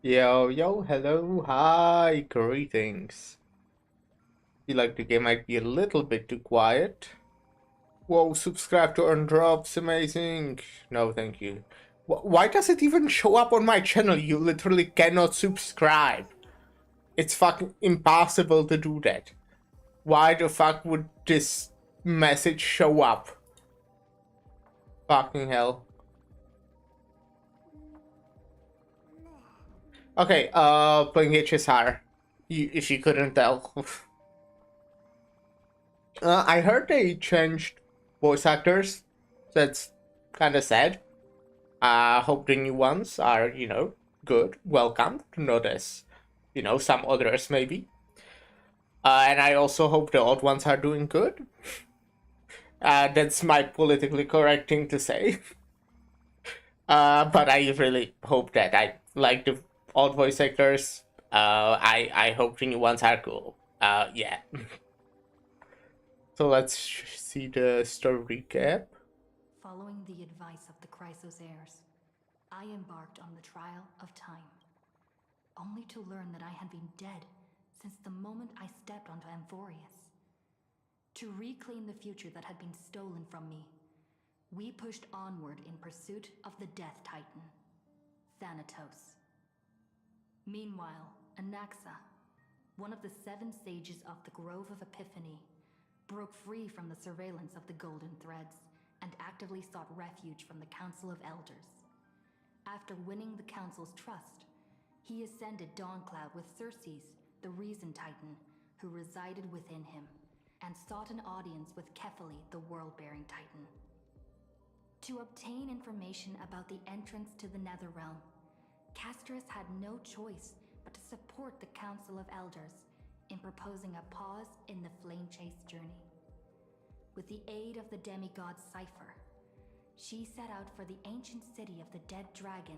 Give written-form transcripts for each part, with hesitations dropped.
Yo, yo, hello, hi, greetings. Feel like the game might be a little bit too quiet. Whoa, subscribe to earn drops, amazing. No, thank you. Why does it even show up on my channel? You literally cannot subscribe. It's fucking impossible to do that. Why the fuck would this message show up? Fucking hell. Okay, playing HSR. If you couldn't tell. I heard they changed voice actors. That's kind of sad. I hope the new ones are, good, welcome, not as, some others maybe. And I also hope the old ones are doing good. That's my politically correct thing to say. But I really hope that I like the old voice actors. I hope the new ones are cool. Yeah. So let's see the story recap. Following the advice of the Chrysos heirs, I embarked on the trial of time, only to learn that I had been dead since the moment I stepped onto Amphorius. To reclaim the future that had been stolen from me, we pushed onward in pursuit of the Death Titan, Thanatos. Meanwhile, Anaxa, one of the 7 sages of the Grove of Epiphany, broke free from the surveillance of the Golden Threads and actively sought refuge from the Council of Elders. After winning the Council's trust, he ascended Dawncloud with Circes, the Reason Titan, who resided within him, and sought an audience with Kephaly, the World-Bearing Titan. To obtain information about the entrance to the Netherrealm, Castorus had no choice but to support the Council of Elders in proposing a pause in the flame chase journey. With the aid of the demigod Cypher, she set out for the ancient city of the dead dragon,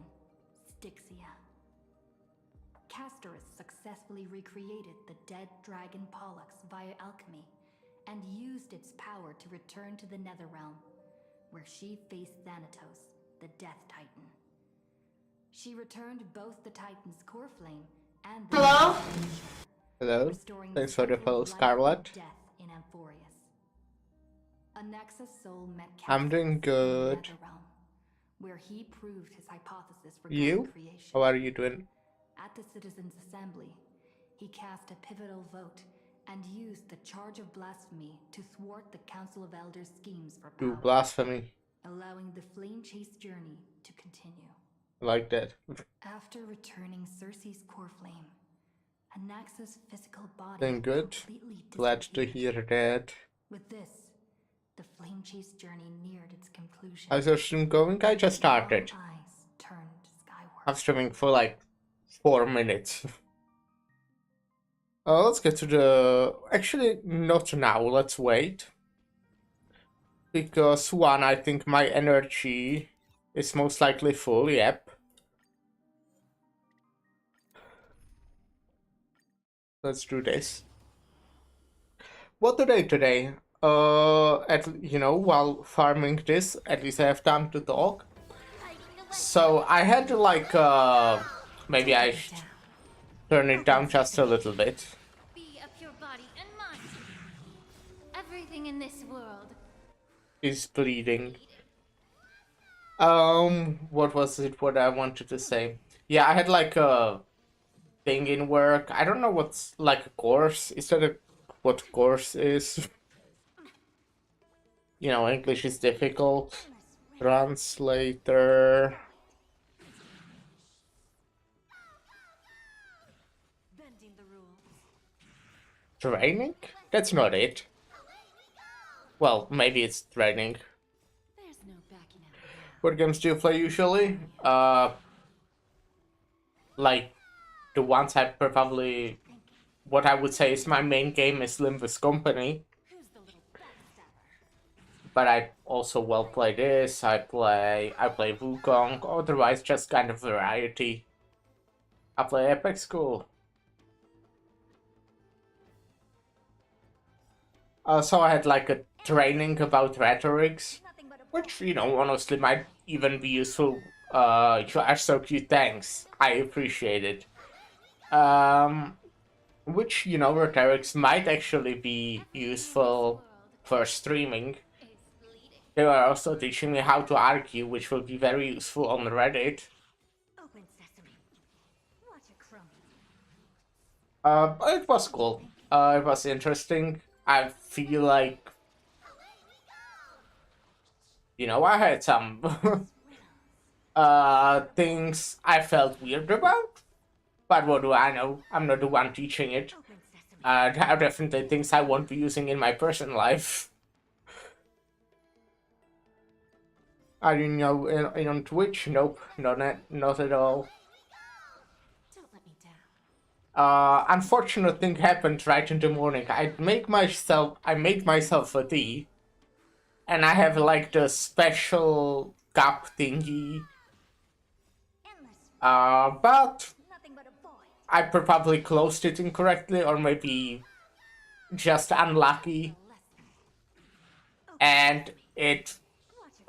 Styxia. Castorus successfully recreated the dead dragon Pollux via alchemy and used its power to return to the Netherrealm, where she faced Thanatos, the Death Titan. She returned both the Titan's core flame and the Hello? Hello. restoring Thanks for the cycle follow, of life Scarlet. and death in Amphorius. Anaxa's soul met I'm doing Castorus in the good. Netherrealm, where he proved his hypothesis regarding You? creation. How are you doing? At the Citizens' Assembly, he cast a pivotal vote and used the charge of blasphemy to thwart the Council of Elders' schemes for Do power, blasphemy. allowing the flame chase journey to continue. Like that. After returning Circe's core flame, Anaxa's physical body Doing good. completely Glad to disappeared. hear that. With this, the flame chase journey neared its conclusion. How's your stream going? I just started. All eyes turned skyward. I'm streaming for like 4 minutes. Let's get to the... Actually, not now. Let's wait. Because, one, I think my energy is most likely full. Yep. Let's do this. What do they today? While farming this, at least I have time to talk. So I had to like, maybe I should turn it down just a little bit. Be of your body and mind. Everything in this world Is bleeding. What was it? What I wanted to say? Yeah, I had like a thing in work. I don't know what's like a course. Is that what course is? English is difficult. Translator. Bending the rules. Training? That's not it. Well, maybe it's training. There's no backing out of that. What games do you play usually? Like the ones I probably, what I would say is my main game is Limbus Company. Who's the little backstabber? But I also play this. I play Wukong. Otherwise, just kind of variety. I play Epic School. So I had like a training about rhetorics, which honestly might even be useful You are so cute, thanks. I appreciate it. Which, you know, rhetorics might actually be useful for streaming. They are also teaching me how to argue, which will be very useful on Reddit. Open sesame. Watch a crumb. But it was cool. It was interesting. I feel like, you know, I had some things I felt weird about. But what do I know? I'm not the one teaching it. Open sesame. There are definitely things I won't be using in my personal life. Are you know in on Twitch? Nope, not at all. Don't let me down. Unfortunate thing happened right in the morning. I made myself a tea, and I have like the special cup thingy. Endless. But Nothing but a void. I probably closed it incorrectly, or maybe just unlucky, Open and sesame. it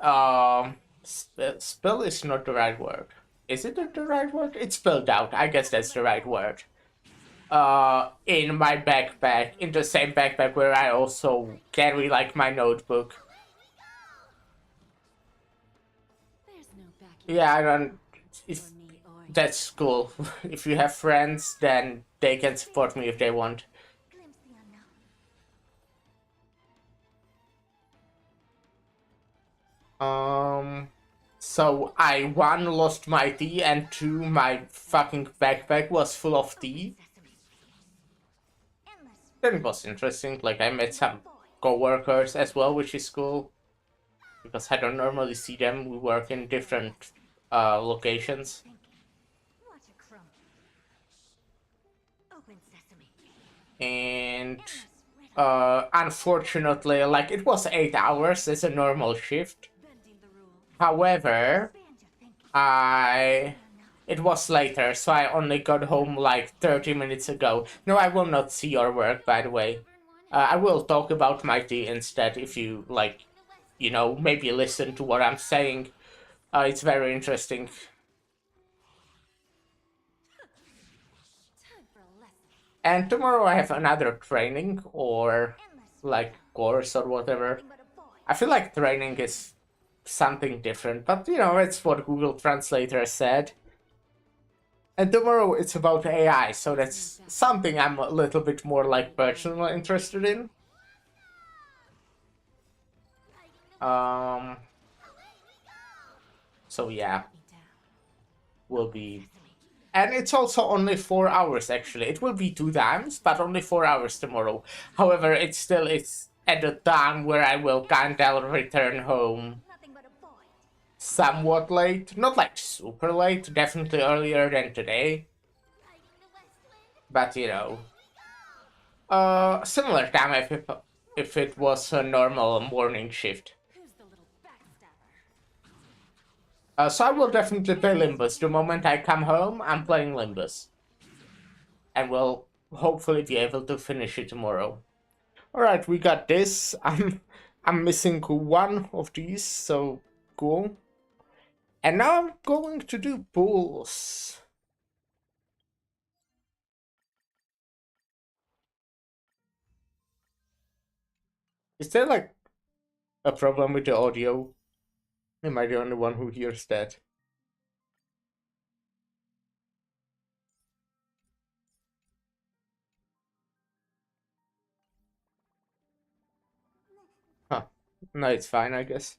Watch a spill is not the right word. Is it the right word? It spilled out. I guess that's the right word. In my backpack, in the same backpack where I also carry like my notebook. There's no backing Yeah, I don't. If for me or you. that's cool. If you have friends, then they can support me if they want. Glimpse the unknown. So I one lost my tea, and two, my fucking backpack was full of tea. Sesame. Endless. Then it was interesting. Like I met some co-workers as well, which is cool because I don't normally see them. We work in different locations. Thinking. Watch a crumb. Open sesame. And Endless riddle. unfortunately, like it was 8 hours as a normal shift. Bending the rules. However, Expand your I thinking. it was later, so I only got home like 30 minutes ago. No, I will not see your work, by the way. I will talk about my tea instead if you like, you know, maybe listen to what I'm saying. It's very interesting. Time for a lesson. And tomorrow I have another training or Endless. like course or whatever. Nothing but a void. I feel like training is something different, but you know, it's what Google Translator said. And tomorrow it's about AI, so that's something I'm a little bit more like personally interested in. So yeah, Me down. will be. Sesame. And it's also only 4 hours actually. It will be 2 times, but only 4 hours tomorrow. However, it's at the time where I will kinda return home Nothing but a void. somewhat late. Not like super late, definitely earlier than today. Riding the west wind. But you know. Similar time if it was a normal morning shift. Who's the little backstabber? So I will definitely play Limbus. The moment I come home, I'm playing Limbus. And we'll hopefully be able to finish it tomorrow. Alright, we got this. I'm missing one of these, so cool. And now I'm going to do pulls. Is there like a problem with the audio? Am I the only one who hears that? Huh. No, it's fine, I guess.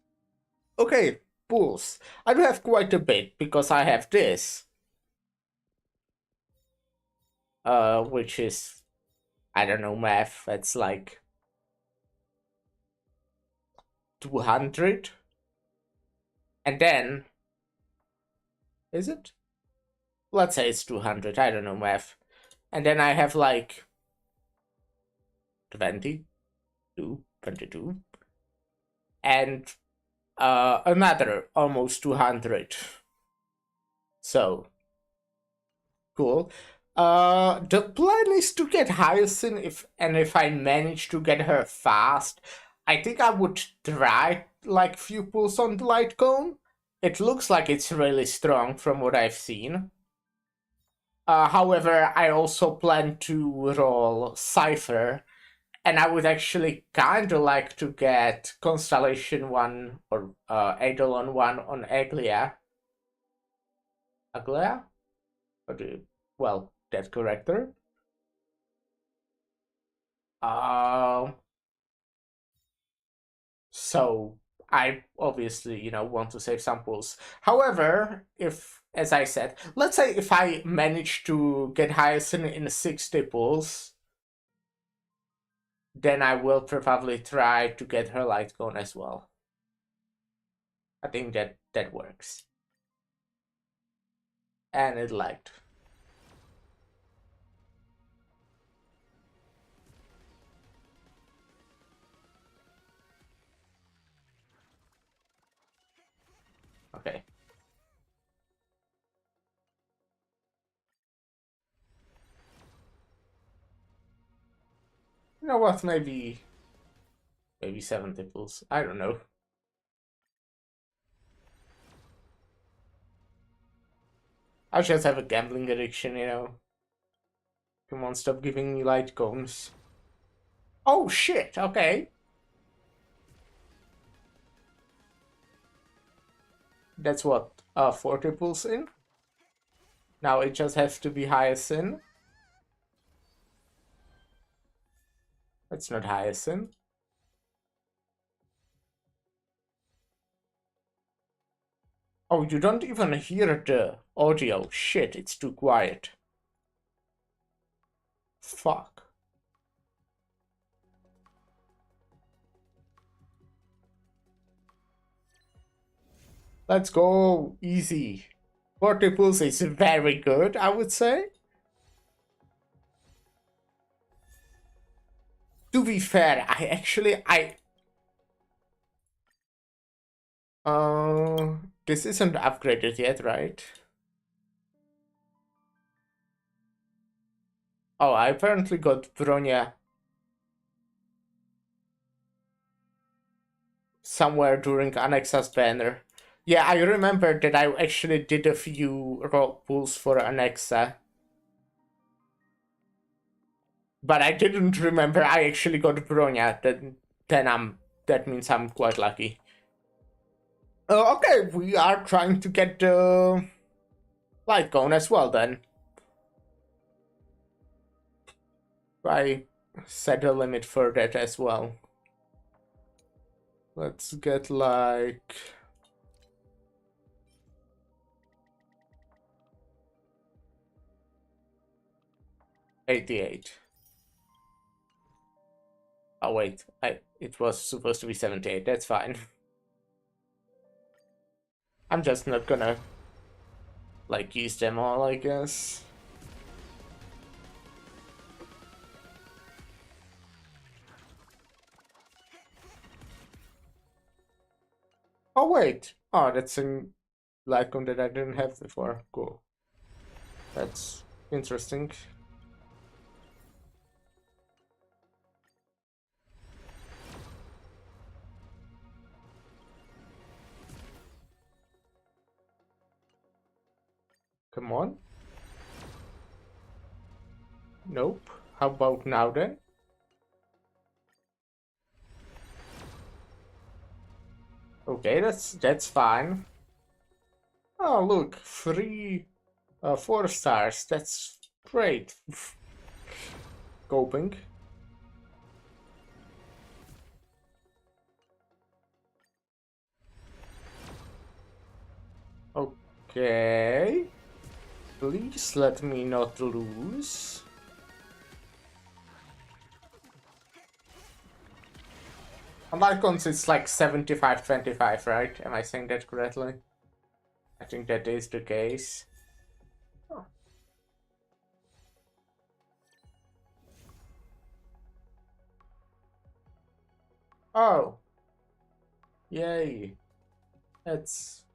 Okay, pulls. I do have quite a bit because I have this. Which is, I don't know, math. That's like 200. And then, is it? Let's say it's 200. I don't know math. And then I have like 22, 22. And another almost 200. So, cool. The plan is to get Hyacinth if I manage to get her fast, I think I would try like few pulls on the light cone. it looks like it's really strong from what I've seen. However, I also plan to roll Cypher, and I would actually kind of like to get Constellation 1 or Eidolon 1 on Aglia. Aglia? Well, that character. Uh, so I obviously, want to save some pools. However, if, as I said, let's say if I manage to get Hyacinth in 60 pools, then I will probably try to get her light cone as well. I think that works. And it lagged. Okay. You know what? Maybe 70 pools. I don't know. I just have a gambling addiction. Come on, stop giving me light cones. Oh shit, okay. That's what, 40 pulls in? Now it just has to be Hyacinth. That's not Hyacinth. Oh, you don't even hear the audio. Shit, it's too quiet. Fuck. Let's go. Easy. 40 pulls is very good, I would say. To be fair, this isn't upgraded yet, right? Oh, I apparently got Bronya somewhere during Annexa's banner. Yeah, I remember that I actually did a few roll pulls for Annexa. But I didn't remember I actually got Bronya. That means I'm quite lucky. Okay, we are trying to get the light cone as well then. I set a limit for that as well. Let's get like 88. Oh wait, it was supposed to be 78. That's fine. I'm just not gonna like use them all, I guess. Oh wait. Oh, that's a Lycon that I didn't have before. Cool. That's interesting. Come on. Nope. How about now then? Okay, that's fine. Oh look, 4 stars. That's great. Coping. Okay. Please let me not lose. On icons, it's like 75-25, right? Am I saying that correctly? I think that is the case. Oh. Oh. Yay. That's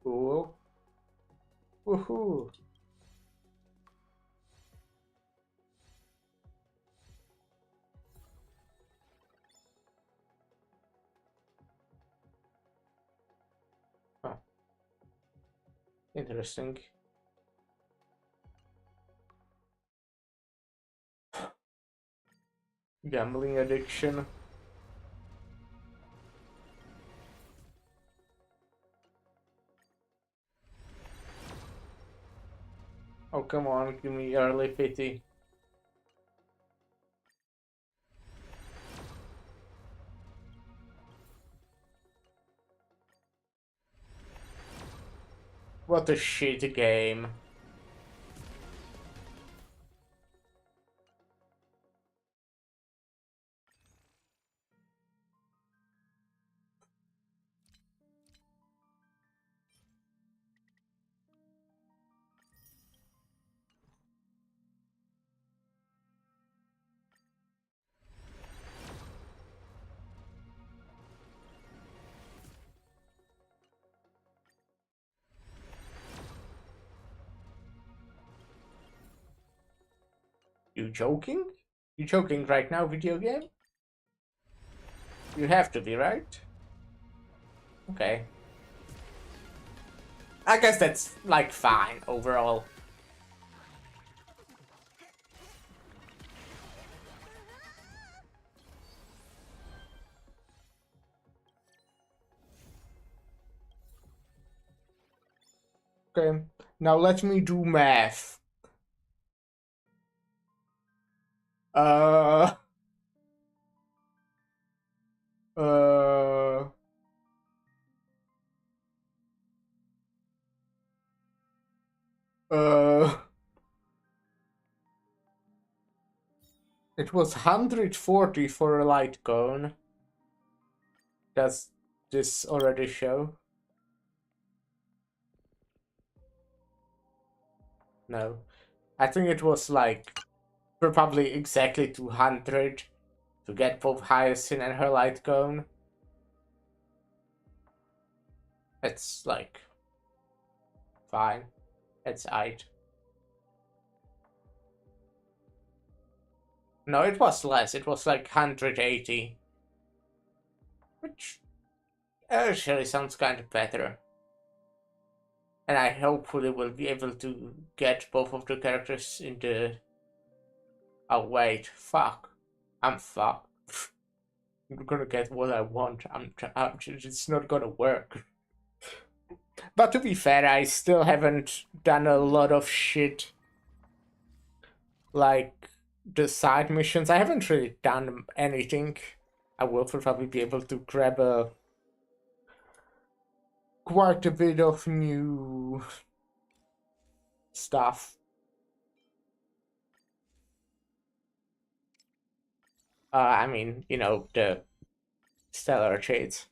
cool. Woohoo. Oh. Interesting. Gambling addiction. Oh, come on, give me early pity. What a shit game. You joking? You joking right now, video game? You have to be, right? Okay. I guess that's, like, fine overall. Okay, now let me do math. Uh... Uh... Uh... It was 140 for a light cone. Does this already show? No. I think it was like probably exactly 200 to get both Hyacinth and her light cone. It's like fine. It's aight. No, it was less. It was like 180. Which actually sounds kind of better. And I hopefully will be able to get both of the characters in the... Oh wait, fuck. I'm fucked. I'm gonna get what I want. It's not gonna work. But to be fair, I still haven't done a lot of shit. Like the side missions. I haven't really done anything. I will probably be able to grab quite a bit of new stuff. I mean, you know, the stellar shades.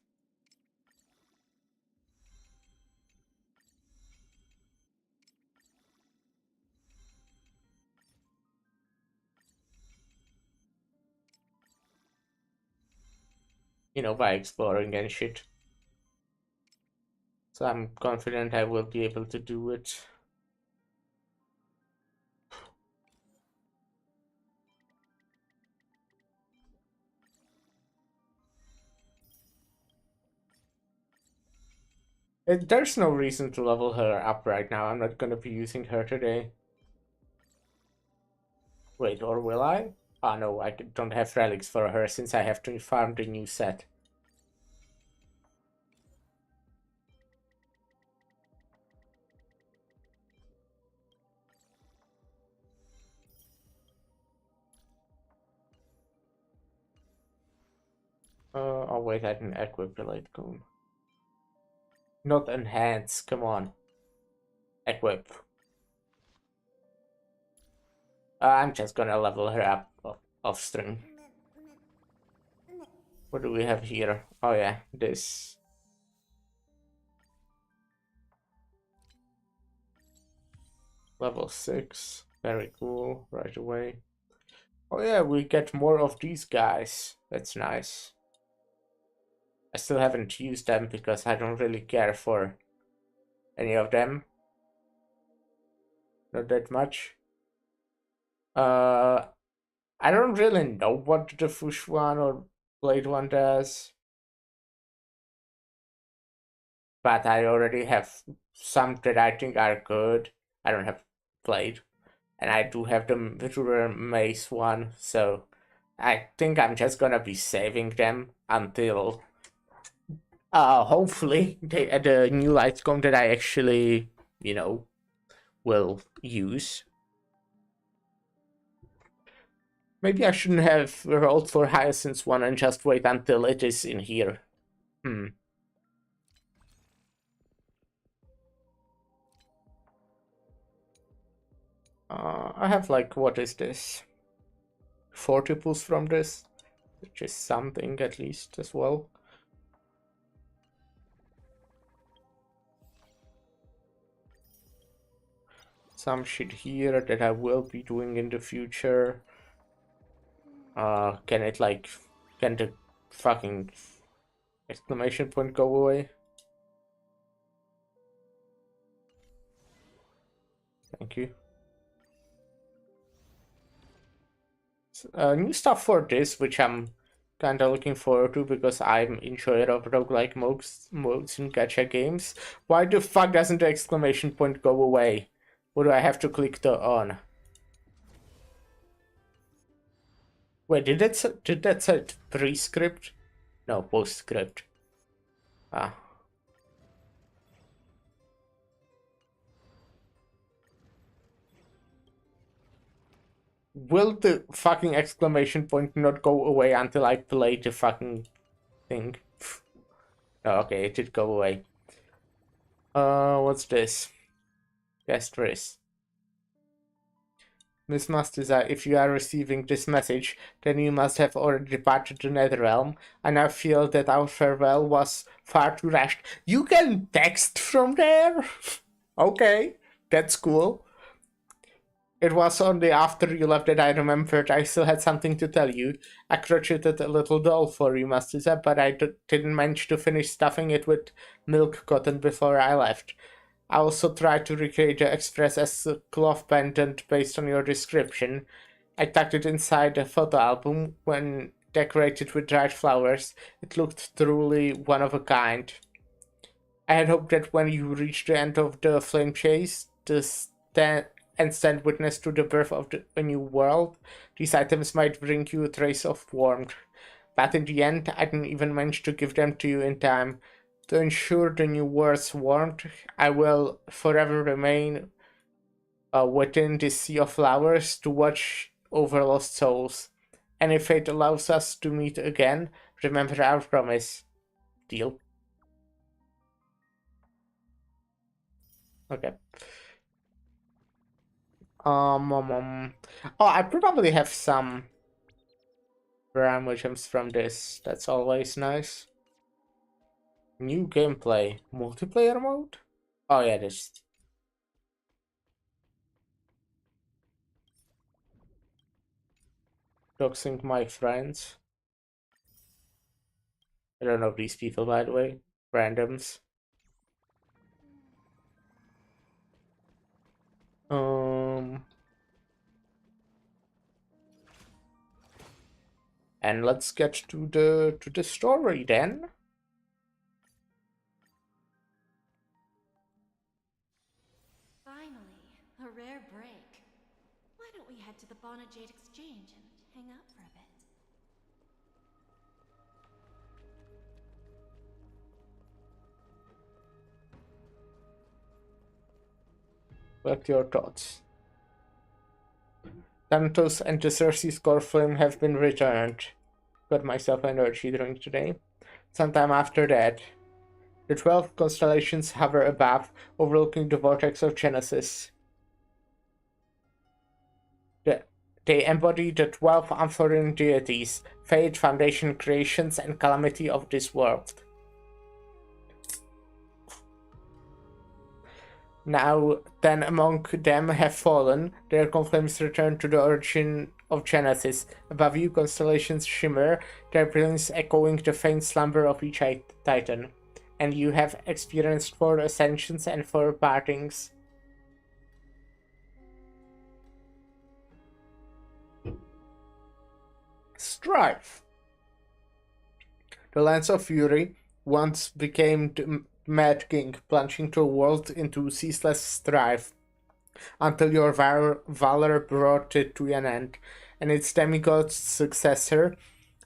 You know, by exploring and shit. So I'm confident I will be able to do it. There's no reason to level her up right now. I'm not gonna be using her today. Wait, or will I? Oh no, I don't have relics for her since I have to farm the new set. Oh wait, I didn't equip the light cone. Not enhance, come on. Equip. I'm just gonna level her up off string. What do we have here? Oh yeah, this. Level 6. Very cool, right away. Oh yeah, we get more of these guys. That's nice. I still haven't used them because I don't really care for any of them. Not that much. I don't really know what the Fush one or Blade one does. but I already have some that I think are good. I don't have played, and I do have the Ruler Maze one, so I think I'm just gonna be saving them until hopefully the new lights come that I actually, will use. Maybe I shouldn't have rolled for Hyacinth's one and just wait until it is in here. I have like, what is this? 40 pulls from this, which is something at least as well. Some shit here that I will be doing in the future. Can the fucking exclamation point go away? Thank you. New stuff for this, which I'm kind of looking forward to because I'm enjoyer of roguelike modes in gacha games. Why the fuck doesn't the exclamation point go away? Or do I have to click the on? Wait, did that say pre-script? No, post-script. Ah. Will the fucking exclamation point not go away until I play the fucking thing? Oh, okay, it did go away. What's this? Gastress. Miss Mastiza, if you are receiving this message, then you must have already departed the Netherrealm, and I feel that our farewell was far too rushed. You can text from there? Okay, that's cool. It was only after you left that I remembered I still had something to tell you. I crocheted a little doll for you, Mastiza, but I didn't manage to finish stuffing it with milk cotton before I left. I also tried to recreate the Express as a cloth pendant based on your description. I tucked it inside a photo album when decorated with dried flowers. It looked truly one of a kind. I had hoped that when you reached the end of the flame chase, and stand witness to the birth of a new world, these items might bring you a trace of warmth. But in the end, I didn't even manage to give them to you in time. To ensure the new world's warmth, I will forever remain within this sea of flowers to watch over lost souls. And if fate allows us to meet again, remember our promise. Deal? Okay. Oh, I probably have some RAM gems from this. That's always nice. New gameplay. Multiplayer mode? Oh yeah, this. Doxing my friends. I don't know these people, by the way. Randoms. And let's get to the story then. Finally, a rare break. Why don't we head to the Bonnet Jade Exchange and hang out for a bit? What your thoughts? Thanatos and the Cersei score flame have been returned. Got myself an energy drink today. Sometime after that, the 12 constellations hover above, overlooking the vortex of Genesis. They embody the 12 unforeign deities, fate, foundation, creations, and calamity of this world. Now 10 among them have fallen, their conflames return to the origin of Genesis. Above you, constellations shimmer, their brilliance echoing the faint slumber of each titan. And you have experienced 4 ascensions and 4 partings. Strife. The Lance of Fury once became Mad King, plunging through worlds into ceaseless strife, until your valor brought it to an end, and its demigod's successor,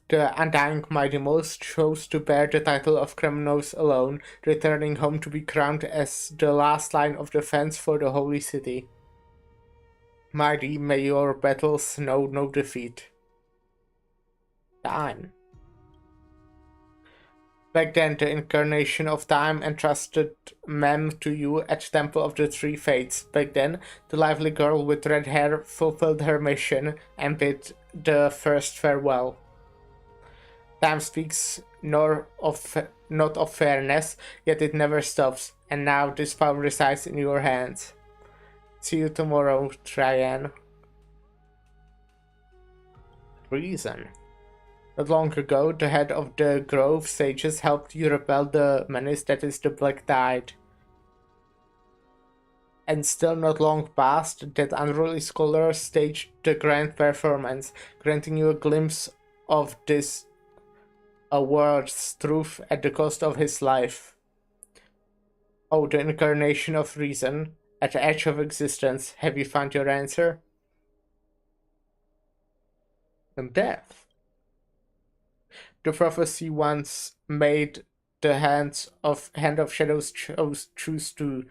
the undying Mighty Most, chose to bear the title of Kremnos alone, returning home to be crowned as the last line of defense for the Holy City. Mighty, may your battles know no defeat. Time. Back then, the incarnation of time entrusted Mem to you at Temple of the Three Fates. Back then, the lively girl with red hair fulfilled her mission and bid the first farewell. Time speaks not of fairness, yet it never stops, and now this power resides in your hands. See you tomorrow, Traian. Reason. Not long ago, the head of the Grove sages helped you repel the menace that is the Black Tide. And still not long past, that unruly scholar staged the grand performance, granting you a glimpse of this world's truth at the cost of his life. Oh, the incarnation of reason, at the edge of existence, have you found your answer? And death. The prophecy once made the hand of shadows choose to,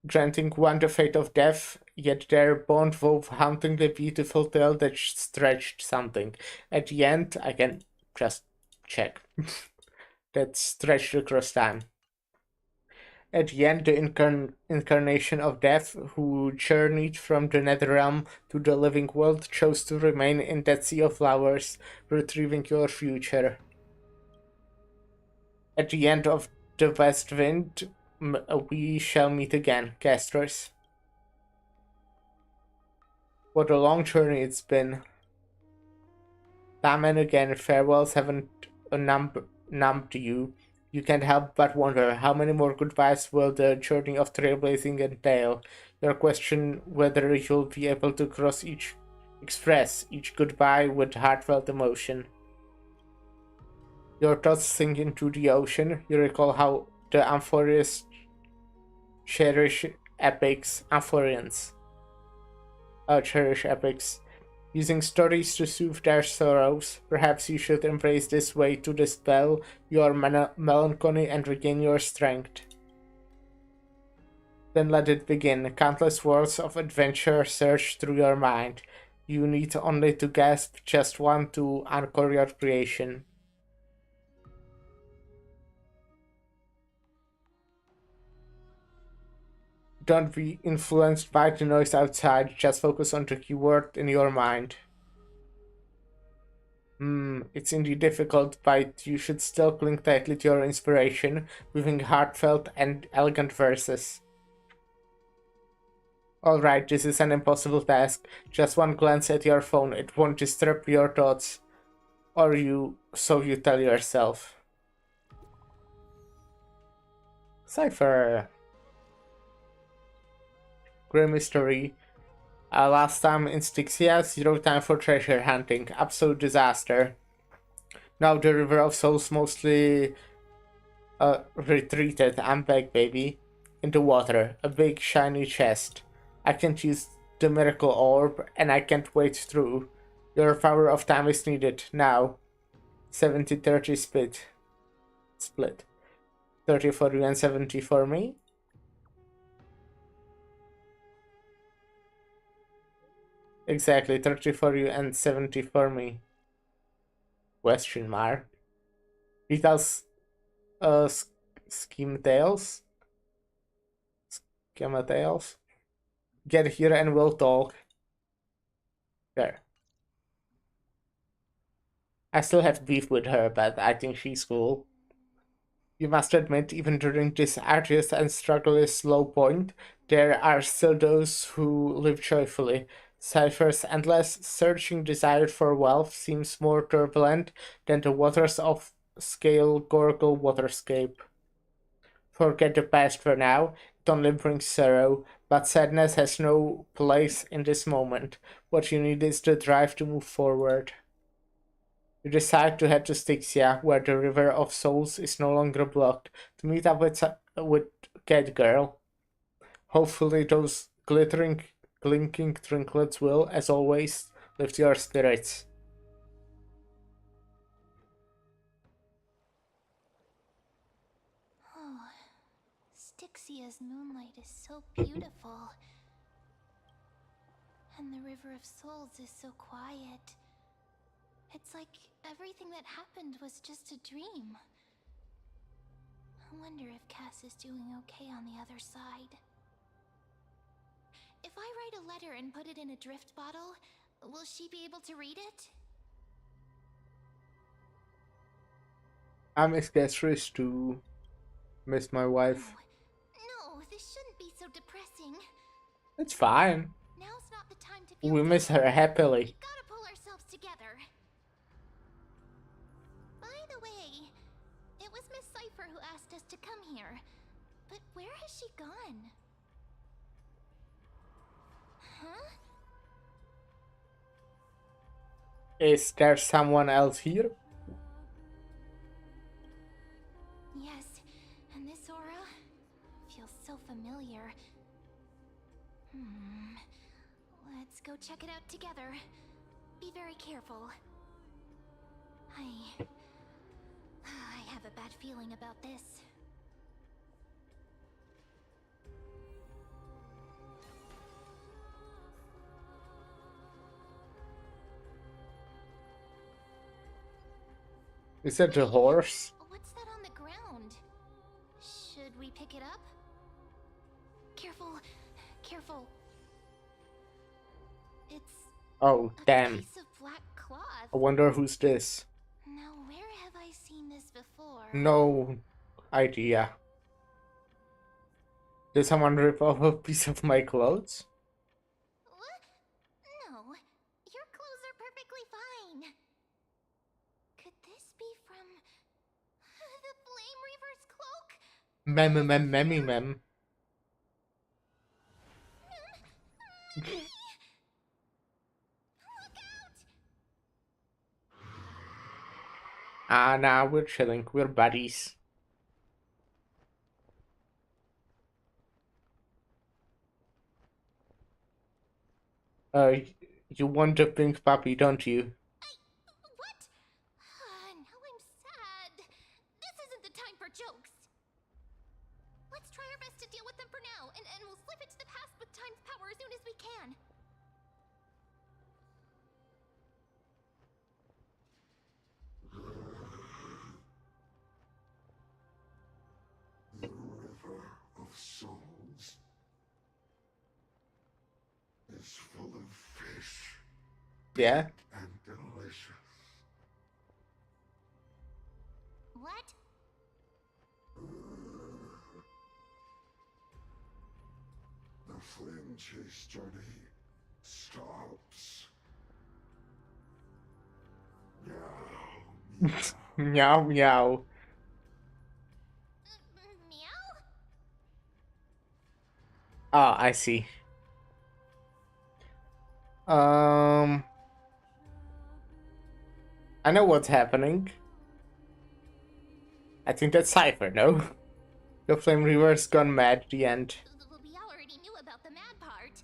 granting one the fate of death, yet their bond wove hauntingly beautiful tale that stretched something. At the end, I can just check. That stretched across time. At the end, the incarnation of death, who journeyed from the netherrealm to the living world, chose to remain in that sea of flowers, retrieving your future. At the end of the west wind, we shall meet again, Castros. What a long journey it's been. Time and again, farewells haven't numbed you. You can't help but wonder how many more goodbyes will the journey of trailblazing entail. Your question whether you'll be able to express each goodbye with heartfelt emotion. Your thoughts sink into the ocean. You recall how the Amphorians cherish epics. Cherish epics. Using stories to soothe their sorrows, perhaps you should embrace this way to dispel your melancholy and regain your strength. Then let it begin. Countless worlds of adventure surge through your mind. You need only to grasp just one to anchor your creation. Don't be influenced by the noise outside, just focus on the keyword in your mind. It's indeed difficult, but you should still cling tightly to your inspiration, weaving heartfelt and elegant verses. Alright, this is an impossible task. Just one glance at your phone, it won't disturb your thoughts. Or so you tell yourself. Cypher. Grey Mystery. Last time in Styxia, zero time for treasure hunting. Absolute disaster. Now the River of Souls mostly retreated. I'm back, baby. In the water. A big shiny chest. I can't use the miracle orb, and I can't wait through. Your power of time is needed. Now. 70-30 split. 30 for you and 70 for me. Exactly, 30 for you and 70 for me. Question mark. Details, scheme tales. Schema tales. Get here and we'll talk. There. I still have beef with her, but I think she's cool. You must admit, even during this arduous and struggleless low point, there are still those who live joyfully. Cypher's endless, searching desire for wealth seems more turbulent than the waters of Scale Gorgle Waterscape. Forget the past for now, it only brings sorrow, but sadness has no place in this moment. What you need is the drive to move forward. You decide to head to Styxia, where the River of Souls is no longer blocked, to meet up with Cat Girl. Hopefully those clinking trinklets will, as always, lift your spirits. Oh, Styxia's moonlight is so beautiful. And the River of Souls is so quiet. It's like everything that happened was just a dream. I wonder if Cass is doing okay on the other side. If I write a letter and put it in a drift bottle, will she be able to read it? I miss Castrice too. Miss my wife. No, this shouldn't be so depressing. It's fine. Now's not the time to feel We miss down. her happily. We gotta pull ourselves together. By the way, it was Miss Cipher who asked us to come here. But where has she gone? Huh? Is there someone else here? Yes, and this aura feels so familiar. Let's go check it out together. Be very careful. I have a bad feeling about this. Is that a horse? What's that on the ground? Should we pick it up? Careful, careful. It's Oh, a damn. piece of black cloth. I wonder who's this. Now, where have I seen this before? No idea. Did someone rip off a piece of my clothes? What? No, your clothes are perfectly fine. Could this be from the Flame Reaver's cloak? Mem. Look out! Ah, nah, we're chilling. We're buddies. You want a pink puppy, don't you? What? Now I'm sad. This isn't the time for jokes. Let's try our best to deal with them for now, and we'll slip into the past with time's power as soon as we can. The River of Souls is full of fish Yeah? and delicious. What? The flame chase journey stops. Meow, meow. Meow. Meow? Ah, I see. I know what's happening. I think that's Cypher, no? The Flame Reaver's gone mad at the end. We already knew about the mad part,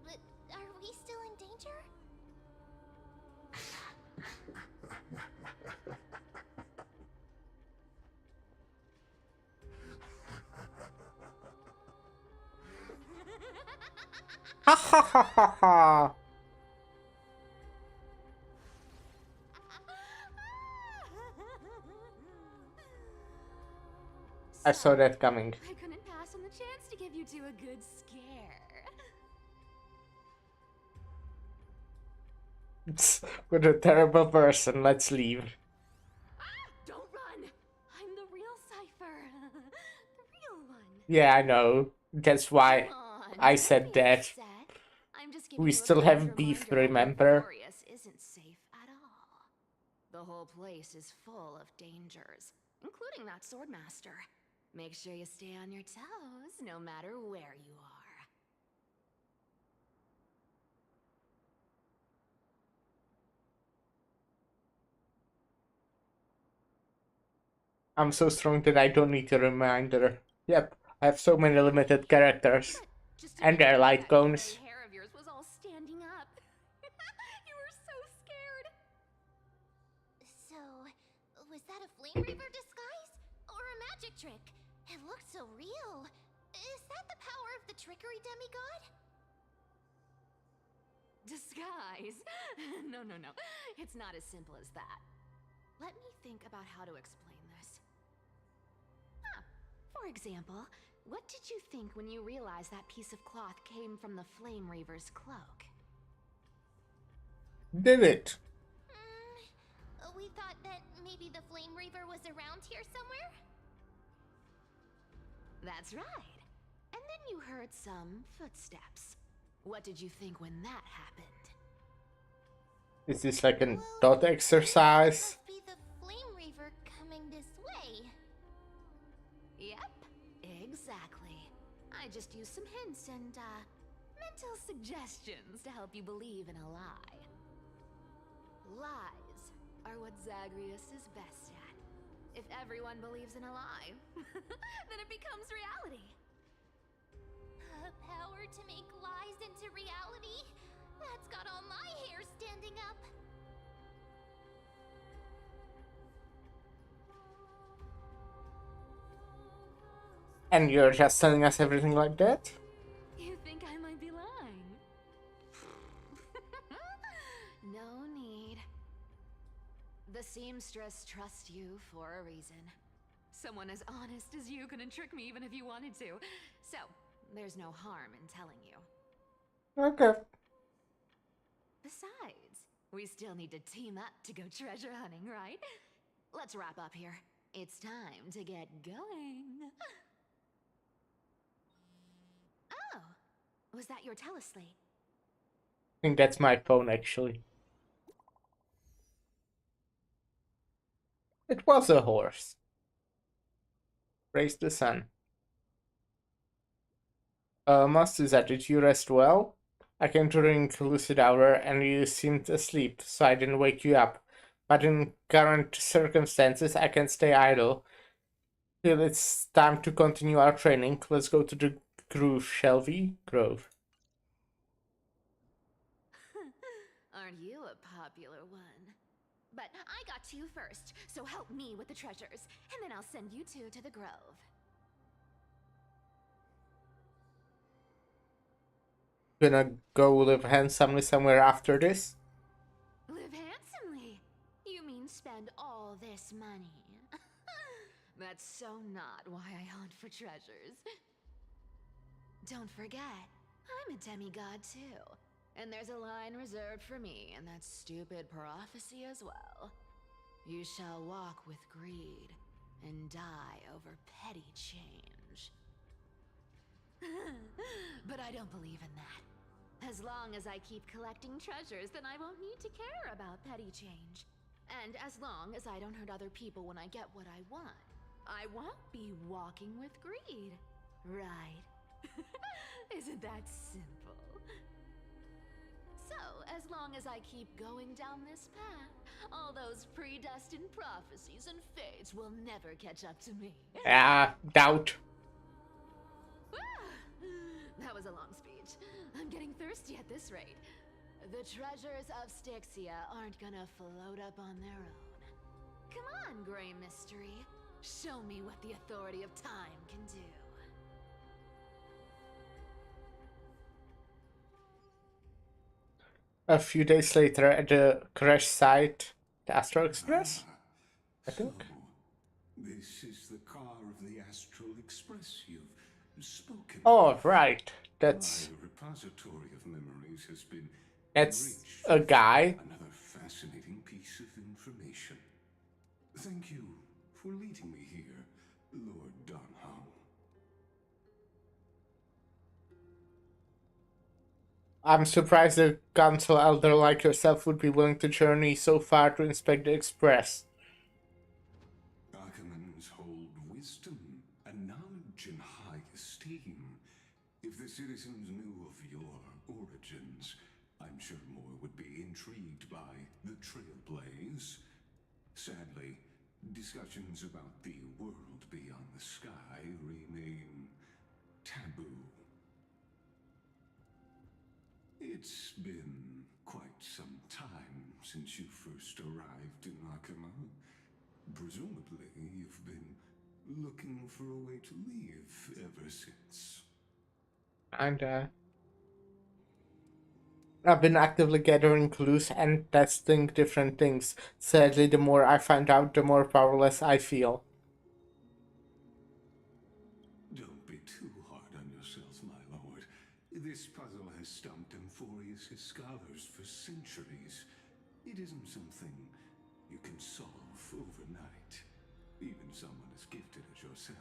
but are we still in danger? Ha ha ha ha ha! I saw that coming. I couldn't pass on the chance to give you two a good scare. What a terrible person. Let's leave. Don't run! I'm the real Cipher. The real one. Yeah, I know. That's why Come on, I don't said be that. upset. I'm just giving We you a still cold have beef, reminder that remember? Glorious isn't safe at all. The whole place is full of dangers, including that swordmaster. Make sure you stay on your toes, no matter where you are. I'm so strong that I don't need a reminder. Yep, I have so many limited characters. But just a And minute their ago, light that gray cones. hair of yours was all standing up. You were so scared. So, was that a Flame Reaver disguise? Or a magic trick? It looked so real. Is that the power of the trickery demigod? Disguise? No, no, no. It's not as simple as that. Let me think about how to explain this. For example, what did you think when you realized that piece of cloth came from the Flame Reaver's cloak? Did it? We thought that maybe the Flame Reaver was around here somewhere? That's right. And then you heard some footsteps. What did you think when that happened? Is this like a Well, thought it exercise? must be the Flame Reaver coming this way. Yep, exactly. I just used some hints and, mental suggestions to help you believe in a lie. Lies are what Zagreus is best at. If everyone believes in a lie, then it becomes reality. Power to make lies into reality? That's got all my hair standing up. And you're just telling us everything like that? You think I might be lying? No need. The seamstress trusts you for a reason. Someone as honest as you couldn't trick me even if you wanted to. So, there's no harm in telling you. Okay. Besides, we still need to team up to go treasure hunting, right? Let's wrap up here. It's time to get going. Oh, was that your teleslate? I think that's my phone actually. It was a horse. Praise the sun. Master, did you rest well? I came during lucid hour and you seemed asleep, so I didn't wake you up. But in current circumstances, I can't stay idle. Till it's time to continue our training. Let's go to the grove, shall we? Grove. Aren't you a popular one? But I got to you first, so help me with the treasures, and then I'll send you two to the grove. Gonna go live handsomely somewhere after this? Live handsomely? You mean spend all this money? That's so not why I hunt for treasures. Don't forget, I'm a demigod too. And there's a line reserved for me in that stupid prophecy as well. You shall walk with greed and die over petty change. But I don't believe in that. As long as I keep collecting treasures, then I won't need to care about petty change. And as long as I don't hurt other people when I get what I want, I won't be walking with greed. Right? Isn't that simple? So, as long as I keep going down this path, all those predestined prophecies and fates will never catch up to me. Doubt. That was a long speech. I'm getting thirsty at this rate. The treasures of Styxia aren't gonna float up on their own. Come on, Grey Mystery. Show me what the authority of time can do. A few days later, at the crash site, the Astro Express, I So, think. this is the car of the Astral Express you've spoken Oh, of. right. That's My repository of memories has been that's enriched a with guy. another fascinating piece of information. Thank you for leading me here, Lord Donhow. I'm surprised a council elder like yourself would be willing to journey so far to inspect the Express. Archimans hold wisdom and knowledge in high esteem. If the citizens knew of your origins, I'm sure more would be intrigued by the Trailblaze. Sadly, Discussions about the world beyond the sky remain taboo. It's been quite some time since you first arrived in Nakama. Presumably, you've been looking for a way to leave ever since. And I've been actively gathering clues and testing different things. Sadly, the more I find out, the more powerless I feel. Don't be too hard on yourself, my lord. This puzzle has stumped Amphorius' scholars for centuries. It isn't something you can solve overnight, even someone as gifted as yourself.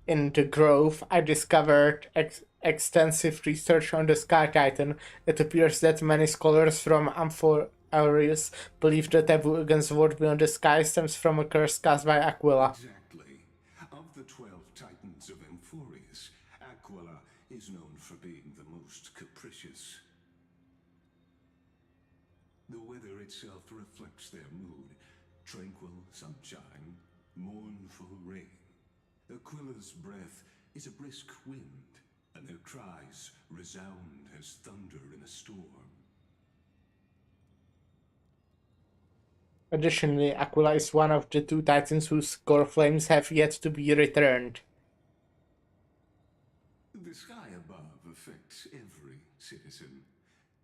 In the Grove, I discovered extensive research on the Sky Titan. It appears that many scholars from Amphorius believe the taboo against world beyond the sky stems from a curse cast by Aquila. Exactly. Of the 12 titans of Amphorius, Aquila is known for being the most capricious. The weather itself reflects their mood. Tranquil sunshine, mournful rain. Aquila's breath is a brisk wind, and their cries resound as thunder in a storm. Additionally, Aquila is one of the two titans whose core flames have yet to be returned. The sky above affects every citizen.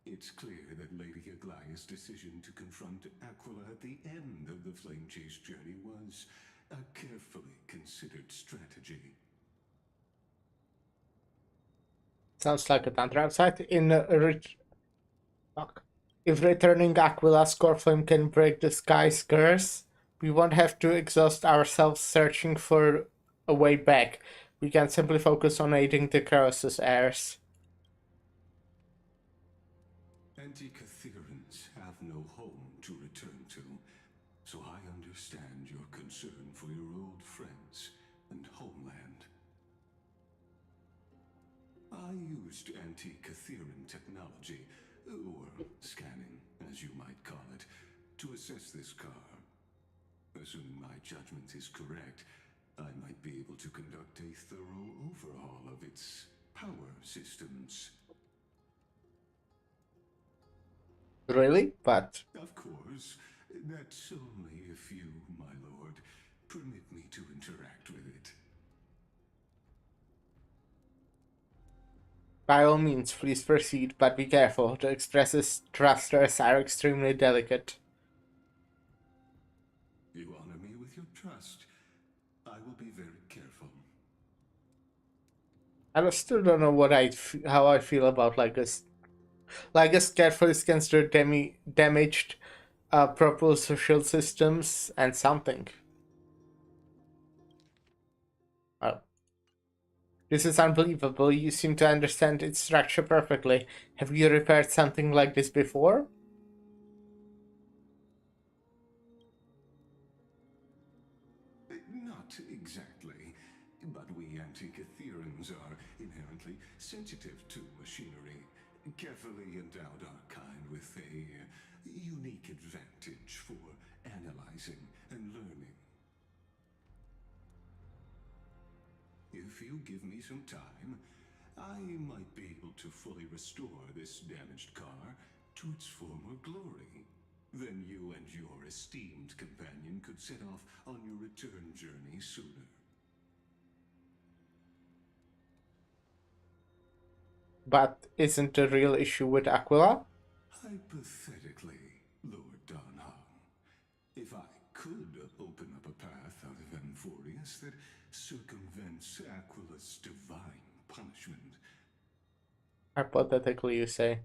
It's clear that Lady Aglaya's decision to confront Aquila at the end of the Flame Chase journey was a carefully considered strategy. Sounds like a thunder outside. If returning Aquila's core flame can break the sky's curse, we won't have to exhaust ourselves searching for a way back. We can simply focus on aiding the Colossus heirs. Anti-Catherians have no home to return to, so I understand your concern for your old friends and homeland. I used anti-Catherian technology, or scanning, as you might call it, to assess this car. Assuming my judgment is correct, I might be able to conduct a thorough overhaul of its power systems. Really? But Of course, that's only if you, my lord, permit me to interact with it. by all means, please proceed, but be careful. The Express's thrusters are extremely delicate. You honor me with your trust. I will be very careful. I still don't know how I feel about Lygus carefully scans the damaged propulsion systems and something. Oh. This is unbelievable. You seem to understand its structure perfectly. Have you repaired something like this before? Not exactly, but we Anti-Catherians are inherently sensitive to machinery. Carefully endowed our kind with a unique advantage for analyzing and learning. If you give me some time, I might be able to fully restore this damaged car to its former glory. Then you and your esteemed companion could set off on your return journey sooner. But isn't the real issue with Aquila? Hypothetically, Lord Donham, if I could open up a path out of Amphorius that circumvents Aquila's divine punishment, Hypothetically, you say.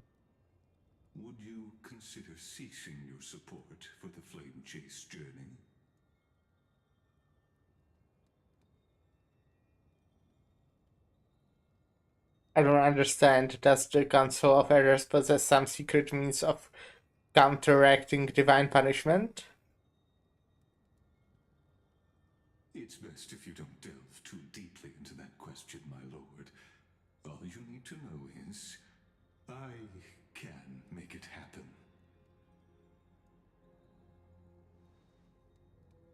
would you consider ceasing your support for the Flame Chase journey? I don't understand. Does the Council of Elders possess some secret means of counteracting divine punishment? It's best if you don't delve too deeply into that question, my lord. All you need to know is, I can make it happen.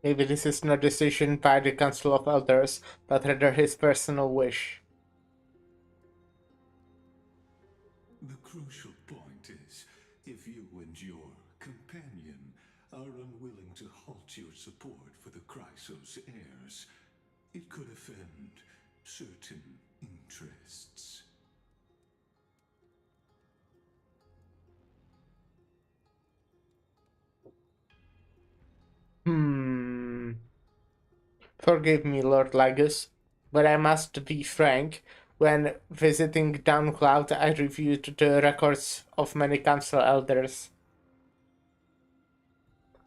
Maybe this is not a decision by the Council of Elders, but rather his personal wish. The crucial point is, if you and your companion are unwilling to halt your support for the Chrysos heirs, it could offend certain interests. Forgive me, Lord Lagus, but I must be frank. When visiting Downcloud, I reviewed the records of many council elders.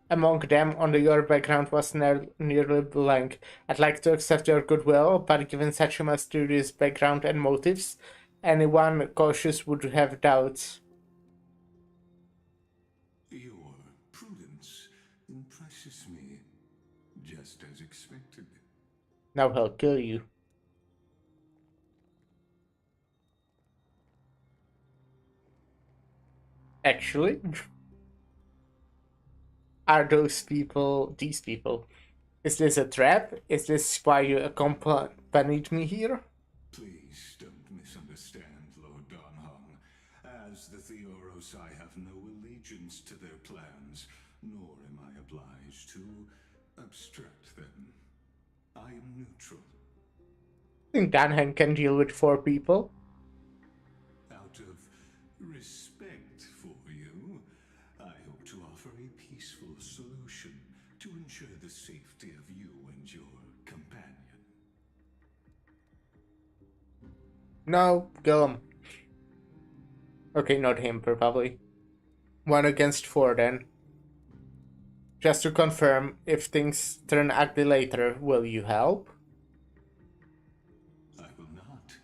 Among them, only your background was nearly blank. I'd like to accept your goodwill, but given such a mysterious background and motives, anyone cautious would have doubts. Your prudence impresses me, just as expected. Now he'll kill you. Actually, are these people? Is this a trap? Is this why you accompanied me here? Please don't misunderstand, Lord Donhong. As the Theoros, I have no allegiance to their plans, nor am I obliged to obstruct them. I am neutral. I think Danhan can deal with 4 people. Out of respect for you, I hope to offer a peaceful solution to ensure the safety of you and your companion. No, kill him. Okay, not him, probably. 1 against 4 then. Just to confirm, if things turn ugly later, will you help? I will not.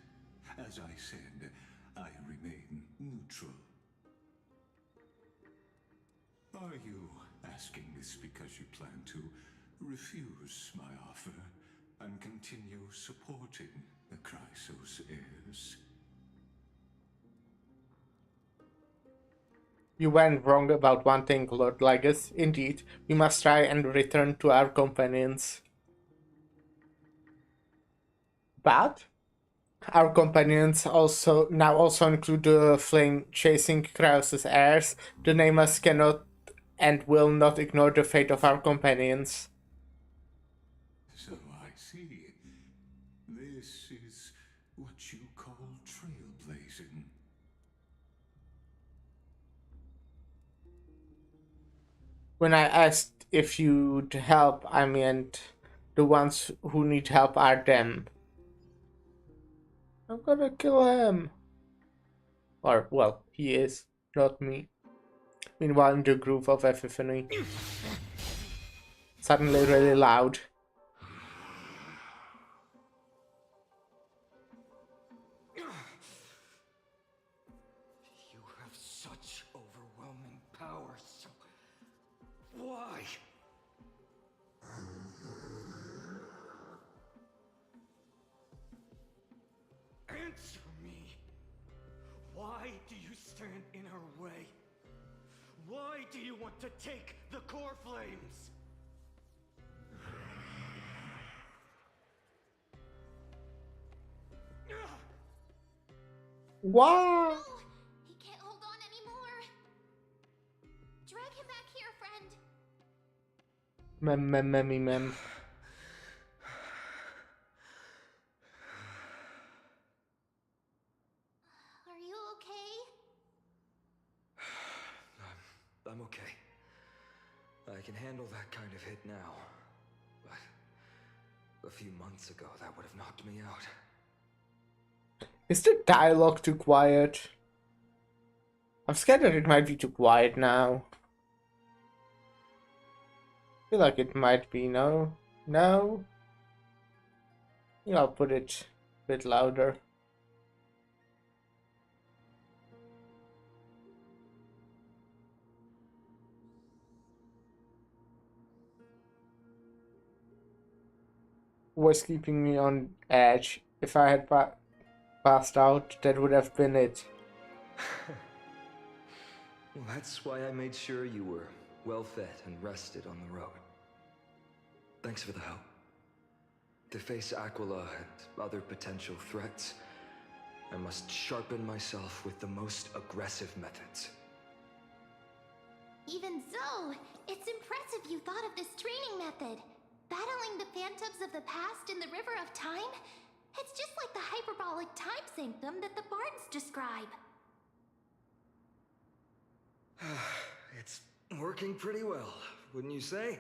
As I said, I remain neutral. Are you asking this because you plan to refuse my offer and continue supporting the Chrysos heirs? You went wrong about one thing, Lord Lagus. Indeed, we must try and return to our companions. But our companions also include the flame-chasing Krause's heirs. The Nameless cannot and will not ignore the fate of our companions. So I see. This is what you call trailblazing. When I asked if you'd help, I meant the ones who need help are them. I'm gonna kill him. Or, well, he is, not me. Meanwhile, in the groove of epiphany. Suddenly really loud. You have such overwhelming power, so why? Answer me. Why do you stand in her way? Why do you want to take the core flames? Wow! No! He can't hold on anymore! Drag him back here, friend! Mem. Are you okay? I'm okay. I can handle that kind of hit now. But a few months ago, that would have knocked me out. Is the dialogue too quiet? I'm scared that it might be too quiet now. I feel like it might be, no? No? Yeah, I'll put it a bit louder. Was keeping me on edge. If I had passed out, that would have been it. Well, that's why I made sure you were well fed and rested on the road. Thanks for the help. To face Aquila and other potential threats, I must sharpen myself with the most aggressive methods. Even so, it's impressive you thought of this training method. Battling the phantoms of the past in the River of Time? It's just like the hyperbolic time sanctum that the bards describe. It's working pretty well, wouldn't you say?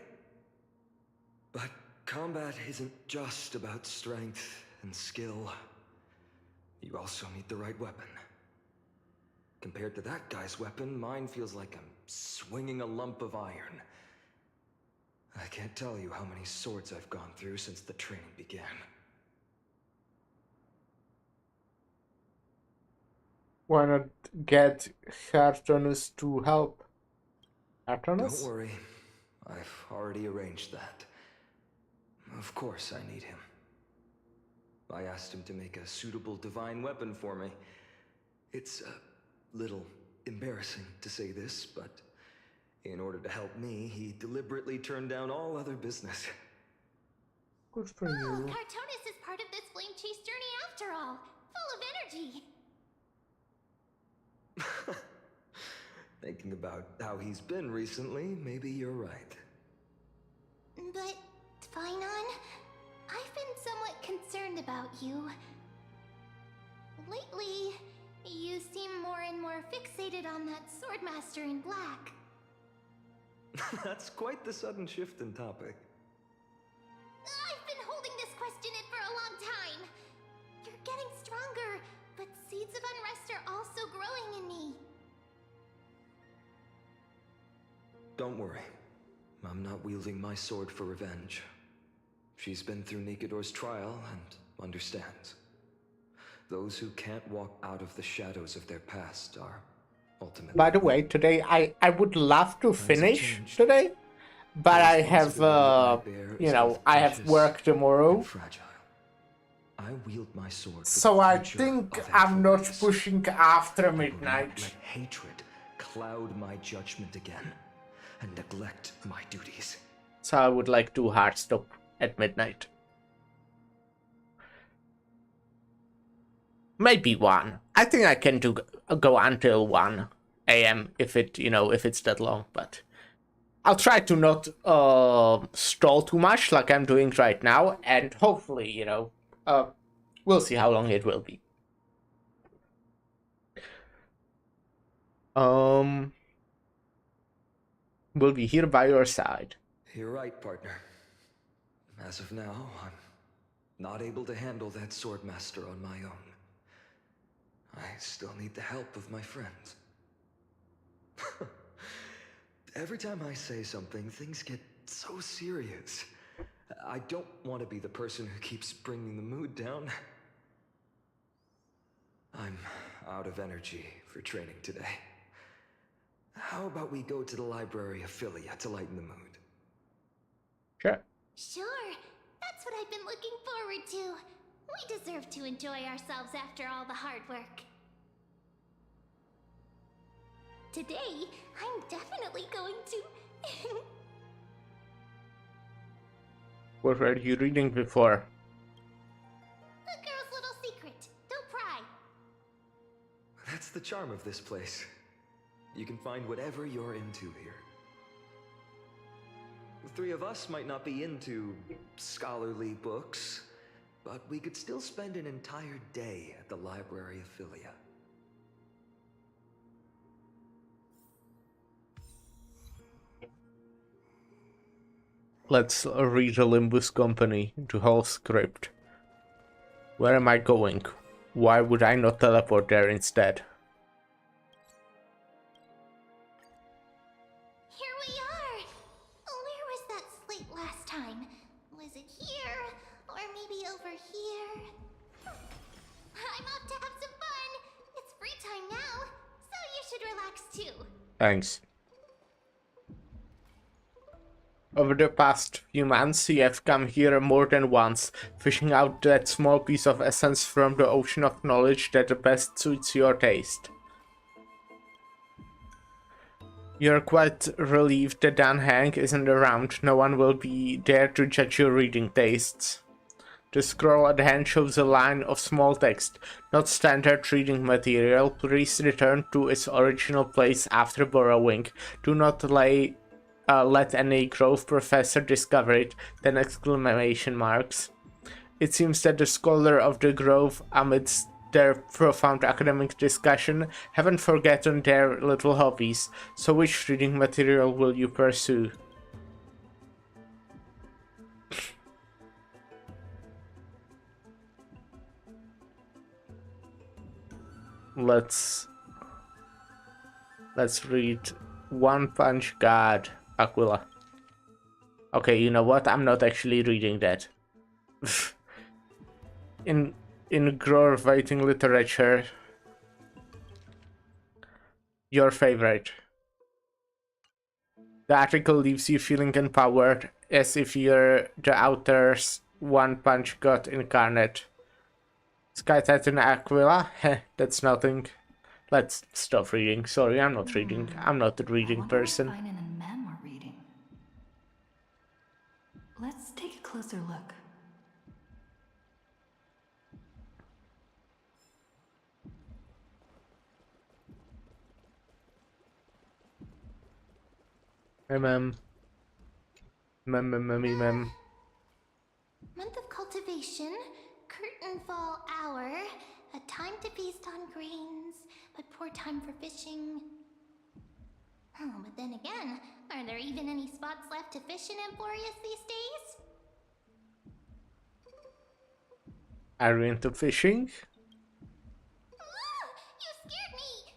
But combat isn't just about strength and skill. You also need the right weapon. Compared to that guy's weapon, mine feels like I'm swinging a lump of iron. I can't tell you how many swords I've gone through since the training began. Why not get Hartonus to help? Hartonus? Don't worry, I've already arranged that. Of course I need him. I asked him to make a suitable divine weapon for me. It's a little embarrassing to say this, but in order to help me, he deliberately turned down all other business. Good for Oh, you. Cartonis is part of this flame chase journey after all. Full of energy. Thinking about how he's been recently, maybe you're right. But, Finon, I've been somewhat concerned about you. Lately, you seem more and more fixated on that swordmaster in black. That's quite the sudden shift in topic. I've been holding this question in for a long time. You're getting stronger, but seeds of unrest are also growing in me. Don't worry. I'm not wielding my sword for revenge. She's been through Nikador's trial and understands. Those who can't walk out of the shadows of their past are ultimately... By the way, today I would love to finish changed. today, but The I have responsibility I bear you is know, both I have precious work tomorrow. and fragile. I wield my sword for So the I future think of I'm not Anthony's. pushing after I will not midnight. let hatred cloud my judgment again and neglect my duties. So I would like to hard stop at midnight. Maybe 1. I think I can go until 1 a.m. if it's that long, but I'll try to not stall too much like I'm doing right now, and hopefully, we'll see how long it will be. We'll be here by your side. You're right, partner. As of now, I'm not able to handle that swordmaster on my own. I still need the help of my friends. Every time I say something, things get so serious. I don't want to be the person who keeps bringing the mood down. I'm out of energy for training today. How about we go to the library of Philia to lighten the mood? Sure. Sure, that's what I've been looking forward to. We deserve to enjoy ourselves after all the hard work. Today, I'm definitely going to... What were you reading before? A girl's little secret. Don't pry. That's the charm of this place. You can find whatever you're into here. The three of us might not be into scholarly books, but we could still spend an entire day at the library of Philia. Let's read the Limbus Company, the whole script. Where am I going? Why would I not teleport there instead? Here we are! Where was that slate last time? Was it here? Or maybe over here? I'm off to have some fun! It's free time now, so you should relax too. Thanks. Over the past few months, you have come here more than once, fishing out that small piece of essence from the ocean of knowledge that best suits your taste. You're quite relieved that Dan Hank isn't around. No one will be there to judge your reading tastes. The scroll at the hand shows a line of small text. Not standard reading material. Please return to its original place after borrowing. Do not let any Grove professor discover it. Then exclamation marks. It seems that the scholar of the Grove, amidst their profound academic discussion, haven't forgotten their little hobbies. So which reading material will you pursue? Let's read One Punch God, Aquila. Okay, you know what? I'm not actually reading that. in writing literature, your favorite. The article leaves you feeling empowered, as if you're the author's One Punch God incarnate. Sky Titan Aquila? Heh, that's nothing. Let's stop reading. Sorry, I'm not reading. I'm not a reading person. What Finan and Mem were reading. Let's take a closer look. Mem. Month of cultivation, curtain fall hour, a time to feast on grains, but poor time for fishing. Oh, but then again, are there even any spots left to fish in Emporius these days? Are you into fishing? You scared me!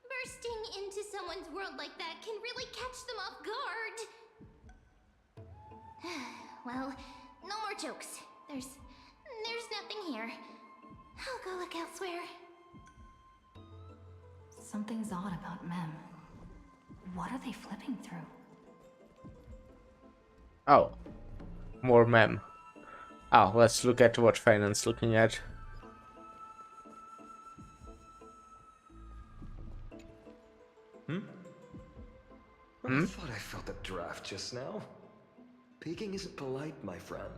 Bursting into someone's world like that can really catch them off guard. Well, no more jokes. There's nothing here. I'll go look elsewhere. Something's odd about Mem. What are they flipping through? Oh. More Mem. Oh, let's look at what Finan's looking at. I thought I felt a draft just now. Peeking isn't polite, my friend.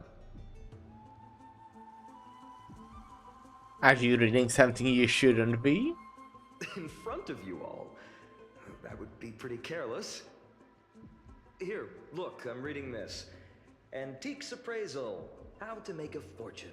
Are you reading something you shouldn't be? In front of you all? That would be pretty careless. Here, look, I'm reading this. Antiques Appraisal. How to Make a Fortune.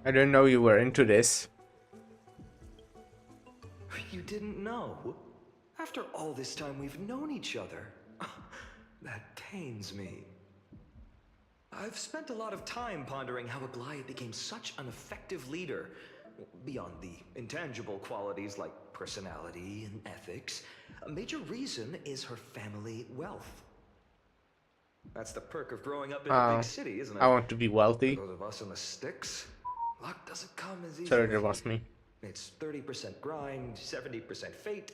I didn't know you were into this. You didn't know? After all this time we've known each other. That pains me. I've spent a lot of time pondering how Aglaia became such an effective leader. Beyond the intangible qualities like personality and ethics, a major reason is her family wealth. That's the perk of growing up in a big city, isn't it? I want to be wealthy. For those of us in the sticks, luck doesn't come as easily. Sorry, that was me. It's 30% grind, 70% fate.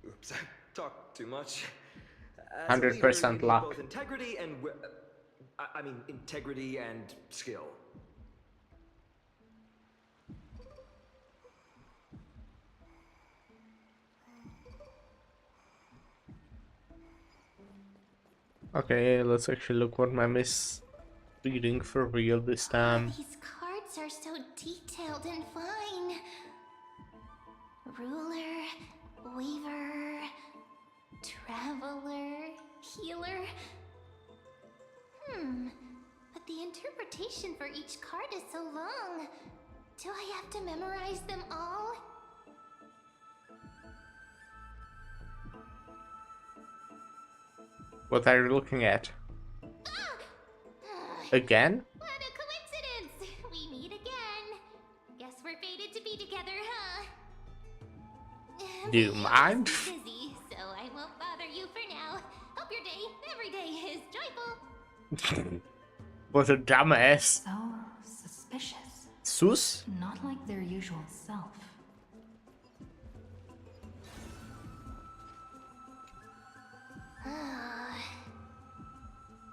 Oops, I talked too much. 100% luck. Both integrity and integrity and skill. Okay, let's actually look what Mem is reading for real this time. These cards are so detailed and fine. Ruler, weaver, traveler, healer. But the interpretation for each card is so long. Do I have to memorize them all? What are you looking at? Again? What a coincidence! We meet again. Guess we're fated to be together, huh? Do you mind? Busy, so I won't bother you for now. Hope your day, every day, is joyful. What a dumbass. So suspicious. Sus? Not like their usual self.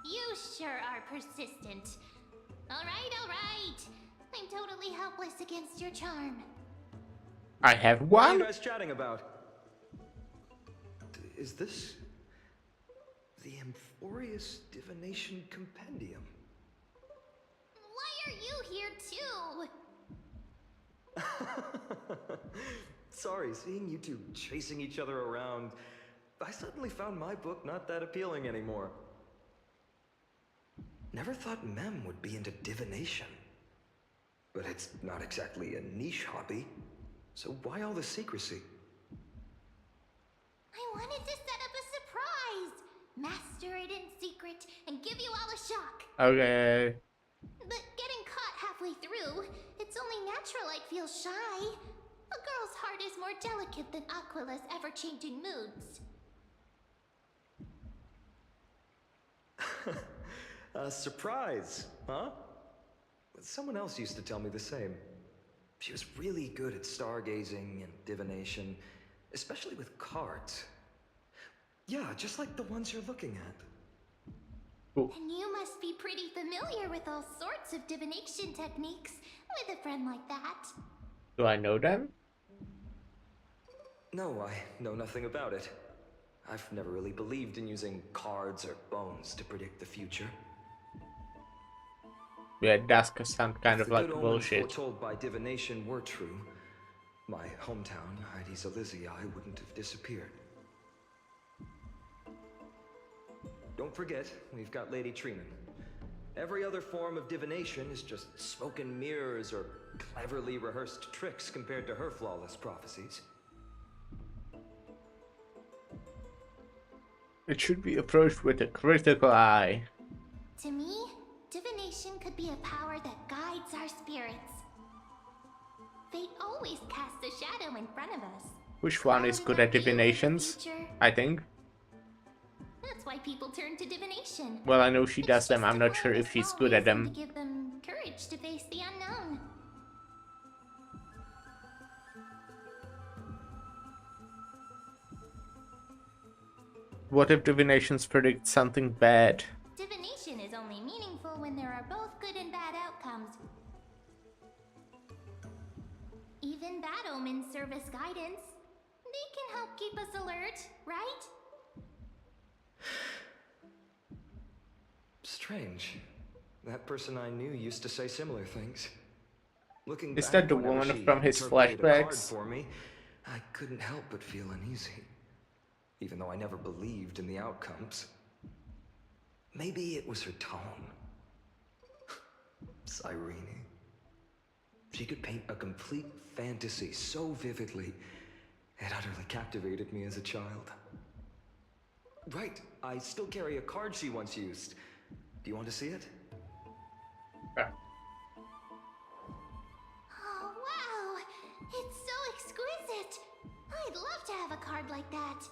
You sure are persistent. Alright, alright. I'm totally helpless against your charm. I have What are you one. guys chatting about? Is this the Amphorius Divination Compendium? Why are you here too? Sorry, seeing you two chasing each other around, I suddenly found my book not that appealing anymore. Never thought Mem would be into divination. But it's not exactly a niche hobby, so why all the secrecy? I wanted to set up a surprise! Master it in secret and give you all a shock. Okay. But getting caught halfway through, it's only natural I'd feel shy. A girl's heart is more delicate than Aquila's ever-changing moods. A surprise, huh? Someone else used to tell me the same. She was really good at stargazing and divination, especially with cards. Yeah, just like the ones you're looking at. Ooh. And you must be pretty familiar with all sorts of divination techniques with a friend like that. Do I know them? No, I know nothing about it. I've never really believed in using cards or bones to predict the future. Yeah, that's sound kind If of the like good omens bullshit. foretold by divination were true, my hometown, Heidi's Elysiae, wouldn't have disappeared. Don't forget, we've got Lady Treenan. Every other form of divination is just smoke and mirrors or cleverly rehearsed tricks compared to her flawless prophecies. It should be approached with a critical eye. To me, divination could be a power that guides our spirits. Fate always casts a shadow in front of us. Which one is good at divinations? I think. That's why people turn to divination. Well, I know she It's does them. just I'm a not sure way if she's small good at reason them. To give them courage to face the unknown. What if divinations predict something bad? Divination is only meaningful when there are both good and bad outcomes. Even bad omens serve as guidance. They can help keep us alert, right? Strange. That person I knew used to say similar things. Looking Is back, that the whenever woman she from his interpreted a card flashbacks? for me, I couldn't help but feel uneasy. Even though I never believed in the outcomes. Maybe it was her tone. Cyrene. She could paint a complete fantasy so vividly, it utterly captivated me as a child. Right, I still carry a card she once used. Do you want to see it? Yeah. Oh, wow! It's so exquisite! I'd love to have a card like that.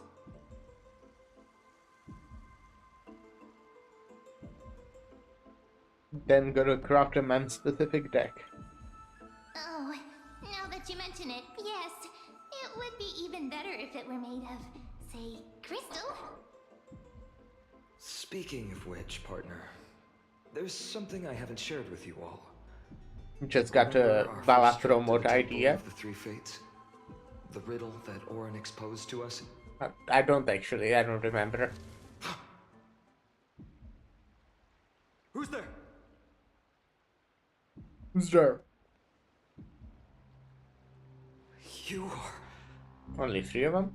Then gotta craft a man-specific deck. Oh, now that you mention it, yes. It would be even better if it were made of, say, crystal. Speaking of which, partner, there's something I haven't shared with you all. Just got Remember a our first Bala trip to the promote Temple idea. of the Three Fates? The riddle that Orin exposed to us? I don't actually, I don't remember. Who's there? Who's there? You are... Only 3 of them?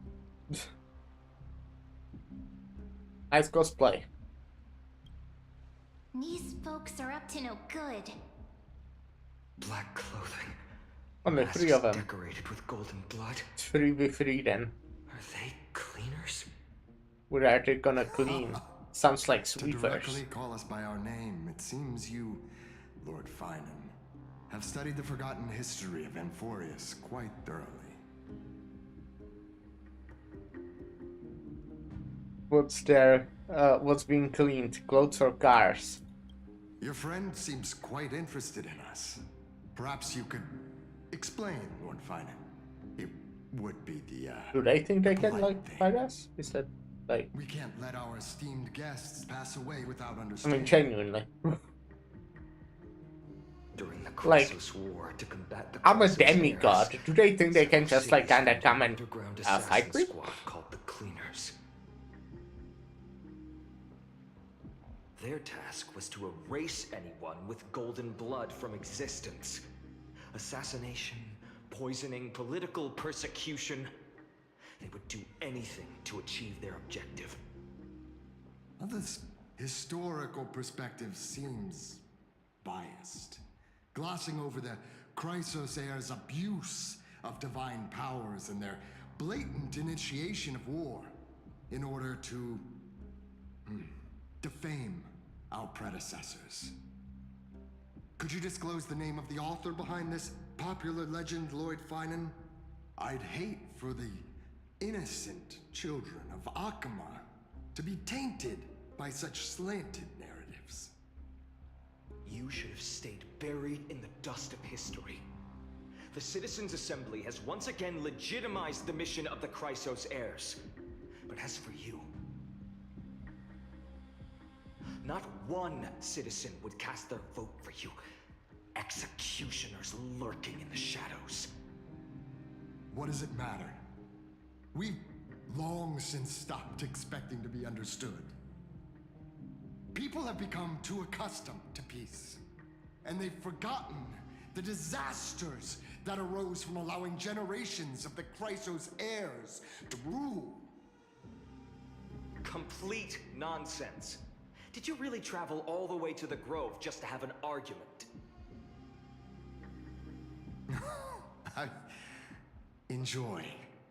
Nice cosplay. These folks are up to no good. Black clothing. Only 3 of them. Decorated with golden blood. It's 3v3 then. Are they cleaners? What are they gonna clean? Sounds like To sweepers. directly call us by our name, it seems you, Lord Finan, have studied the forgotten history of Amphorius quite thoroughly. What's there? What's being cleaned? Clothes or cars? Your friend seems quite interested in us. Perhaps you could explain, Lord Finan. It would be the, Do they think they can, polite like, thing. fight us? Is that... Like, We can't let our esteemed guests pass away without I mean, understanding. genuinely. During the Like, Chrysos War to combat the I'm a Chrysos demigod. heirs, Do they think they can several just, like, cities kinda formed come an and underground fight assassin me? squad called the Cleaners. Their task was to erase anyone with golden blood from existence. Assassination, poisoning, political persecution. They would do anything to achieve their objective. Well, this historical perspective seems biased, glossing over the Chrysos heirs' abuse of divine powers and their blatant initiation of war in order to defame our predecessors. Could you disclose the name of the author behind this popular legend, Lord Finan? I'd hate for the innocent children of Akama to be tainted by such slanted narratives. You should have stayed buried in the dust of history. The Citizens' Assembly has once again legitimized the mission of the Chrysos heirs. But as for you, not one citizen would cast their vote for you. Executioners lurking in the shadows. What does it matter? We've long since stopped expecting to be understood. People have become too accustomed to peace, and they've forgotten the disasters that arose from allowing generations of the Chrysos heirs to rule. Complete nonsense. Did you really travel all the way to the Grove just to have an argument? I enjoy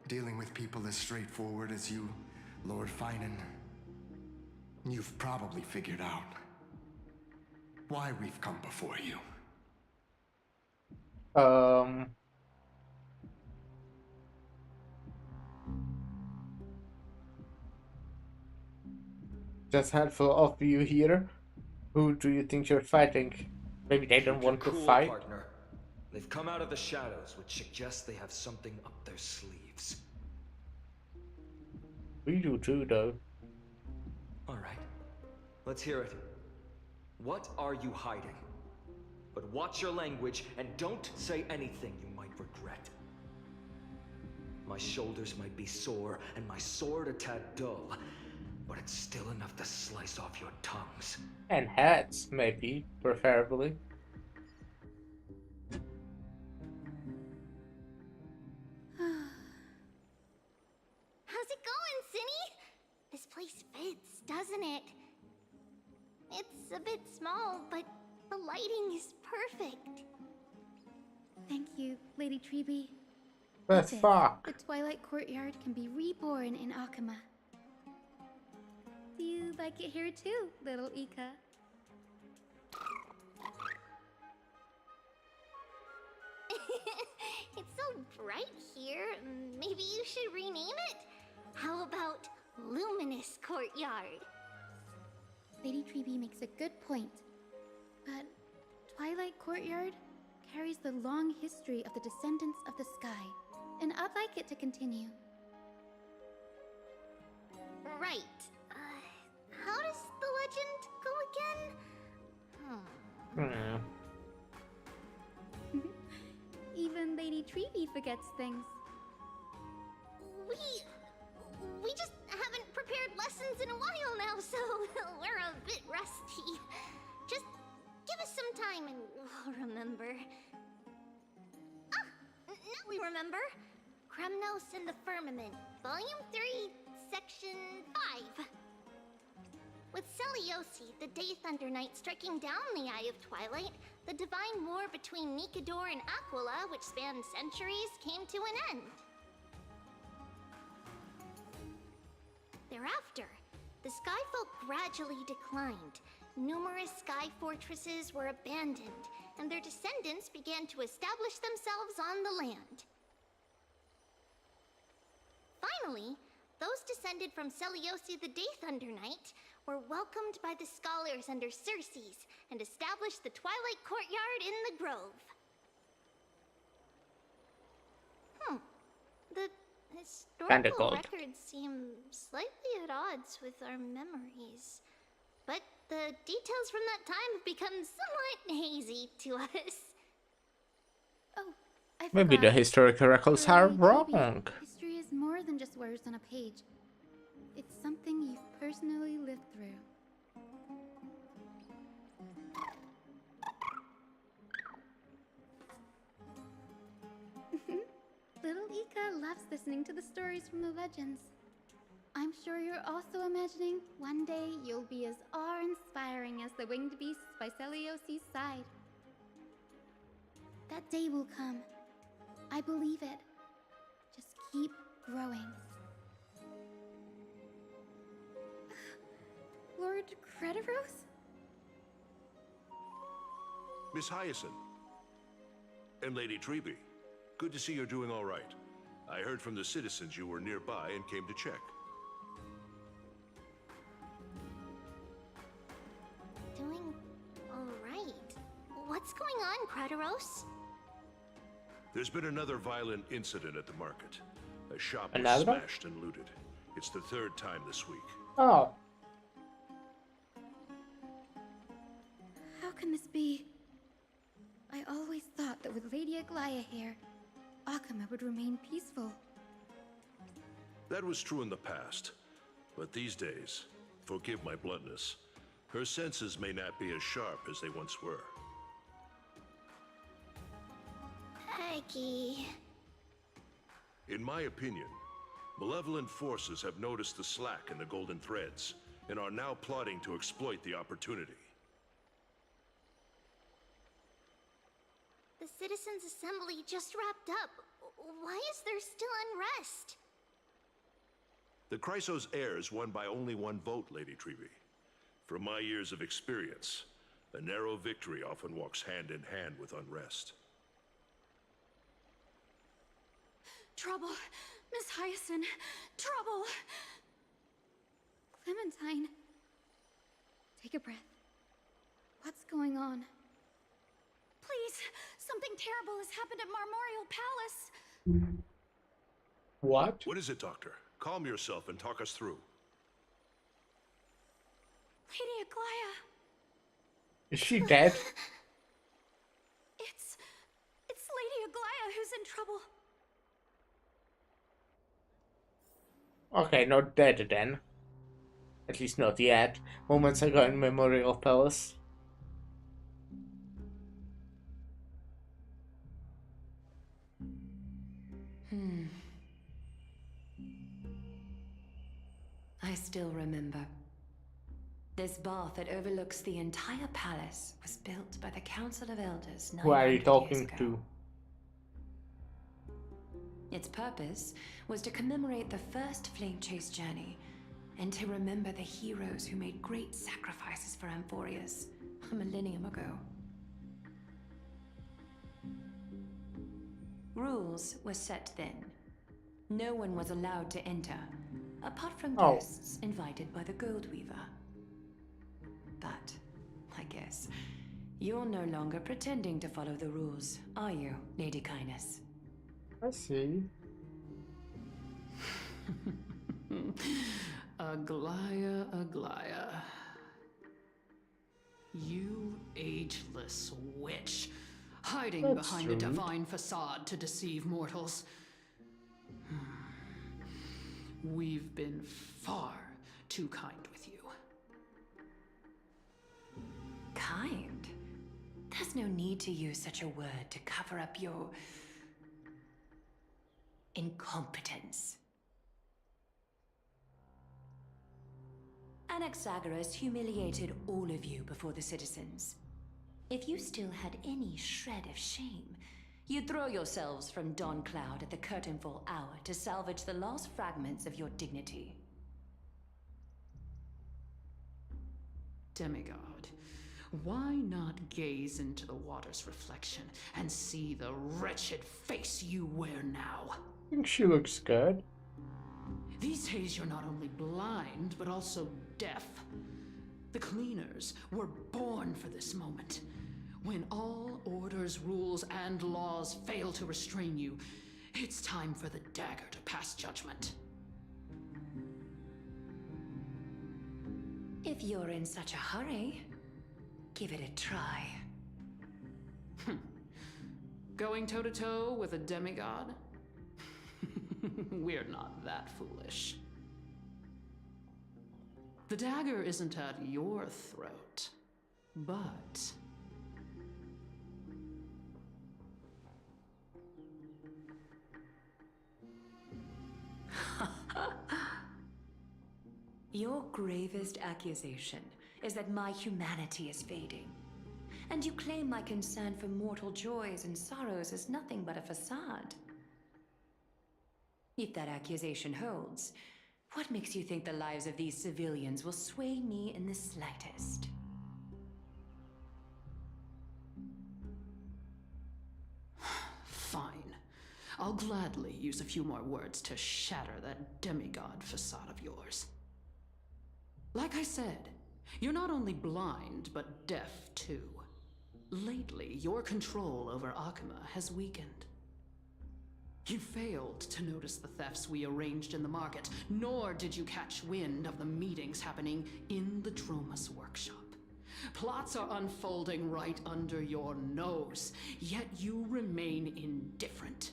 dealing with people as straightforward as you, Lord Finan. You've probably figured out why we've come before you. Just handful of you here. Who do you think you're fighting? Maybe they don't Keep your want to cool, fight. partner. They've come out of the shadows, which suggests they have something up their sleeves. We do too, though. All right, let's hear it. What are you hiding? But watch your language and don't say anything you might regret. My shoulders might be sore and my sword a tad dull, but it's still enough to slice off your tongues. And heads, maybe, preferably. How's it going, Cinny? This place fits, doesn't it? It's a bit small, but the lighting is perfect. Thank you, Lady Treeby. Let's With it, fuck. The Twilight Courtyard can be reborn in Akama. Do you like it here too, little Ika? It's so bright here. Maybe you should rename it? How about Luminous Courtyard? Lady Treeby makes a good point. But Twilight Courtyard carries the long history of the descendants of the sky, and I'd like it to continue. Right. How does the legend go again? Even Lady Treeby forgets things. We just haven't prepared lessons in a while now, so we're a bit rusty. Just give us some time and we'll remember. Ah! Now we remember. Kremnos and the Firmament, Volume 3, Section 5. With Celiosi, the Day Thunder Knight, striking down the Eye of Twilight, the divine war between Nikador and Aquila, which spanned centuries, came to an end. Thereafter, the Skyfolk gradually declined. Numerous sky fortresses were abandoned, and their descendants began to establish themselves on the land. Finally, those descended from Celiosi the Day Thunder Knight were welcomed by the scholars under Circes and established the Twilight Courtyard in the Grove. The Kinda historical cold. records seem slightly at odds with our memories. But the details from that time have become somewhat hazy to us. Oh, I Maybe forgot. the historical records For are Lady Treeby, wrong. history is more than just words on a page. It's something you've personally lived through. Little Ika loves listening to the stories from the legends. I'm sure you're also imagining one day you'll be as awe-inspiring as the winged beasts by Celiosi's side. That day will come. I believe it. Just keep growing. Lord Crediros? Miss Hyacinth. And Lady Treeby. Good to see you're doing all right. I heard from the citizens you were nearby and came to check. Doing alright. What's going on, Crediros? There's been another violent incident at the market. A shop was Another one? smashed and looted. It's the third time this week. Oh, How can this be? I always thought that with Lady Aglaya here, Akama would remain peaceful. That was true in the past. But these days, forgive my bluntness, her senses may not be as sharp as they once were. Aggie. In my opinion, malevolent forces have noticed the slack in the Golden Threads and are now plotting to exploit the opportunity. The Citizens' Assembly just wrapped up. Why is there still unrest? The Chrysos heirs won by only one vote, Lady Treeby. From my years of experience, a narrow victory often walks hand in hand with unrest. Trouble! Miss Hyacinth! Trouble! Clementine. Take a breath. What's going on? Please! Something terrible has happened at Marmorial Palace! what? What is it, Doctor? Calm yourself and talk us through. Lady Aglaya! Is she dead? It's Lady Aglaya who's in trouble. Okay, not dead then. At least not yet. Moments ago in Memorial Palace. I still remember. This bath that overlooks the entire palace was built by the Council of Elders 900 Who are you years talking ago. to? Its purpose was to commemorate the first Flame Chase journey and to remember the heroes who made great sacrifices for Amphorius a millennium ago. Rules were set then. No one was allowed to enter, apart from Oh. guests invited by the Gold Weaver. But, I guess, you're no longer pretending to follow the rules, are you, Lady Kindness? I see. Aglaya, Aglaya. You ageless witch, hiding That's behind a rude. divine facade to deceive mortals. We've been far too kind with you. Kind? There's no need to use such a word to cover up your incompetence. Anaxagoras humiliated all of you before the citizens. If you still had any shred of shame, you'd throw yourselves from dawn cloud at the curtainfall hour to salvage the last fragments of your dignity. Demigod, why not gaze into the water's reflection and see the wretched face you wear now? I think she looks good. These days you're not only blind, but also deaf. The cleaners were born for this moment. When all orders, rules, and laws fail to restrain you, It's time for the dagger to pass judgment. If you're in such a hurry, give it a try. Going toe-to-toe with a demigod? We're not that foolish. The dagger isn't at your throat, but... Your gravest accusation is that my humanity is fading. And you claim my concern for mortal joys and sorrows is nothing but a facade. If that accusation holds, what makes you think the lives of these civilians will sway me in the slightest? Fine. I'll gladly use a few more words to shatter that demigod facade of yours. Like I said, you're not only blind, but deaf too. Lately, your control over Akuma has weakened. You failed to notice the thefts we arranged in the market, nor did you catch wind of the meetings happening in the Droma's workshop. Plots are unfolding right under your nose, yet you remain indifferent.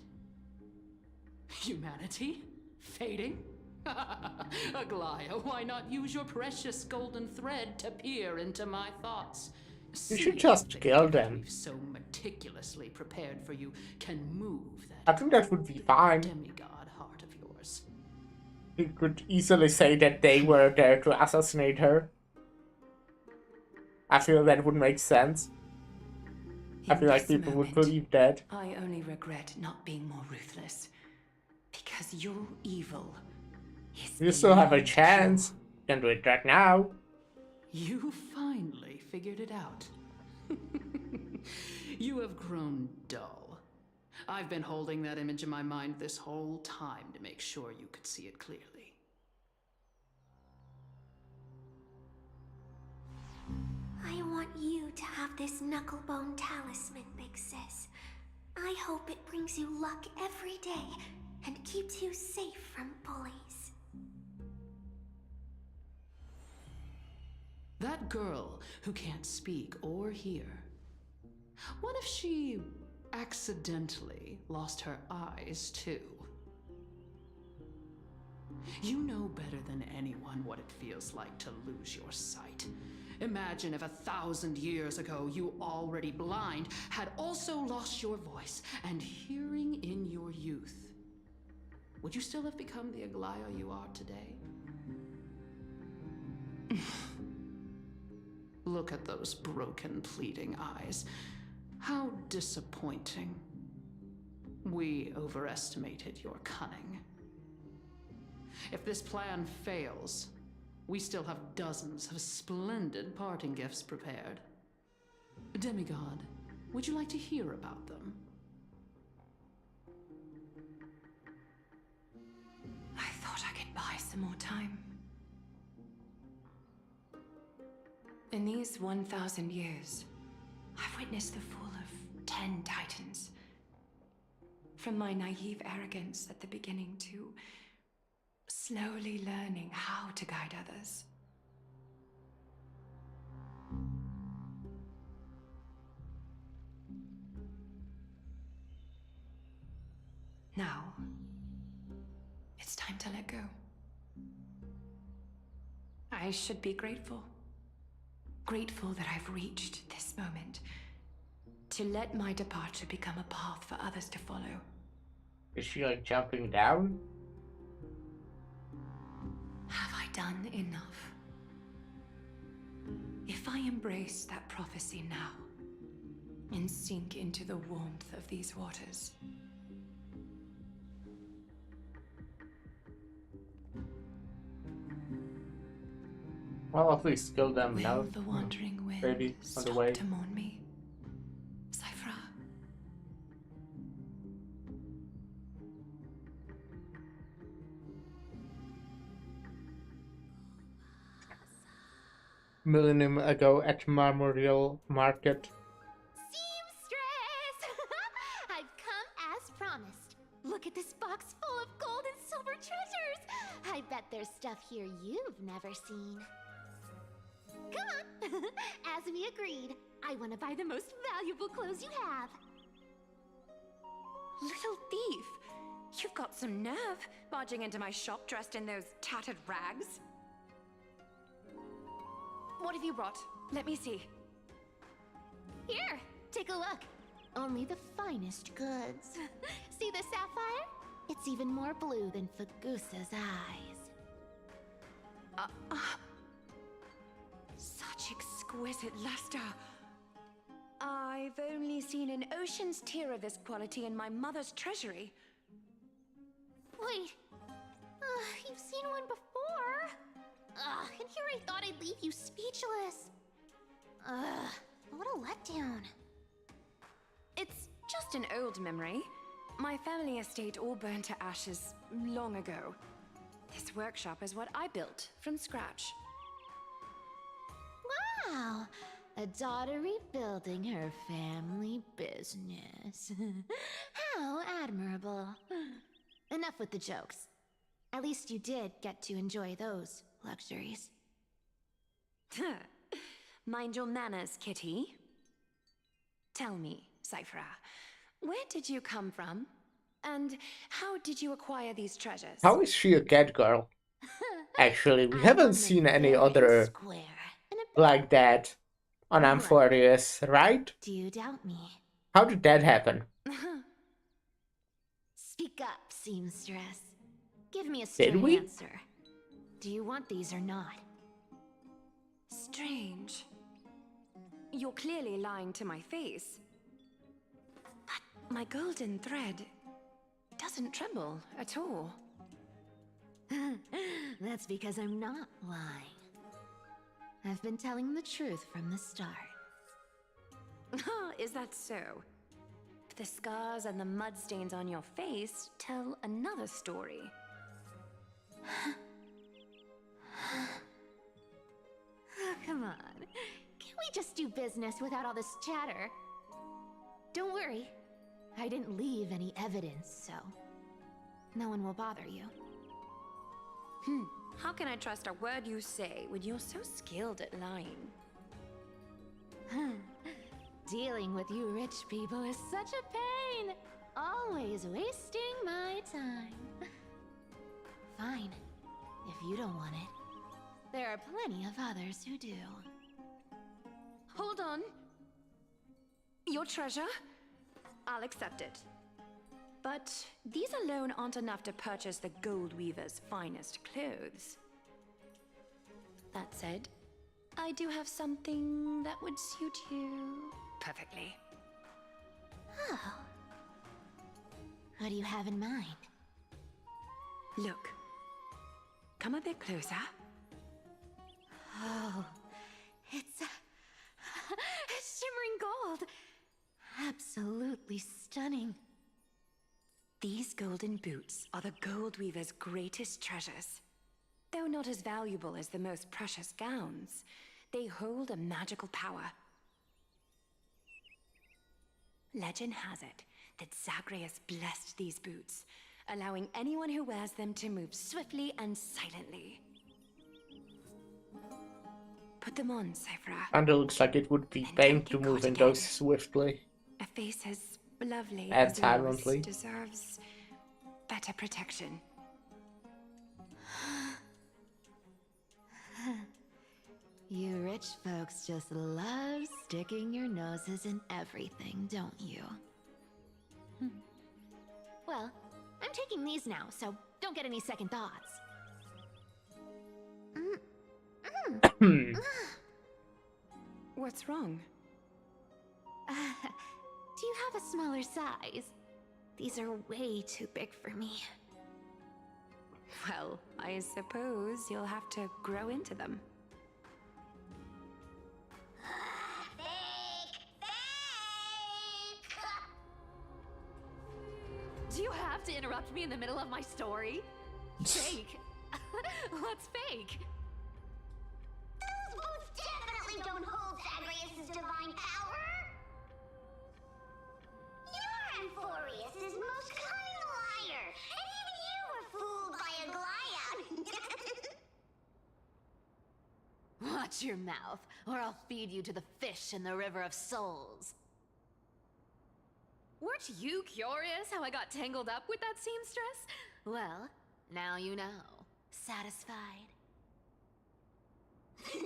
Humanity? Fading? Aglaya, why not use your precious golden thread to peer into my thoughts? You should just kill them. We've so meticulously prepared for you can move that. I think that would be fine. Demigod heart of yours. You could easily say that they were there to assassinate her. I feel that would make sense. I feel like people would believe that. I only regret not being more ruthless. Because your evil is... You still have a chance. You can do it right now. You finally figured it out. You have grown dull. I've been holding that image in my mind this whole time to make sure you could see it clearly. I want you to have this knucklebone talisman, Big Sis. I hope it brings you luck every day and keeps you safe from bullies. That girl who can't speak or hear. What if she accidentally lost her eyes too? You know better than anyone what it feels like to lose your sight. Imagine if 1,000 years ago you, already blind, had also lost your voice and hearing in your youth. Would you still have become the Aglaya you are today? Look at those broken, pleading eyes. How disappointing. We overestimated your cunning. If this plan fails, we still have dozens of splendid parting gifts prepared. Demigod, would you like to hear about them? I thought I could buy some more time. In these 1,000 years, I've witnessed the fall of 10 titans. From my naive arrogance at the beginning to slowly learning how to guide others. Now, it's time to let go. I should be grateful. Grateful that I've reached this moment. To let my departure become a path for others to follow. Is she like jumping down? Have I done enough? If I embrace that prophecy now and sink into the warmth of these waters, Well, at least kill them now. will the wandering wind Maybe on the stop way. to mourn me? Cypher. Millennium ago at Memorial Market. Seamstress! I've come as promised. Look at this box full of gold and silver treasures! I bet there's stuff here you've never seen. Come on! As we agreed, I want to buy the most valuable clothes you have. Little thief! You've got some nerve, barging into my shop dressed in those tattered rags. What have you brought? Let me see. Here, take a look. Only the finest goods. See the sapphire? It's even more blue than Fagusa's eyes. Such exquisite luster. I've only seen an ocean's tier of this quality in my mother's treasury. Wait, you've seen one before. And here I thought I'd leave you speechless. What a letdown. It's just an old memory. My family estate all burned to ashes long ago. This workshop is what I built from scratch. Wow, a daughter rebuilding her family business. How admirable. Enough with the jokes. At least you did get to enjoy those luxuries. Mind your manners, kitty. Tell me, Cyphera, where did you come from? And how did you acquire these treasures? How is she a cat girl? Actually, we haven't seen any other like that on Amphoreus, right? Do you doubt me? How did that happen? Speak up, seamstress. Give me a straight answer. Do you want these or not? Strange. You're clearly lying to my face. But my golden thread doesn't tremble at all. That's because I'm not lying. I've been telling the truth from the start. Is that so? The scars and the mud stains on your face tell another story. Oh, come on. Can't we just do business without all this chatter? Don't worry. I didn't leave any evidence, so no one will bother you. How can I trust a word you say when you're so skilled at lying? Dealing with you rich people is such a pain. Always wasting my time. Fine. If you don't want it, there are plenty of others who do. Hold on. Your treasure? I'll accept it. But these alone aren't enough to purchase the Gold Weaver's finest clothes. That said, I do have something that would suit you perfectly. Oh. What do you have in mind? Look. Come a bit closer. Oh, it's shimmering gold. Absolutely stunning. These golden boots are the Gold Weaver's greatest treasures. Though not as valuable as the most precious gowns, they hold a magical power. Legend has it that Zagreus blessed these boots, allowing anyone who wears them to move swiftly and silently. Put them on, Cyphera. And it looks like it would be pain to move in those swiftly. A face as lovely and as silently yours deserves better protection. You rich folks just love sticking your noses in everything, don't you? Well, I'm taking these now, so don't get any second thoughts. What's wrong? Do you have a smaller size? These are way too big for me. Well, I suppose you'll have to grow into them. Do you have to interrupt me in the middle of my story? Fake? What's fake? Those boots definitely don't hold Zagreus' divine power! You're Amphorius' most cunning lie Watch your mouth, or I'll feed you to the fish in the River of Souls. Weren't you curious how I got tangled up with that seamstress? Well, now you know. Satisfied? I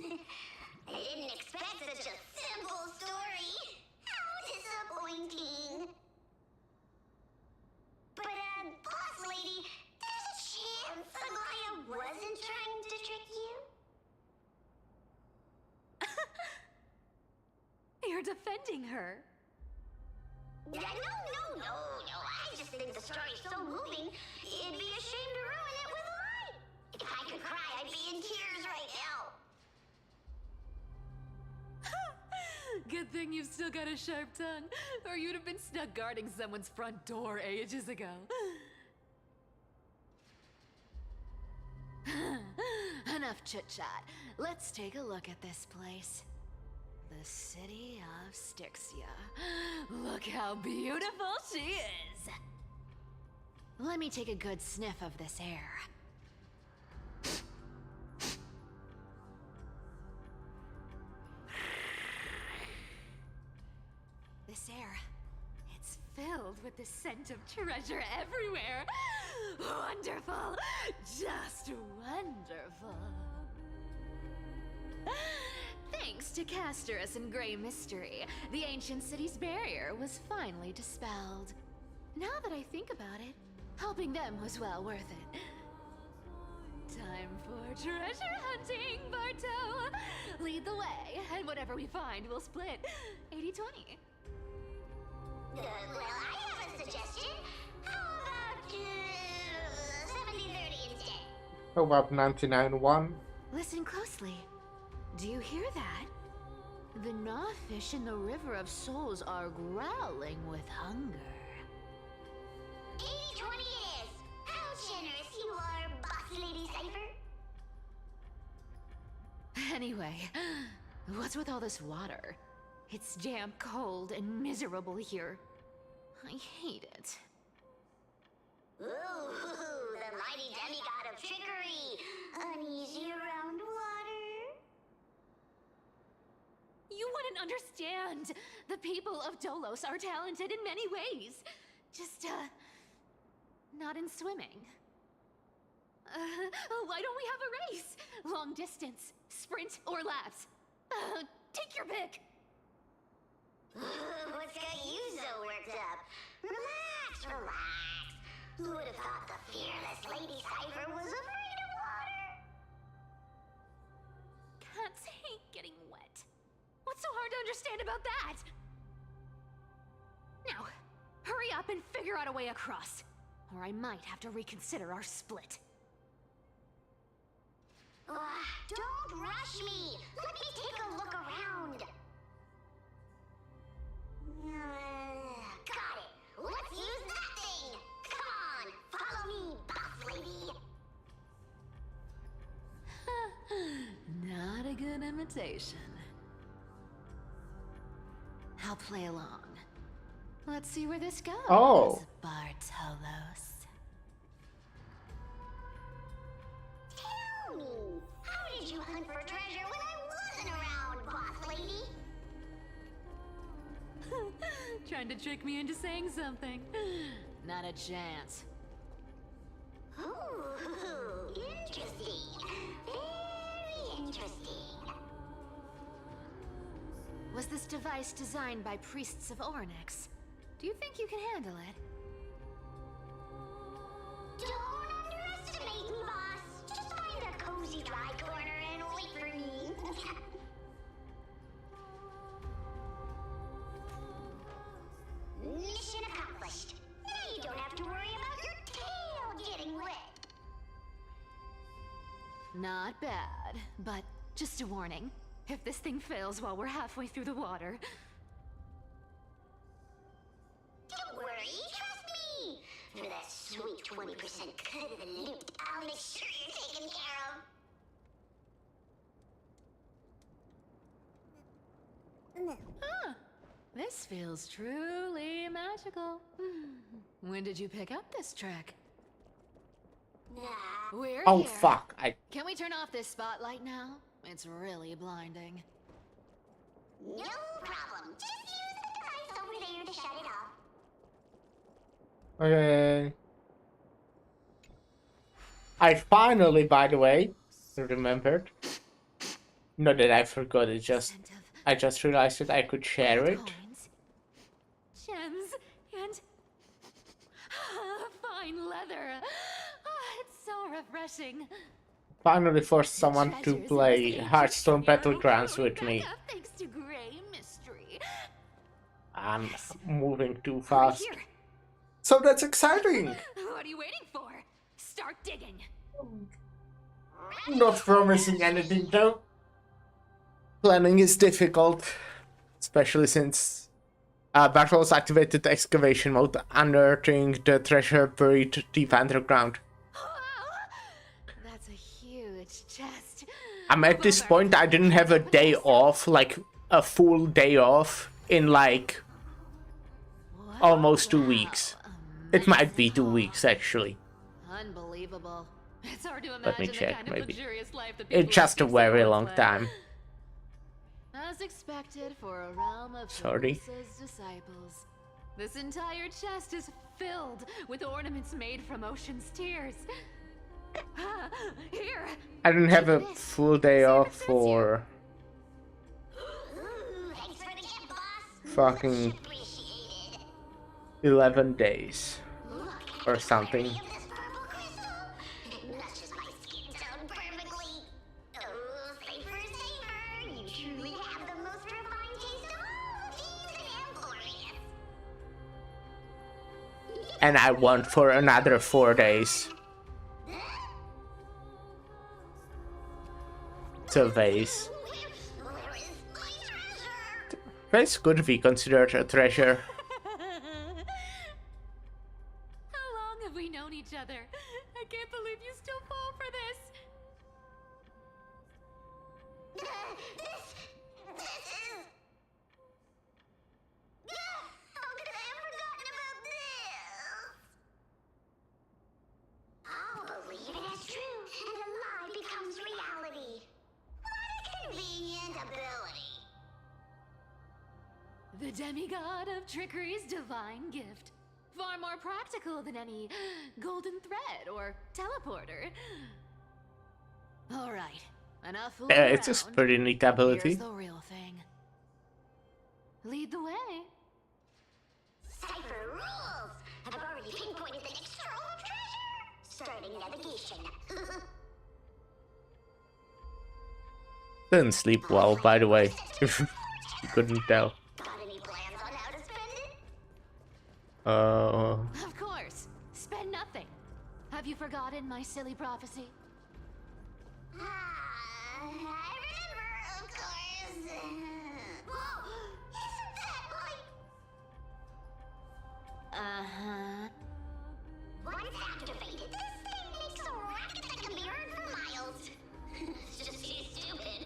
didn't expect such a simple story. How disappointing. But, boss lady, there's a chance Aglaya wasn't trying to trick you? You're defending her. No. I just think the story's so moving, it'd be a shame to ruin it with a lie. If I could cry, I'd be in tears right now. Good thing you've still got a sharp tongue, or you'd have been stuck guarding someone's front door ages ago. Enough chit-chat. Let's take a look at this place. The city of Styxia. Look how beautiful she is! Let me take a good sniff of this air. This air, it's filled with the scent of treasure everywhere. Wonderful! Just wonderful. Thanks to Castorus and Grey Mystery, the ancient city's barrier was finally dispelled. Now that I think about it, helping them was well worth it. Time for treasure hunting, Barto! Lead the way, and whatever we find, we'll split 80-20. Well, I have a suggestion. How about 70-30 instead? How about 99-1? Listen closely. Do you hear that? The gnawfish in the River of Souls are growling with hunger. 80-20 it is. How generous you are, Boss Lady Cypher. Anyway, what's with all this water? It's damp, cold, and miserable here. I hate it. Ooh, the mighty demigod of trickery. Uneasy around water. You wouldn't understand. The people of Dolos are talented in many ways. Just, not in swimming. Why don't we have a race? Long distance, sprint, or laps? Take your pick. What's got you so worked up? Relax. Who would have thought the fearless Lady Cypher was afraid of water? Cats hate getting wet. What's so hard to understand about that? Now, hurry up and figure out a way across, or I might have to reconsider our split. Don't rush me! Let me take a look around! Got it! Let's use that thing! Come on! Follow me, boss lady! Not a good imitation. I'll play along. Let's see where this goes. Oh. Bartolos. Tell me, how did you hunt for treasure when I wasn't around, boss lady? Trying to trick me into saying something. Not a chance. Ooh, interesting. Very interesting. Was this device designed by priests of Ornyx? Do you think you can handle it? Don't underestimate me, boss. Just find a cozy dry corner and wait for me. Mission accomplished. Now you don't have to worry about your tail getting wet. Not bad, but just a warning. If this thing fails while we're halfway through the water... Don't worry, trust me. For that sweet 20% cut of the loot, I'll make sure you're taken care of. Ah, this feels truly magical. When did you pick up this trick? Nah. We're Oh here. fuck! Can we turn off this spotlight now? It's really blinding. No problem. Just use the device over there to shut it off. Okay. I finally, by the way, remembered. Not that I forgot, I just realized that I could share it. Coins, gems, and fine leather. It's so refreshing. Finally forced someone to play Hearthstone Battlegrounds with me. Thanks to Gray Mystery. I'm moving too fast. So that's exciting! What are you waiting for? Start digging. Not promising anything though. Planning is difficult, especially since Battles activated excavation mode, unearthing the treasure buried deep underground. That's a huge chest. I'm at this point, I didn't have a day off, like a full day off, in like almost 2 weeks. It might be 2 weeks actually. Unbelievable. It's hard to imagine Let me the check, kind of maybe. luxurious life that It's just a people like very you long live. time. As expected for a realm of Sorry. Teresa's disciples. This entire chest is filled with ornaments made from ocean's tears. Here. I didn't have a full day off for fucking 11 days or something. And I want for another 4 days. It's a vase. Vase could be considered a treasure. How long have we known each other? I can't believe you still fall for this. How could I have forgotten about this? I'll believe it as true, and a lie becomes reality. What a convenient ability. The demigod of trickery's divine gift. Far more practical than any golden thread or teleporter. All right, enough fooling It's a around. pretty neat ability. Here's the real thing. Lead the way. Cipher rules! I've already pinpointed the next scroll of treasure! Starting navigation. Didn't sleep well, by the way. If you couldn't tell. Got any plans on how to spend it? Of course. Spend nothing. Have you forgotten my silly prophecy? I remember, of course. Whoa! Isn't that like... Uh-huh. Once activated, this thing makes a racket that can be heard for miles. It's just too stupid.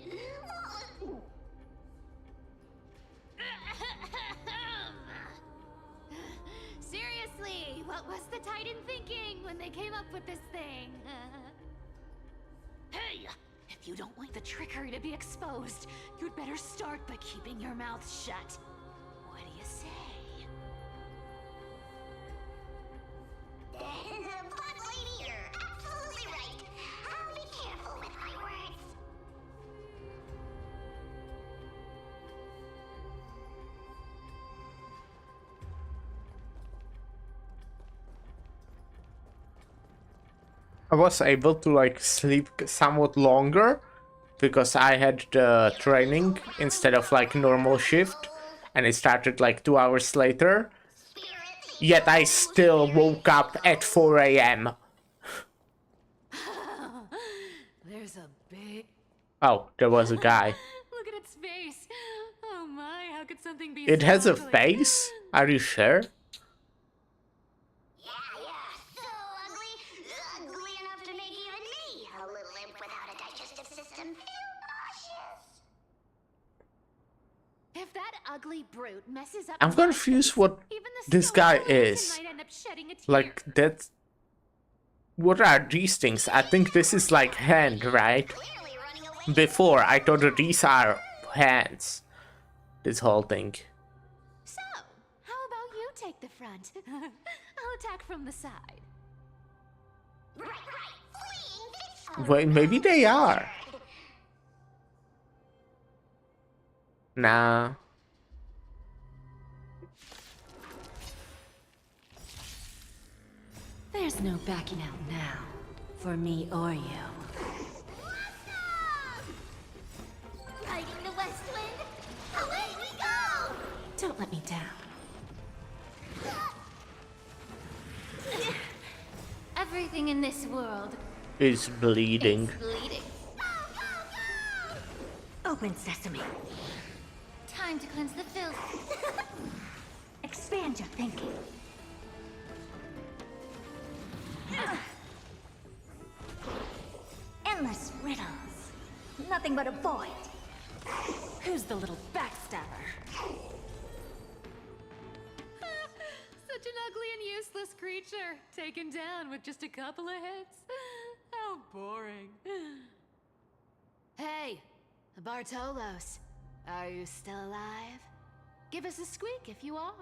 Seriously, what was the Titan thinking when they came up with this thing? Hey! If you don't want the trickery to be exposed, you'd better start by keeping your mouth shut. What do you say? But lady, you're absolutely right. I'll be careful with my words. I was able to like sleep somewhat longer because I had the training instead of like normal shift, and it started like 2 hours later. Yet I still woke up at 4 AM. There's a big... Oh, there was a guy. Look at its face. Oh my, how could something be It so has a ugly? face? Are you sure? So ugly. Ugly enough to make even me, a little imp without a digestive system, feel nauseous. If that ugly brute messes up... I'm my confused face, what even the this stone guy skeleton is. might end up shedding a tear. Like, that... What are these things? I think this is like hand, right? Clearly running away Before, I thought that these are hands. This whole thing. So, how about you take the front? I'll attack from the side. Wait, maybe they are. Nah. There's no backing out now, for me or you. Riding the west wind, away we go! Don't let me down. Everything in this world Is bleeding. is bleeding. Open sesame. Time to cleanse the filth. Expand your thinking. Endless riddles. Nothing but a void. Who's the little backstabber? Such an ugly and useless creature, taken down with just a couple of hits. How boring. Hey, Bartolos, are you still alive? Give us a squeak if you are.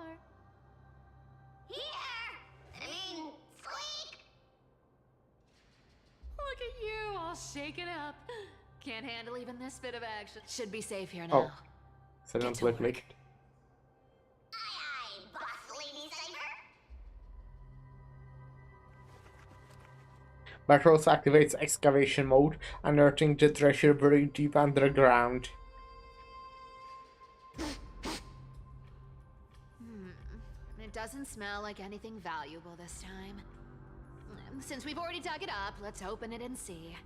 Squeak! Look at you, all shaken up. Can't handle even this bit of action. Should be safe here Oh. now. So don't let me. Aye, boss lady Cypher. Metros activates excavation mode, unearthing the treasure buried deep underground. It doesn't smell like anything valuable this time. Since we've already dug it up, let's open it and see.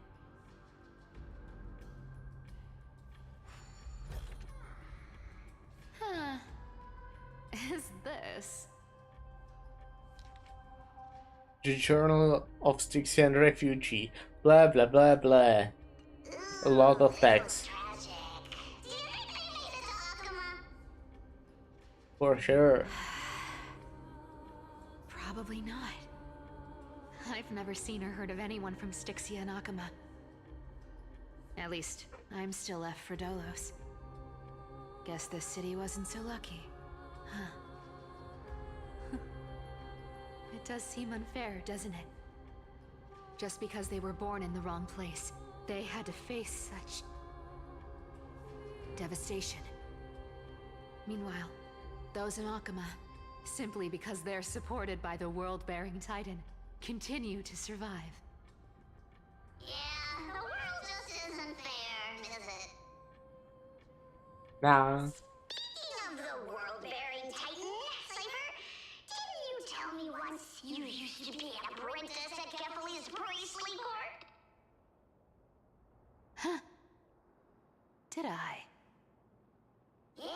Huh. Is this? The Journal of Styxian Refugee. Blah blah blah blah. A lot of text. For sure. Probably not. I've never seen or heard of anyone from Styxia and Akama. At least, I'm still left for Dolos. Guess this city wasn't so lucky. Huh. It does seem unfair, doesn't it? Just because they were born in the wrong place, they had to face such devastation. Meanwhile, those in Akama, simply because they're supported by the world-bearing Titan, continue to survive. Yeah, the world just isn't fair, is it? Nah. Speaking of the world-bearing Titan, Cypher, didn't you tell me once you used to be an apprentice at Kefali's priestly court? Huh. Did I? Yeah,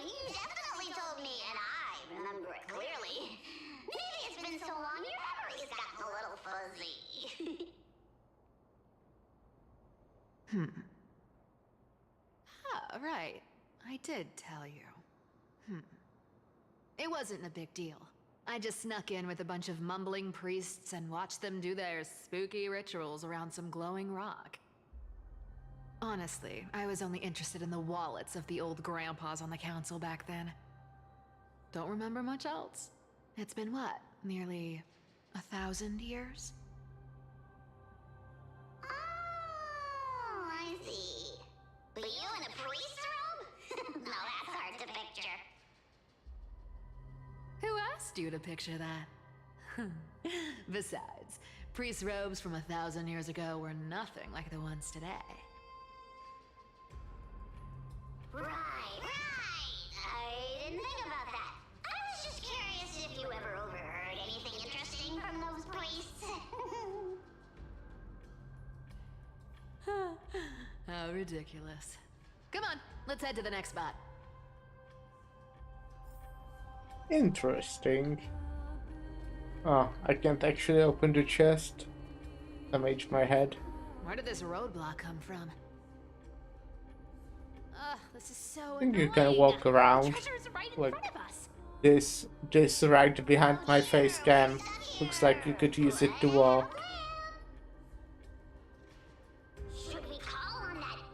you definitely told me, and I remember it clearly. Maybe it's been so long your memory's gotten a little fuzzy. Right. I did tell you. It wasn't a big deal. I just snuck in with a bunch of mumbling priests and watched them do their spooky rituals around some glowing rock. Honestly, I was only interested in the wallets of the old grandpas on the council back then. Don't remember much else. It's been what, nearly 1,000 years? Oh, I see. But you in a priest robe? Now that's hard to picture. Who asked you to picture that? Besides, priest robes from 1,000 years ago were nothing like the ones today. Right. I didn't think about that. I was just curious if you ever overheard anything interesting from those priests. How ridiculous. Come on, let's head to the next spot. Interesting. Oh, I can't actually open the chest. Damaged my head. Where did this roadblock come from? Ugh, this is so I think annoying. you can walk around. The treasure's right in Like front of us. this right behind my face cam. Looks like you could use it to walk. Should we call on that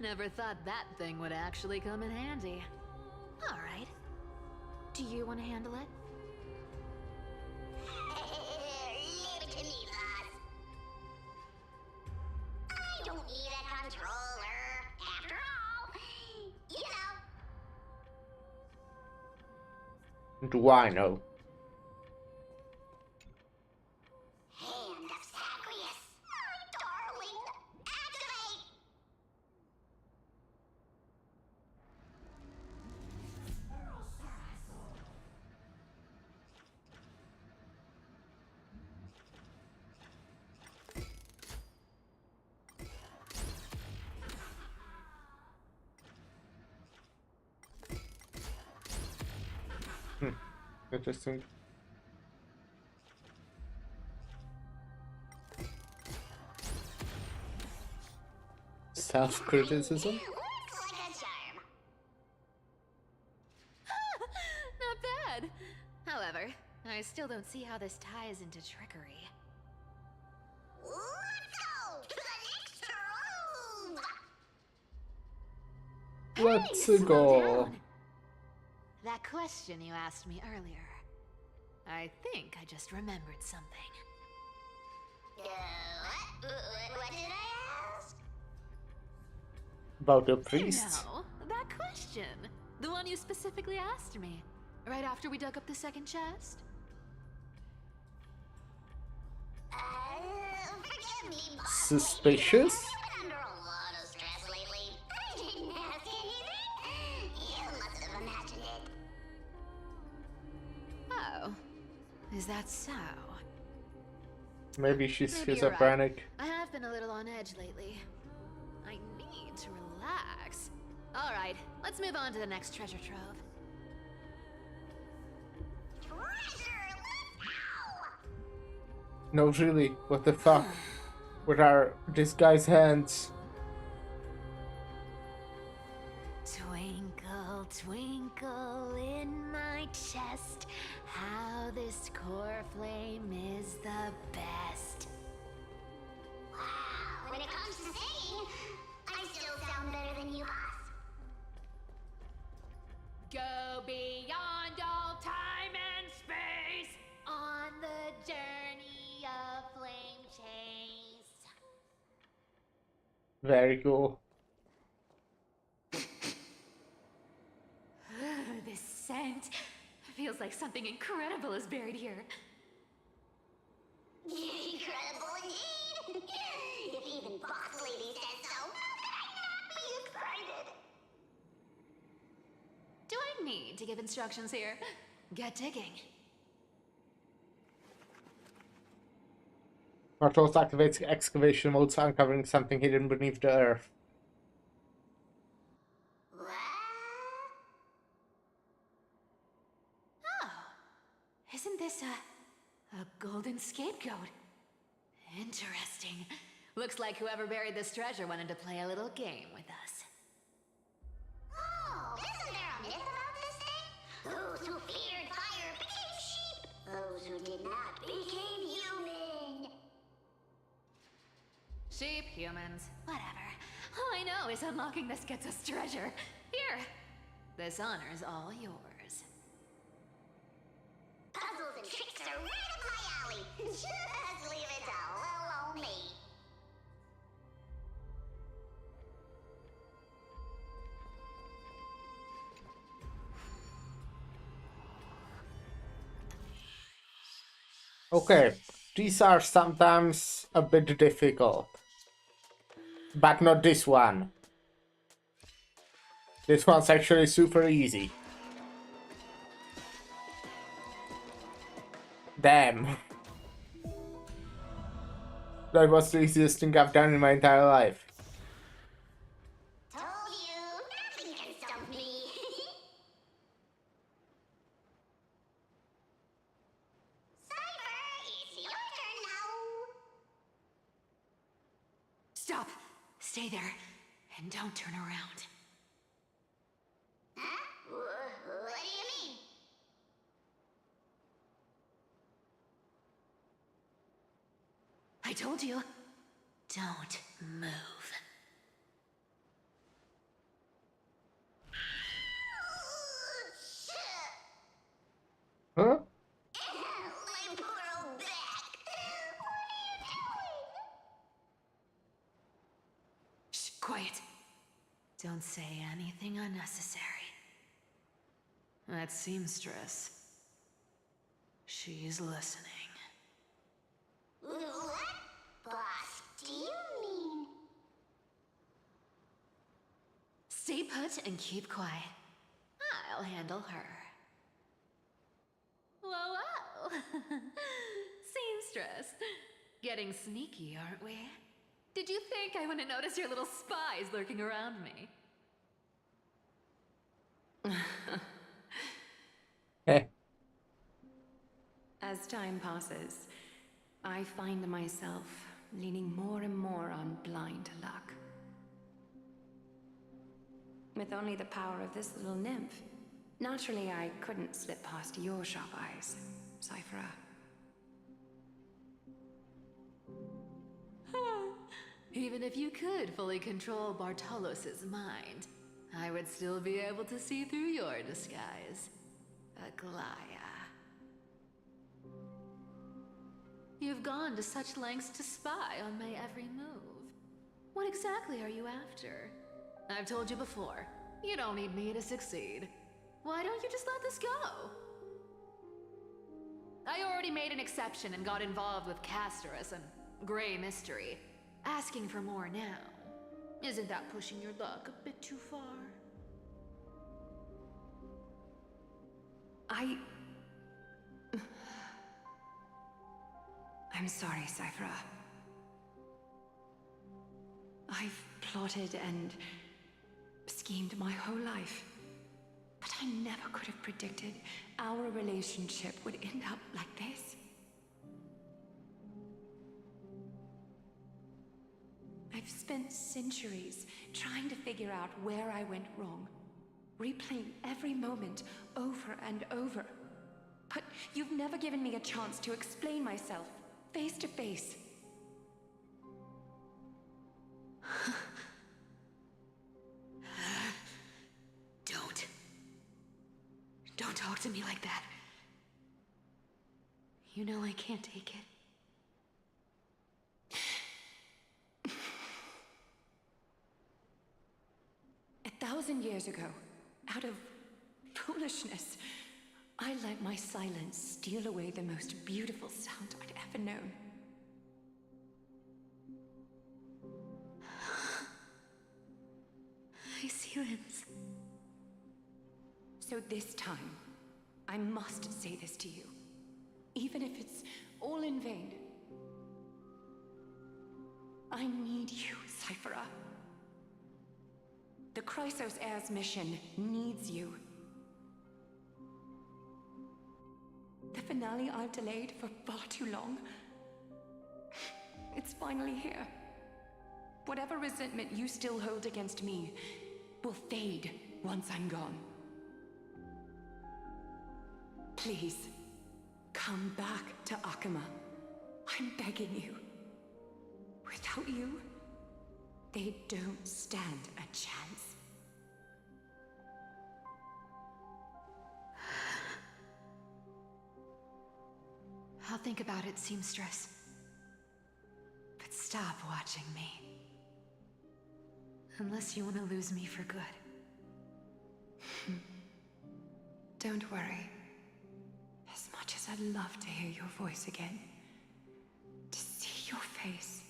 Never thought that thing would actually come in handy. All right. Do you want to handle it? Leave it to me, boss. I don't need a controller. After all, you know. Do I know? Hand of Zagreus. My darling. Activate! Interesting. Self-criticism? Looks like a charm. Not bad. However, I still don't see how this ties into trickery. Let's go to the next room. Let's Slow go. down. That question you asked me earlier. I think I just remembered something. What did I ask? About a priest? No, that question. The one you specifically asked me. Right after we dug up the second chest? Forgive me, boss. Suspicious? I've been under a lot of stress lately. I didn't ask anything. You must have imagined it. Oh. Is that so? Maybe she's Maybe you're schizophrenic. right. I have been a little on edge lately. I need to relax. Alright, let's move on to the next treasure trove. Treasure, let's go! No, really, what the fuck? With our disguised hands. Twinkle, twinkle in my chest, how this core flame is the best. Wow, when it comes to singing, I still sound better than you, boss. Go beyond all time and space on the journey of flame chase. Very cool. This scent feels like something incredible is buried here. Incredible indeed! If even Boss Lady says so, how could I not be excited? Do I need to give instructions here? Get digging. Martos activates excavation mode, so uncovering something hidden beneath the earth. What? Oh, isn't this a golden scapegoat? Interesting. Looks like whoever buried this treasure wanted to play a little game with us. Oh, isn't there a myth about this thing? Those who feared fire became sheep. Those who did not became human. Sheep, humans, whatever. All I know is unlocking this gets us treasure. Here, this honor's all yours. Puzzles and tricks are right up my alley. Just leave it to little old me. Okay, these are sometimes a bit difficult. But not this one. This one's actually super easy. Damn. That was the easiest thing I've done in my entire life. Told you, nothing can stump me. Cyber, it's your turn now. Stop! Stay there, and don't turn around. Huh? What do you mean? I told you. Don't move. Huh? My poor old back. What are you doing? Shh, quiet. Don't say anything unnecessary. That seamstress. She's listening. What, boss, do you mean? Stay put and keep quiet. I'll handle her. Whoa, whoa! Seamstress. Getting sneaky, aren't we? Did you think I wouldn't notice your little spies lurking around me? Eh. As time passes, I find myself leaning more and more on blind luck. With only the power of this little nymph, naturally I couldn't slip past your sharp eyes, Cyphera. Even if you could fully control Bartolos's mind, I would still be able to see through your disguise. Aglaya. You've gone to such lengths to spy on my every move. What exactly are you after? I've told you before, you don't need me to succeed. Why don't you just let this go? I already made an exception and got involved with Castorus and Grey Mystery. Asking for more now. Isn't that pushing your luck a bit too far? I'm sorry, Cyphera. I've plotted and schemed my whole life. But I never could have predicted our relationship would end up like this. I've spent centuries trying to figure out where I went wrong, replaying every moment over and over. But you've never given me a chance to explain myself, face to face. Don't talk to me like that. You know I can't take it. 1,000 years ago, out of foolishness, I let my silence steal away the most beautiful sound I'd ever known. I see limbs. So this time, I must say this to you, even if it's all in vain. I need you, Cyphera. The Chrysos Heir's mission needs you. The finale I've delayed for far too long. It's finally here. Whatever resentment you still hold against me will fade once I'm gone. Please, come back to Akama. I'm begging you. Without you, they don't stand a chance. I'll think about it, seamstress. But stop watching me. Unless you want to lose me for good. Don't worry. As much as I'd love to hear your voice again, to see your face,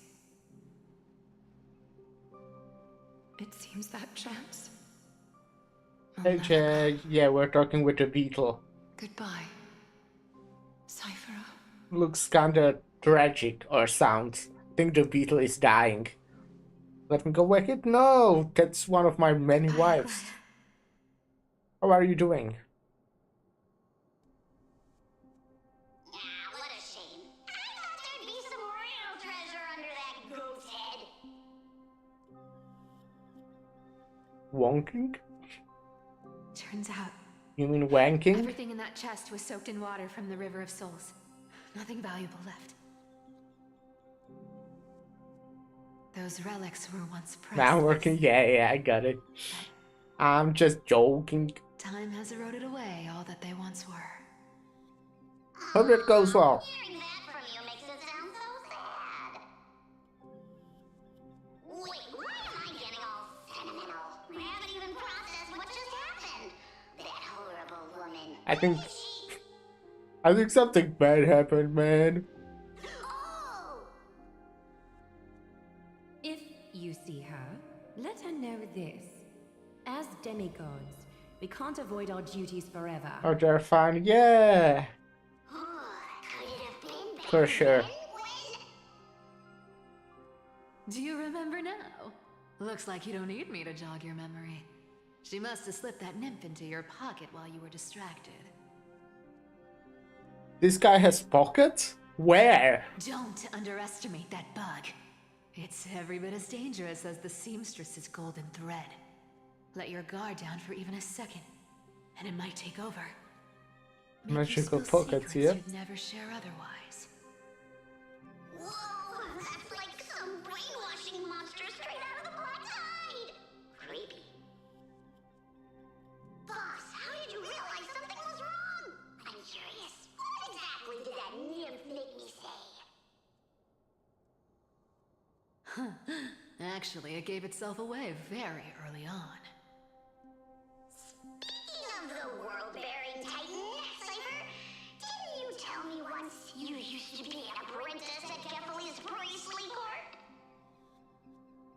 it seems that chance. Hey, yeah, we're talking with the beetle. Goodbye, Cyphera. Looks kinda tragic, or sounds. I think the beetle is dying. Let me go whack it? No, that's one of my many wives. How are you doing? What a shame. I thought there'd be some real treasure under that goat's head. Wonking? Turns out, You mean wanking? everything in that chest was soaked in water from the River of Souls. Nothing valuable left. Those relics were once priceless. Now working, yeah, I got it. I'm just joking. Time has eroded away all that they once were. Hope it goes well. Hearing that from you makes it sound so sad. Wait, why am I getting all sentimental? I haven't even processed what just happened. That horrible woman. I think something bad happened, man. Oh! If you see her, let her know this. As demigods, we can't avoid our duties forever. Oh, they're fine. Yeah. Could it have been For sure. Do you remember now? Looks like you don't need me to jog your memory. She must have slipped that nymph into your pocket while you were distracted. This guy has pockets? Where? Don't underestimate that bug. It's every bit as dangerous as the seamstress's golden thread. Let your guard down for even a second, and it might take over. Make you Magical spill pockets, secrets yeah. you'd never share otherwise. Whoa, that's like some brainwashing monster straight out of the Black Tide. Creepy. Boss, how did you realize something was wrong? I'm curious. What exactly did that nymph make me say? Actually, it gave itself away very early on. Speaking of the world-bearing titan, Cypher, didn't you tell me once you used to be an apprentice at Kephalie's priestly court?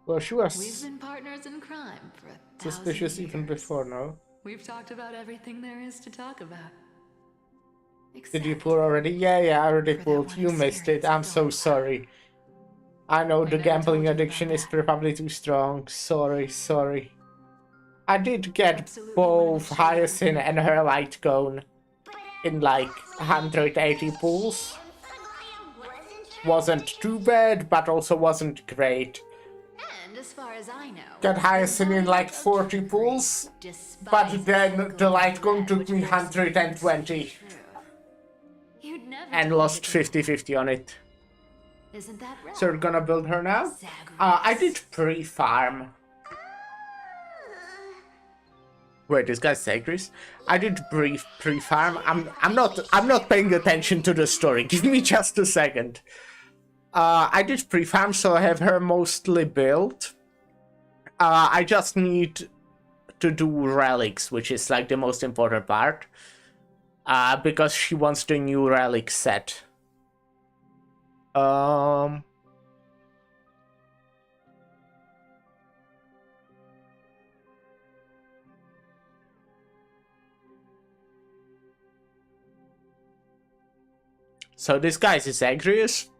Well, she We've was been partners in crime for 1,000 suspicious even years. before, no? We've talked about everything there is to talk about. Did you pull already? Yeah, I already pulled. You missed it. I'm so sorry. I know the gambling addiction is probably too strong. Sorry. I did get both Hyacinth and her light cone in like 180 pulls. Wasn't too bad, but also wasn't great. And as far as I know, Got Hyacinth in like 40 pulls, but then the light cone took me 120 you'd never and lost 50-50 on it. Isn't that right? So we're gonna build her now? I did pre-farm. Wait, this guy's Zagreus? I did pre-farm. I'm not paying attention to the story. Give me just a second. I did pre-farm, so I have her mostly built. I just need to do relics, which is like the most important part. Because she wants the new relic set. So this guy's Zagreus?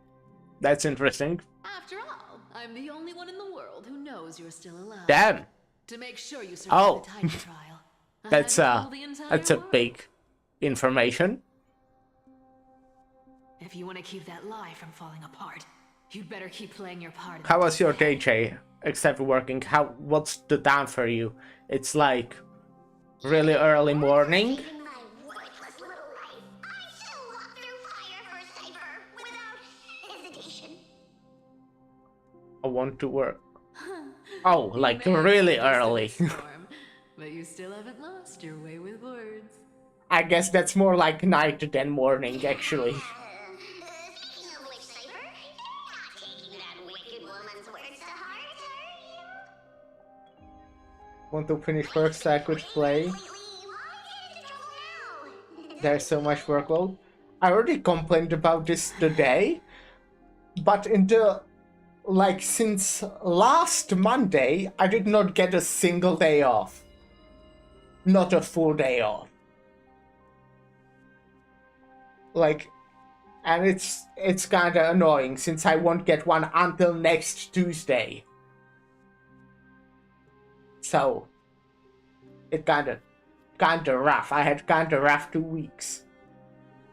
That's interesting. After all, I'm the only one in the world who knows you're still alive. Damn. To make sure you survive the Titan trial. That's I told the entire that's a world. big information. If you want to keep that lie from falling apart, you'd better keep playing your part. in How the was your day, Jay? Except for working, what's the time for you? It's like really early morning. In my worthless little life, I shall walk through fire for Cypher without hesitation. I want to work. Oh, like really early. But you still haven't lost your way with words. I guess that's more like night than morning, actually. Speaking of which, Cypher, you're not taking that wicked woman's words to heart, are you? Want to finish work so I could play? There's so much workload. I already complained about this today, but in the like since last Monday, I did not get a single day off. Not a full day off. Like, and it's kind of annoying since I won't get one until next Tuesday. So it kind of rough. I had kind of rough 2 weeks,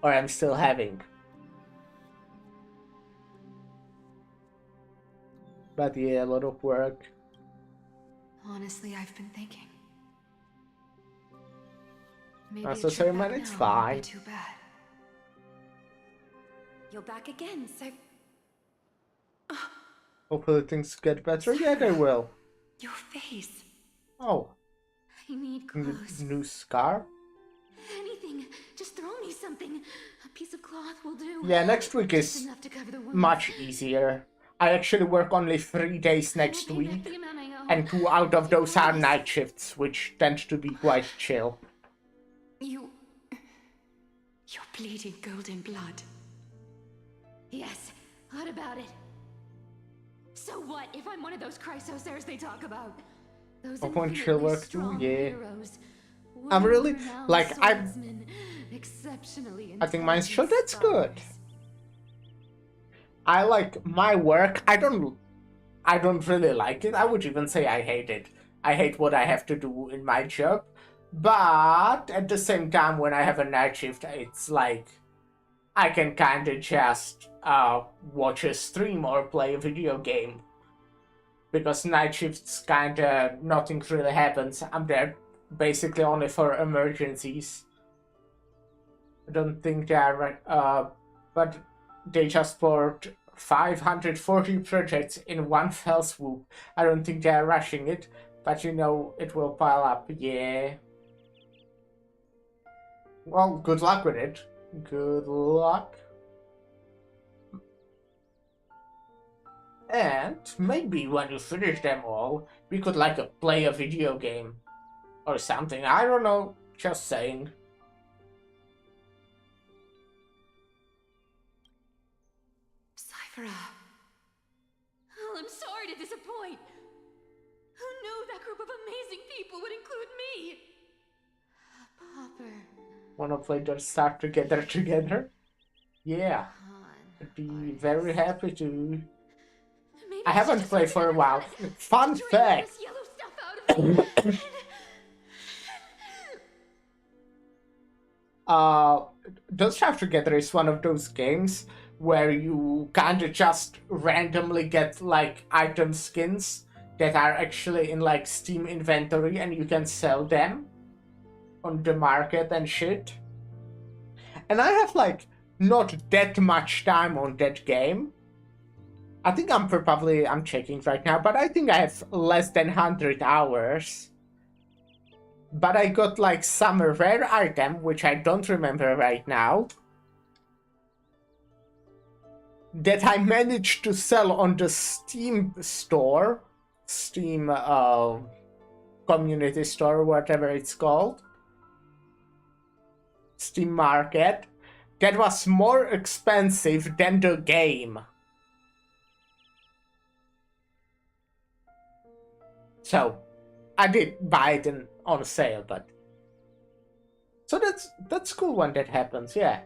or I'm still having. But yeah, a lot of work. Honestly, I've been thinking. Maybe That's a a trip back ceremony, it's now fine. wouldn't be too bad. You're back again, so... Hopefully things get better. Yeah, they will. Your face. Oh, I need clothes. new scar? Anything. Just throw me something. A piece of cloth will do. Yeah, next week Just is enough to cover the wounds. much easier. I actually work only 3 days next week, and 2 out of those are night shifts, which tend to be quite chill. You're bleeding golden blood. Yes, what about it? So what if I'm one of those Chrysosairs they talk about? Those Open chill infinitely work too, strong yeah. heroes. I'm really, World-renowned like, swordsmen, exceptionally I think mine's chill, intelligent that's good. scholars. I like my work. I don't really like it. I would even say I hate it. I hate what I have to do in my job. But at the same time, when I have a night shift, it's like I can kind of just watch a stream or play a video game. Because night shifts kind of nothing really happens. I'm there basically only for emergencies. I don't think they are, but they just poured 540 projects in one fell swoop. I don't think they are rushing it, but you know, it will pile up, yeah. Well, good luck with it. Good luck. And maybe when you finish them all, we could like play a video game. Or something, I don't know, just saying. Cyphera. Oh, I'm sorry to disappoint. Who knew that group of amazing people would include me? Popper. Wanna play the Start together? Yeah. I'd be very happy to. Maybe I haven't played for a while. Fun fact. this yellow stuff out of me. Don't Starve Together is one of those games where you kinda just randomly get like item skins that are actually in like Steam inventory and you can sell them on the market and shit. And I have like not that much time on that game. I think I'm checking right now, but I think I have less than 100 hours. But I got like some rare item, which I don't remember right now, that I managed to sell on the Steam store, Steam community store, whatever it's called, Steam Market, that was more expensive than the game. So, I did buy it on sale, but... So that's cool when that happens, yeah.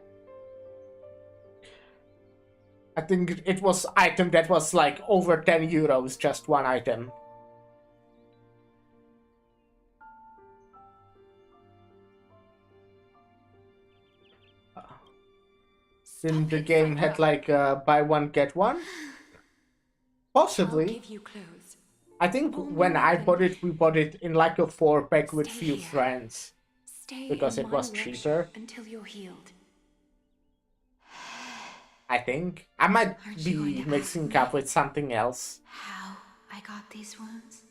I think it was item that was like over 10 euros, just one item. Then the game had like buy one get one? Possibly. I'll give you clothes. I think when I bought it, we bought it in like a 4-pack with few friends. Stay Because in it my was cheaper. until you're healed. I think. I might be mixing up with something else. How I got these wounds?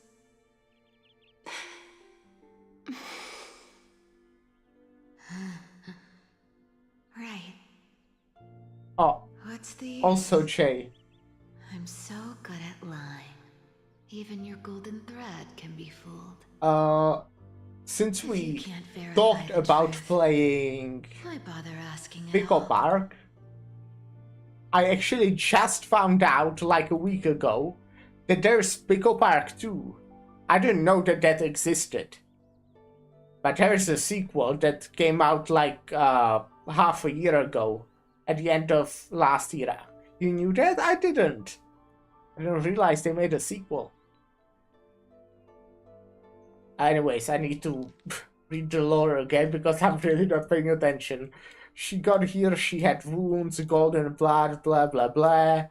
Right. Oh, What's the also Jay. I'm so good at lying. Even your golden thread can be fooled. Since we can't verify talked the about truth, playing why bother asking at Pickle all? Park, I actually just found out like a week ago that there's Pickle Park 2. I didn't know that that existed. But there's a sequel that came out like half a year ago, at the end of last year. You knew that? I didn't. I didn't realize they made a sequel. Anyways, I need to read the lore again because I'm really not paying attention. She got here, she had wounds, golden blood, blah blah blah.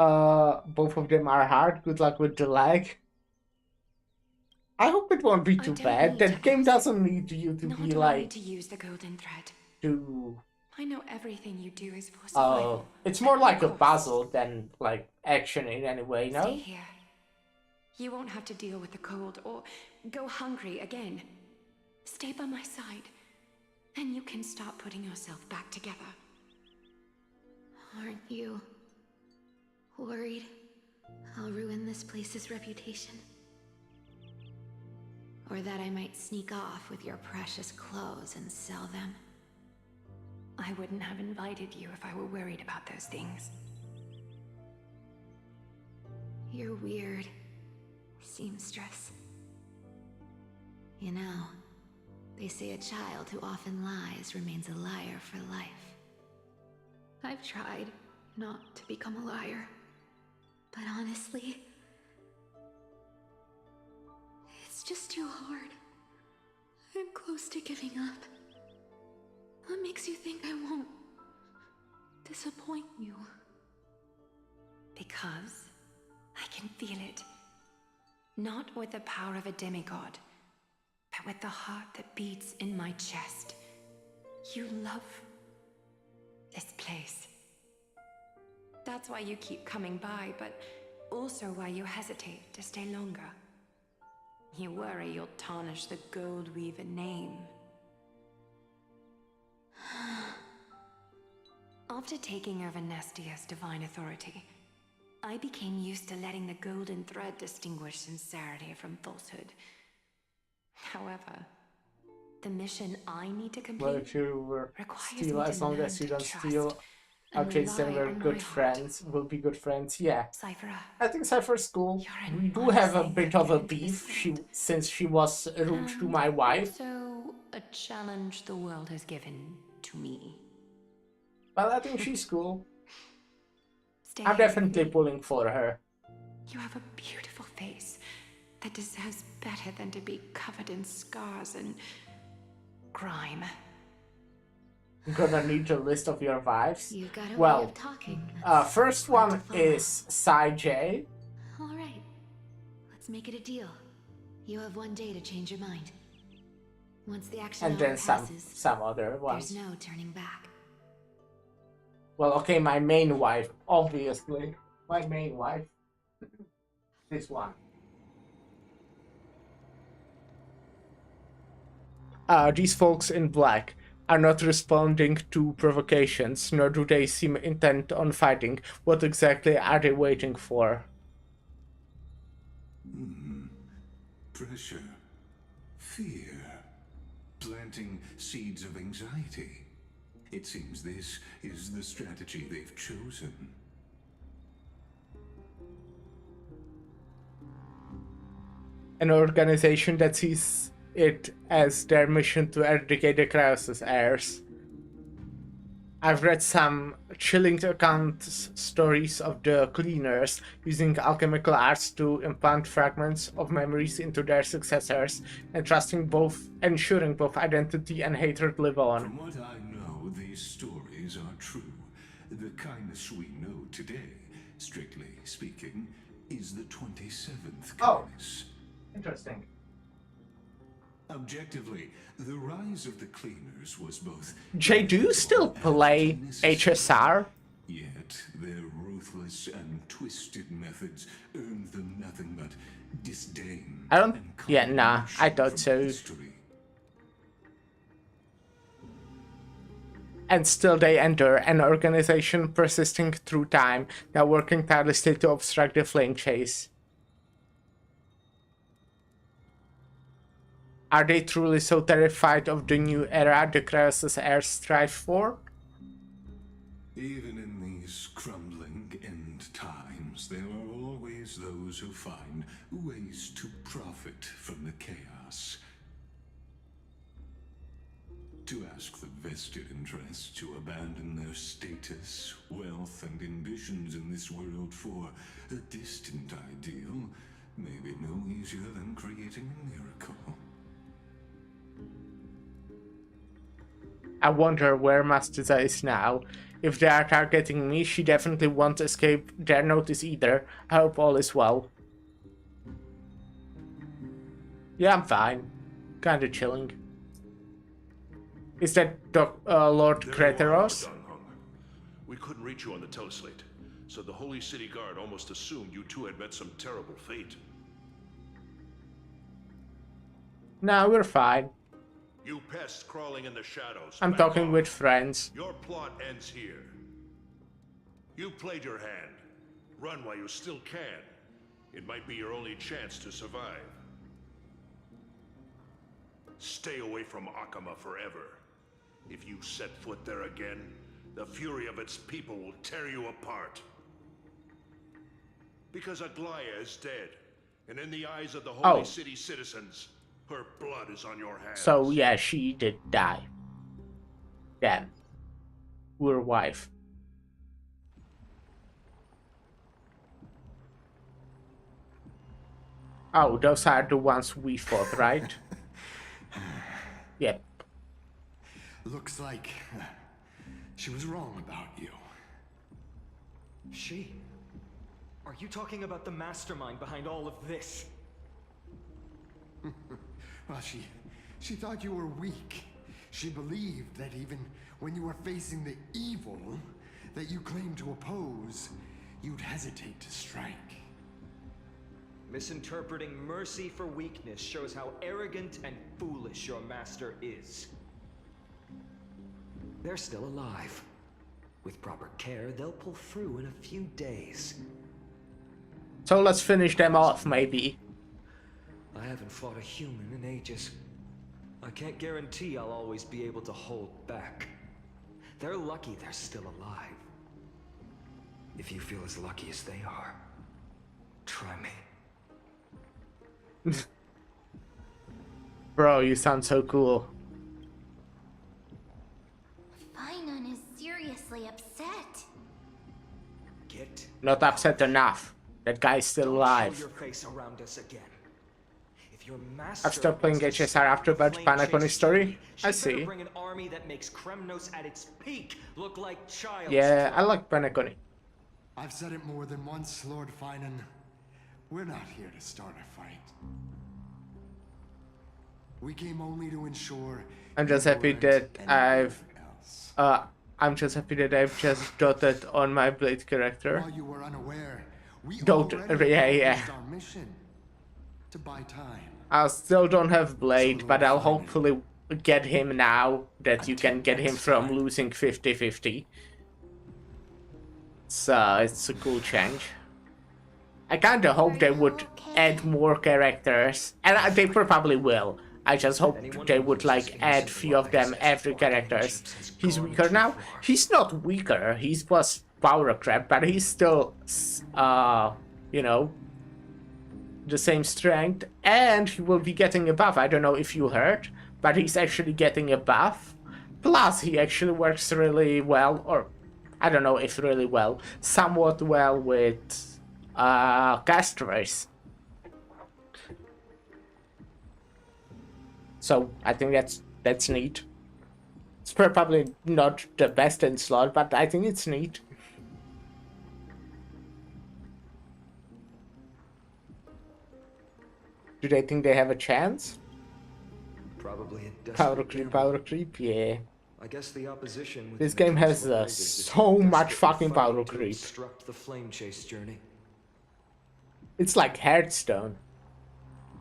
Both of them are hard. Good luck with the leg. I hope it won't be too bad. That game doesn't need you to be like to use the golden thread. to. I know everything you do is for survival. It's more like a puzzle than like action in any way. Stay No. here. You won't have to deal with the cold or go hungry again. Stay by my side, and you can start putting yourself back together. Aren't you worried I'll ruin this place's reputation? Or that I might sneak off with your precious clothes and sell them? I wouldn't have invited you if I were worried about those things. You're weird, seamstress. You know, they say a child who often lies remains a liar for life. I've tried not to become a liar, but honestly, it's just too hard. I'm close to giving up. What makes you think I won't disappoint you? Because I can feel it. Not with the power of a demigod, but with the heart that beats in my chest. You love this place. That's why you keep coming by, but also why you hesitate to stay longer. You worry you'll tarnish the Gold Weaver name. After taking over Nestia's divine authority, I became used to letting the golden thread distinguish sincerity from falsehood. However, the mission I need to complete Well, if you were requires steal, me as to long learn as you to don't trust steal, and outchase them, rely we're on good my friends. We'll be good friends. Yeah. Cypher, I think Cypher's cool. You're an We do have a honest bit of a thing to this beef. land. Since she was rude to my wife. also a challenge the world has given to me. Well, I think she's cool. Stay I'm here. definitely pulling for her. You have a beautiful face that deserves better than to be covered in scars and grime. I'm gonna need a list of your wives. You've got a way Well, of talking. first hard to one follow. is Sai J, All right, let's make it a deal. You have 1 day to change your mind. Once the action and hour then passes, some other ones. there's no turning back. Well, okay, my main wife, obviously. My main wife. This one. These folks in black are not responding to provocations, nor do they seem intent on fighting. What exactly are they waiting for? Pressure. Fear. Planting seeds of anxiety. It seems this is the strategy they've chosen. An organization that sees it as their mission to eradicate the Krause's heirs. I've read some chilling stories of the cleaners using alchemical arts to implant fragments of memories into their successors, ensuring both identity and hatred live on. From what I know, these stories are true. The kindness we know today, strictly speaking, is the 27th kindness. Interesting. Objectively, the rise of the cleaners was both... Jay, do you still play HSR? Yet their ruthless and twisted methods earned them nothing but disdain. I don't... Yeah, nah, I thought so. History. And still they enter, an organization persisting through time, now working tirelessly to obstruct the flame chase. Are they truly so terrified of the new era the Krause's heirs strive for? Even in these crumbling end times, there are always those who find ways to profit from the chaos. To ask the vested interests to abandon their status, wealth, and ambitions in this world for a distant ideal may be no easier than creating a miracle. I wonder where Mastiza is now. If they are targeting me, she definitely won't escape their notice either. I hope all is well. Yeah, I'm fine. Kinda chilling. Is that Lord Krateros? We couldn't reach you on the teleslate, so the Holy City Guard almost assumed you two had met some terrible fate. No, we're fine. You pests crawling in the shadows. I'm talking with friends. Your plot ends here. You played your hand. Run while you still can. It might be your only chance to survive. Stay away from Akama forever. If you set foot there again, the fury of its people will tear you apart. Because Aglaya is dead, and in the eyes of the Holy City citizens, her blood is on your hands. So yeah, she did die. Damn. Poor wife. Oh, those are the ones we fought, right? Yep. Looks like she was wrong about you. She? Are you talking about the mastermind behind all of this? Well, she thought you were weak. She believed that even when you were facing the evil that you claimed to oppose, you'd hesitate to strike. Misinterpreting mercy for weakness shows how arrogant and foolish your master is. They're still alive. With proper care, they'll pull through in a few days. So let's finish them off, maybe. I haven't fought a human in ages. I can't guarantee I'll always be able to hold back. They're lucky they're still alive. If you feel as lucky as they are, try me. Bro, you sound so cool. Finon is seriously upset. Get Not upset enough. That guy's still alive. Show your face around us again. If your I've stopped playing HSR after about Panaconi's story. I see. Bring an army that makes Kremnos at its peak look like child's Yeah, play. I like Panaconi. I've said it more than once, Lord Finan. We're not here to start a fight. We came only to ensure. I'm just happy that I'm just happy that I've just dotted on my Blade character. While you were unaware, we Don't, yeah. accomplished our mission to buy time. I still don't have Blade, but I'll hopefully get him now that you can get him from losing 50-50. So it's a cool change. I kinda hope they would add more characters, and they probably will. I just hope they would like add few of them every characters. He's weaker now. He's not weaker. He was power crap, but he's still, you know, the same strength, and he will be getting a buff. I don't know if you heard, but he's actually getting a buff. Plus, he actually works really well, or I don't know if really well, somewhat well with casters. So I think that's neat. It's probably not the best in slot, but I think it's neat. Do they think they have a chance? Probably it doesn't. Power creep, yeah. I guess the opposition. This game has so much fucking power creep. Obstruct the flame chase journey. It's like Hearthstone.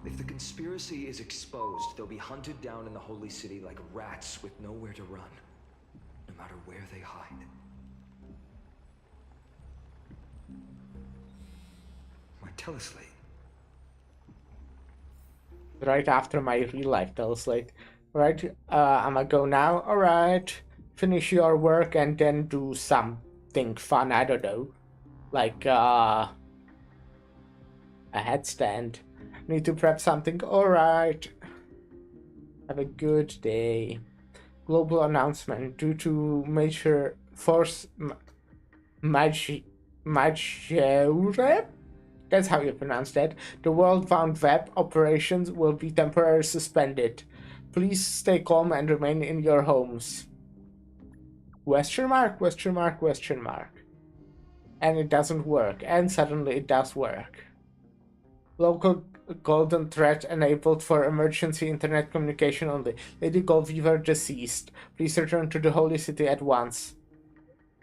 If the conspiracy is exposed, they'll be hunted down in the Holy City like rats with nowhere to run, no matter where they hide. My teleslate. Right after my real life teleslate. Right, I'ma go now. Alright. Finish your work and then do something fun, I don't know. Like, a headstand. Need to prep something. Alright. Have a good day. Global announcement. Due to major force majeure, that's how you pronounce that, the world-bound web operations will be temporarily suspended. Please stay calm and remain in your homes. Question mark, question mark, question mark. And it doesn't work, and suddenly it does work. Local golden thread enabled for emergency internet communication only. Lady Goldweaver deceased. Please return to the Holy City at once.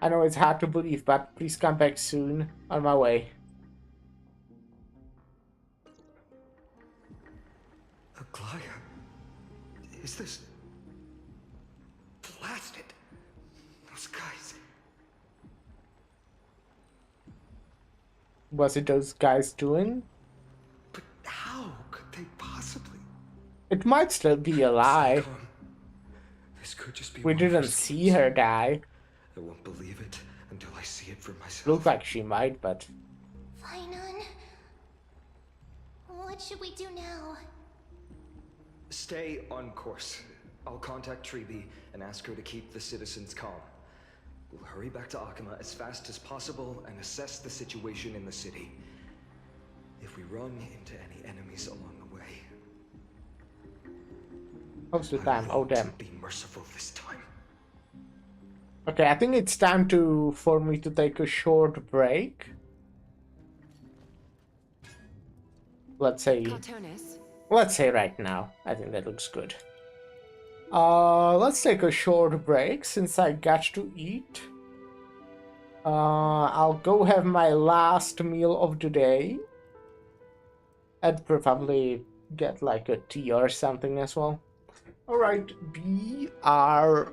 I know it's hard to believe, but please come back soon. On my way. Aglaya, is this... Blast it! Those guys... Was it those guys doing? But how could they possibly... It might still be a lie. This could just be We didn't see her die. I won't believe it until I see it for myself. Looks like she might, but... Fainon, what should we do now? Stay on course. I'll contact Treeby and ask her to keep the citizens calm. We'll hurry back to Akima as fast as possible and assess the situation in the city. If we run into any enemies along the way... How's the time? Oh, damn. Be merciful this time. Okay, I think it's time for me to take a short break. Let's say right now. I think that looks good. Let's take a short break since I got to eat. I'll go have my last meal of the day. I'd probably get like a tea or something as well. Alright, BRB.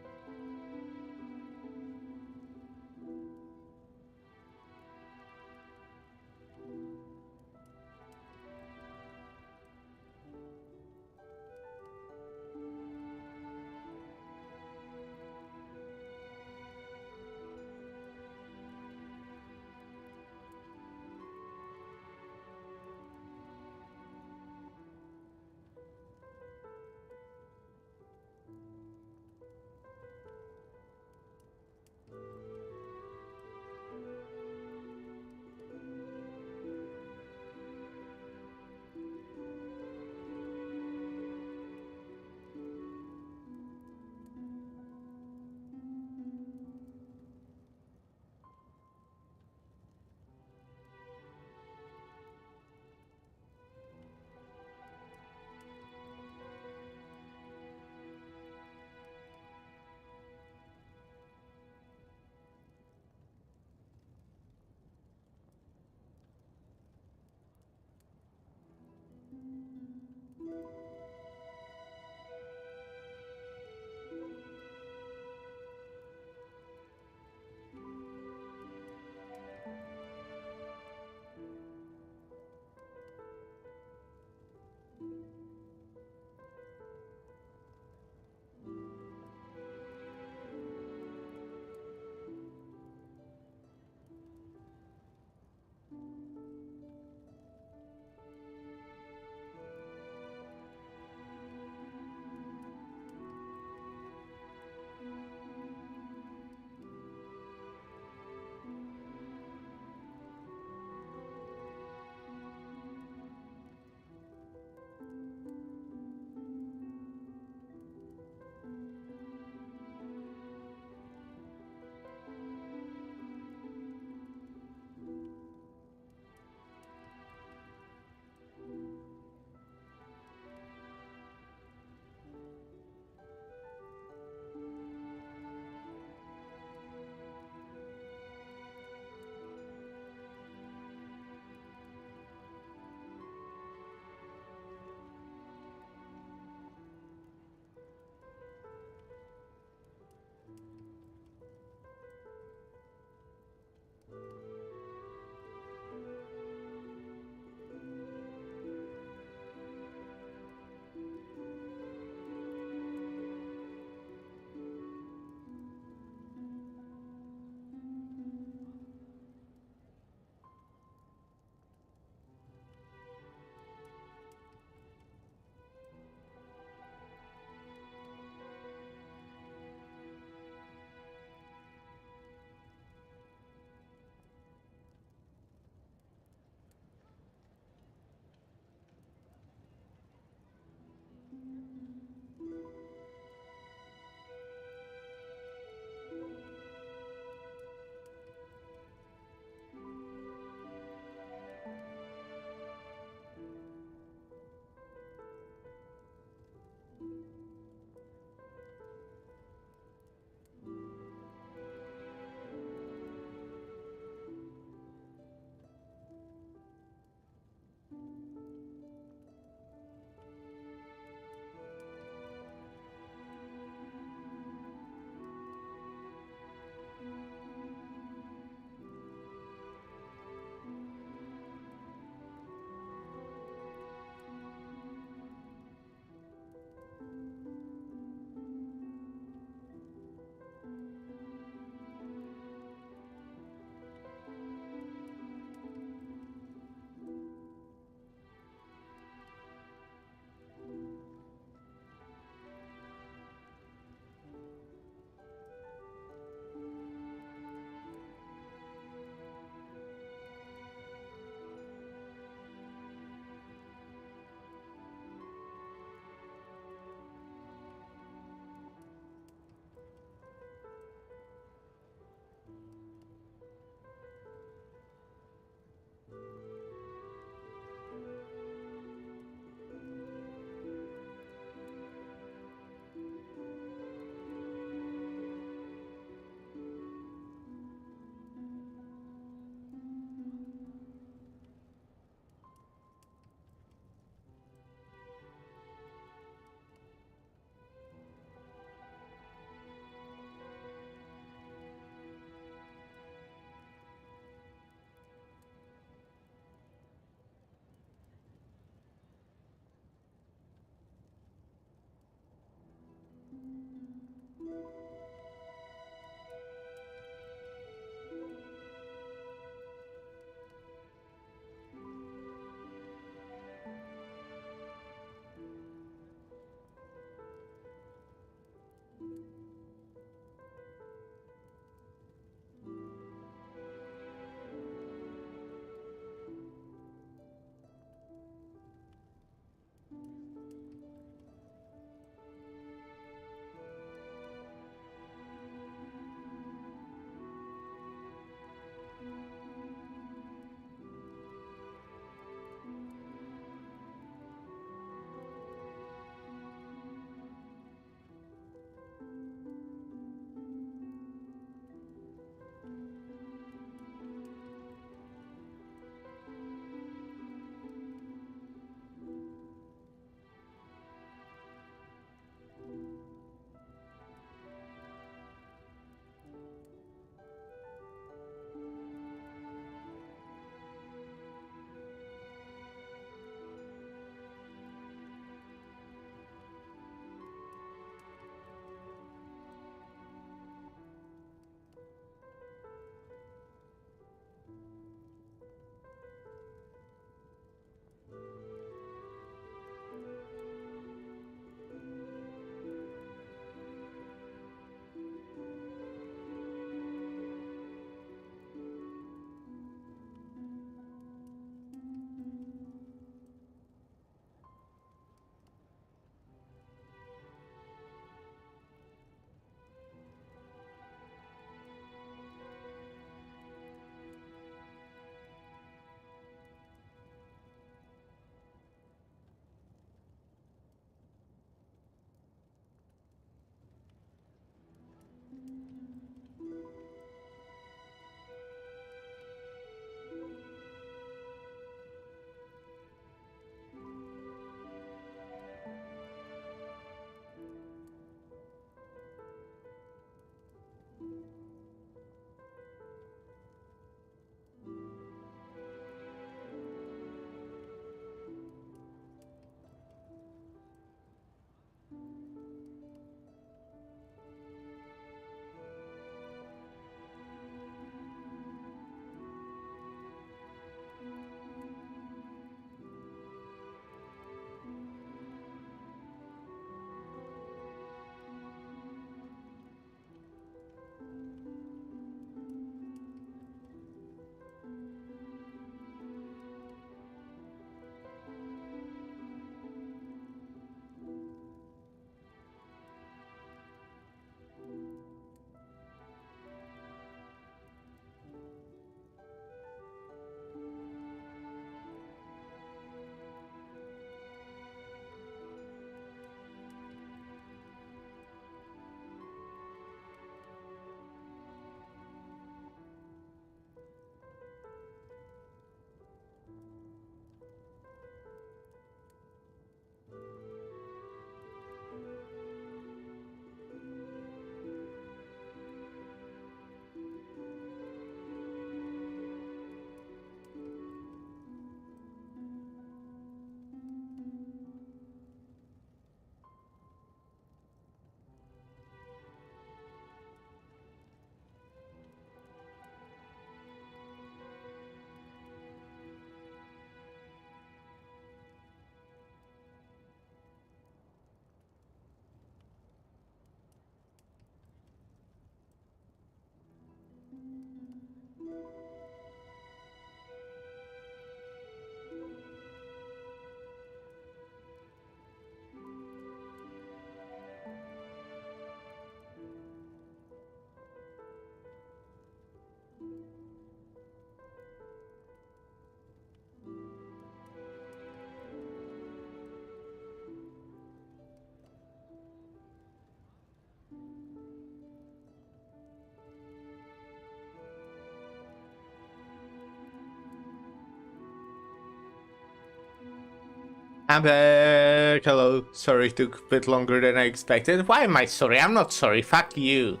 I'm back. Hello. Sorry it took a bit longer than I expected. Why am I sorry? I'm not sorry. Fuck you.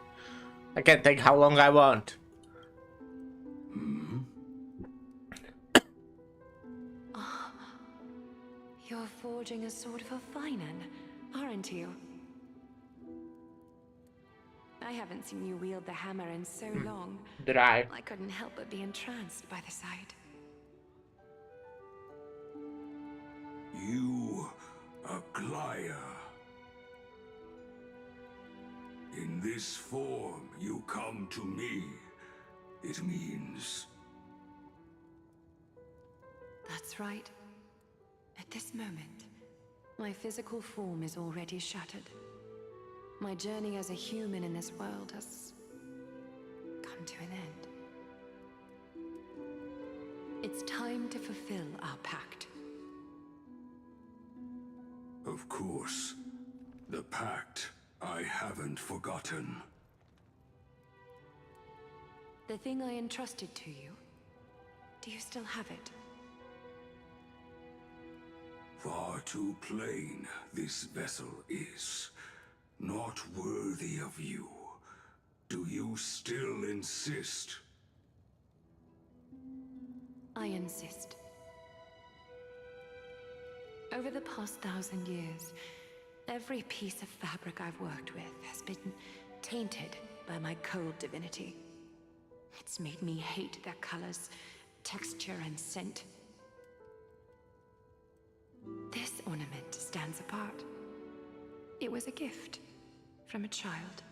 I can take how long I want. You're forging a sword for Finan, aren't you? I haven't seen you wield the hammer in so long. Dry. I couldn't help but be entranced by the sight. You, Aglaya. In this form, you come to me. It means... That's right. At this moment, my physical form is already shattered. My journey as a human in this world has come to an end. It's time to fulfill our pact. Of course. The pact I haven't forgotten. The thing I entrusted to you, do you still have it? Far too plain this vessel is. Not worthy of you. Do you still insist? I insist. Over the past 1,000 years, every piece of fabric I've worked with has been tainted by my cold divinity. It's made me hate their colors, texture, and scent. This ornament stands apart. It was a gift from a child.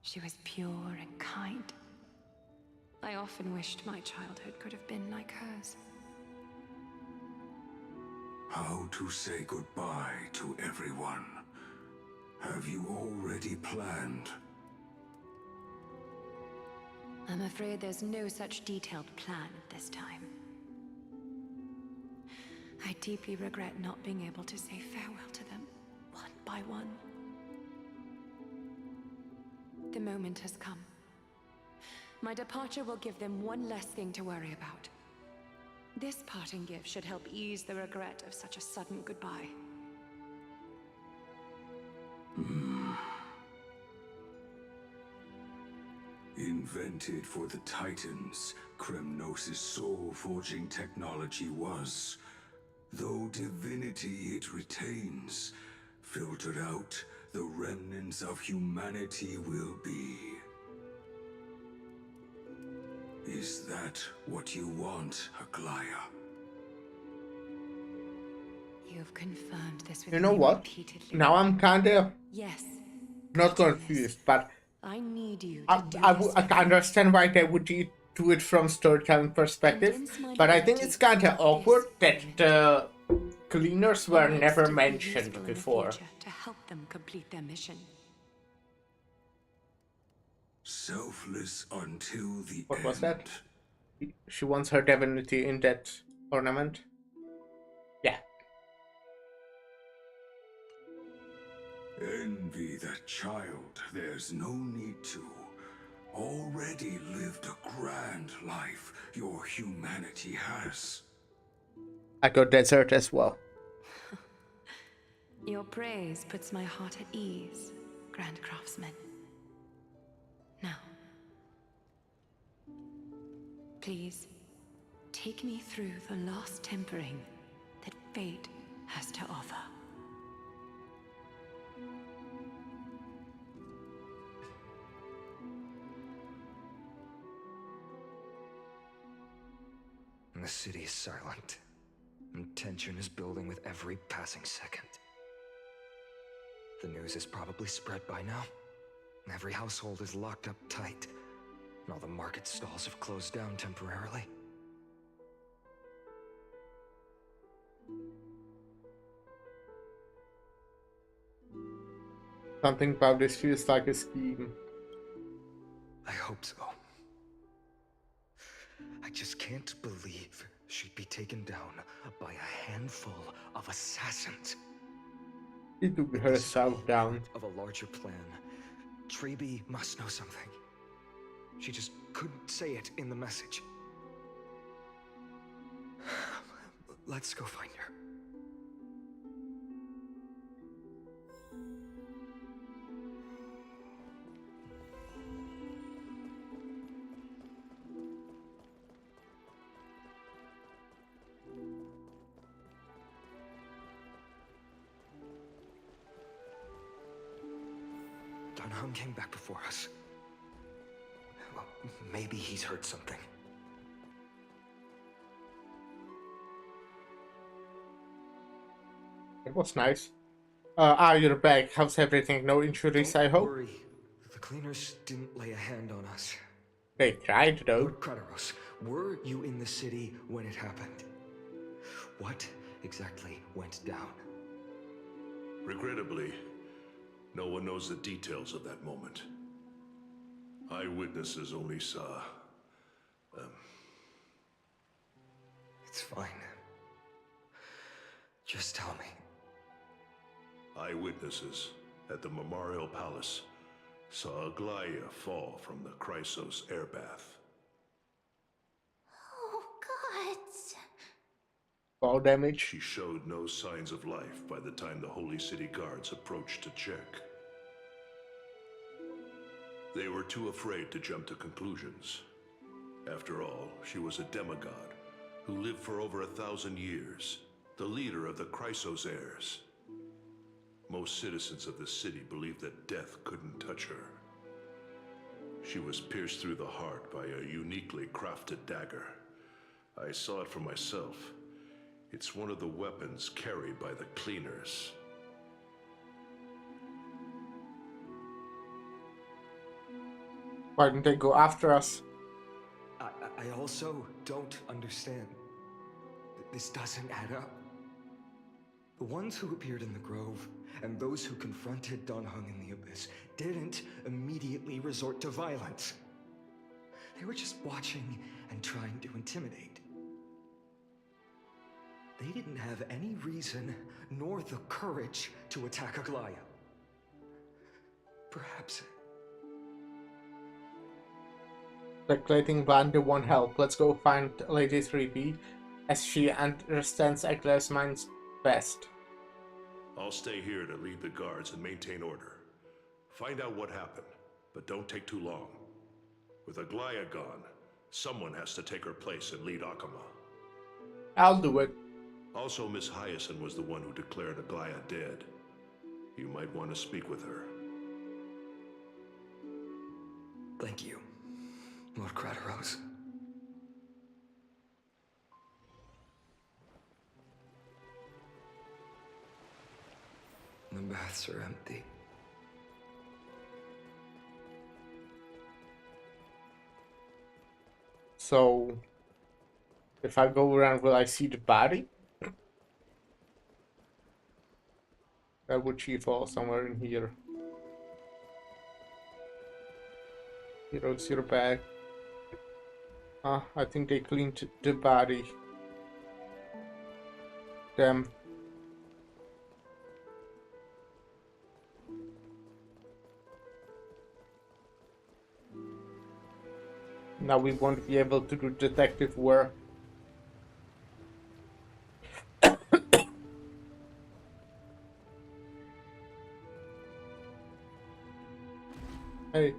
She was pure and kind. I often wished my childhood could have been like hers. How to say goodbye to everyone? Have you already planned? I'm afraid there's no such detailed plan at this time. I deeply regret not being able to say farewell to them, one by one. The moment has come. My departure will give them one less thing to worry about. This parting gift should help ease the regret of such a sudden goodbye. Invented for the Titans, Kremnos' soul-forging technology was. Though divinity it retains, filtered out, the remnants of humanity will be. Is that what you want, Aglaya? You have confirmed this with You know me what? repeatedly. Now I'm kinda Yes. not Picture this. confused, but I need you to do this I for can me. understand why they would do it from storytelling perspective, Convince my but I think divinity it's kinda of awkward this that payment. the cleaners It were might never still be mentioned useful in the before. future to help them complete their mission. Selfless until the What end. was that? She wants her divinity in that ornament. Yeah. Envy that child, there's no need to. Already lived a grand life your humanity has. I got dessert as well. Your praise puts my heart at ease, Grand Craftsman. Now, please, take me through the last tempering that fate has to offer. The city is silent, and tension is building with every passing second. The news is probably spread by now. Every household is locked up tight, and all the market stalls have closed down temporarily. Something about this feels like a scheme. I hope so. I just can't believe she'd be taken down by a handful of assassins. She took herself down. Of a larger plan. Treby must know something. She just couldn't say it in the message. Let's go find her. Darnhung came back before us. Well, maybe he's heard something. It was nice. You're back. How's everything? No injuries, I Don't hope? worry. The cleaners didn't lay a hand on us. They tried, though. Lord Kratos, were you in the city when it happened? What exactly went down? Regrettably, no one knows the details of that moment. Eyewitnesses only saw... It's fine. Just tell me. Eyewitnesses at the Memorial Palace saw Aglaia fall from the Chrysos airbath. Oh, God. Fall damage. She showed no signs of life by the time the Holy City Guards approached to check. They were too afraid to jump to conclusions. After all, she was a demigod who lived for over 1,000 years, the leader of the Chrysos heirs. Most citizens of the city believed that death couldn't touch her. She was pierced through the heart by a uniquely crafted dagger. I saw it for myself. It's one of the weapons carried by the cleaners. Why didn't they go after us? I also don't understand. This doesn't add up. The ones who appeared in the Grove and those who confronted Darnhung in the Abyss didn't immediately resort to violence. They were just watching and trying to intimidate. They didn't have any reason nor the courage to attack Aglaia. Perhaps... Speculating Blunder won't help. Let's go find Lady 3B, as she understands Aglaia's mind best. I'll stay here to lead the guards and maintain order. Find out what happened, but don't take too long. With Aglaia gone, someone has to take her place and lead Akama. I'll do it. Also, Miss Hyacinth was the one who declared Aglaia dead. You might want to speak with her. Thank you, Lord Kratos. The baths are empty. So, if I go around, will I see the body? Where would she fall? Somewhere in here. Heroes, you're back. I think they cleaned the body. Damn. Now we won't be able to do detective work. Hey.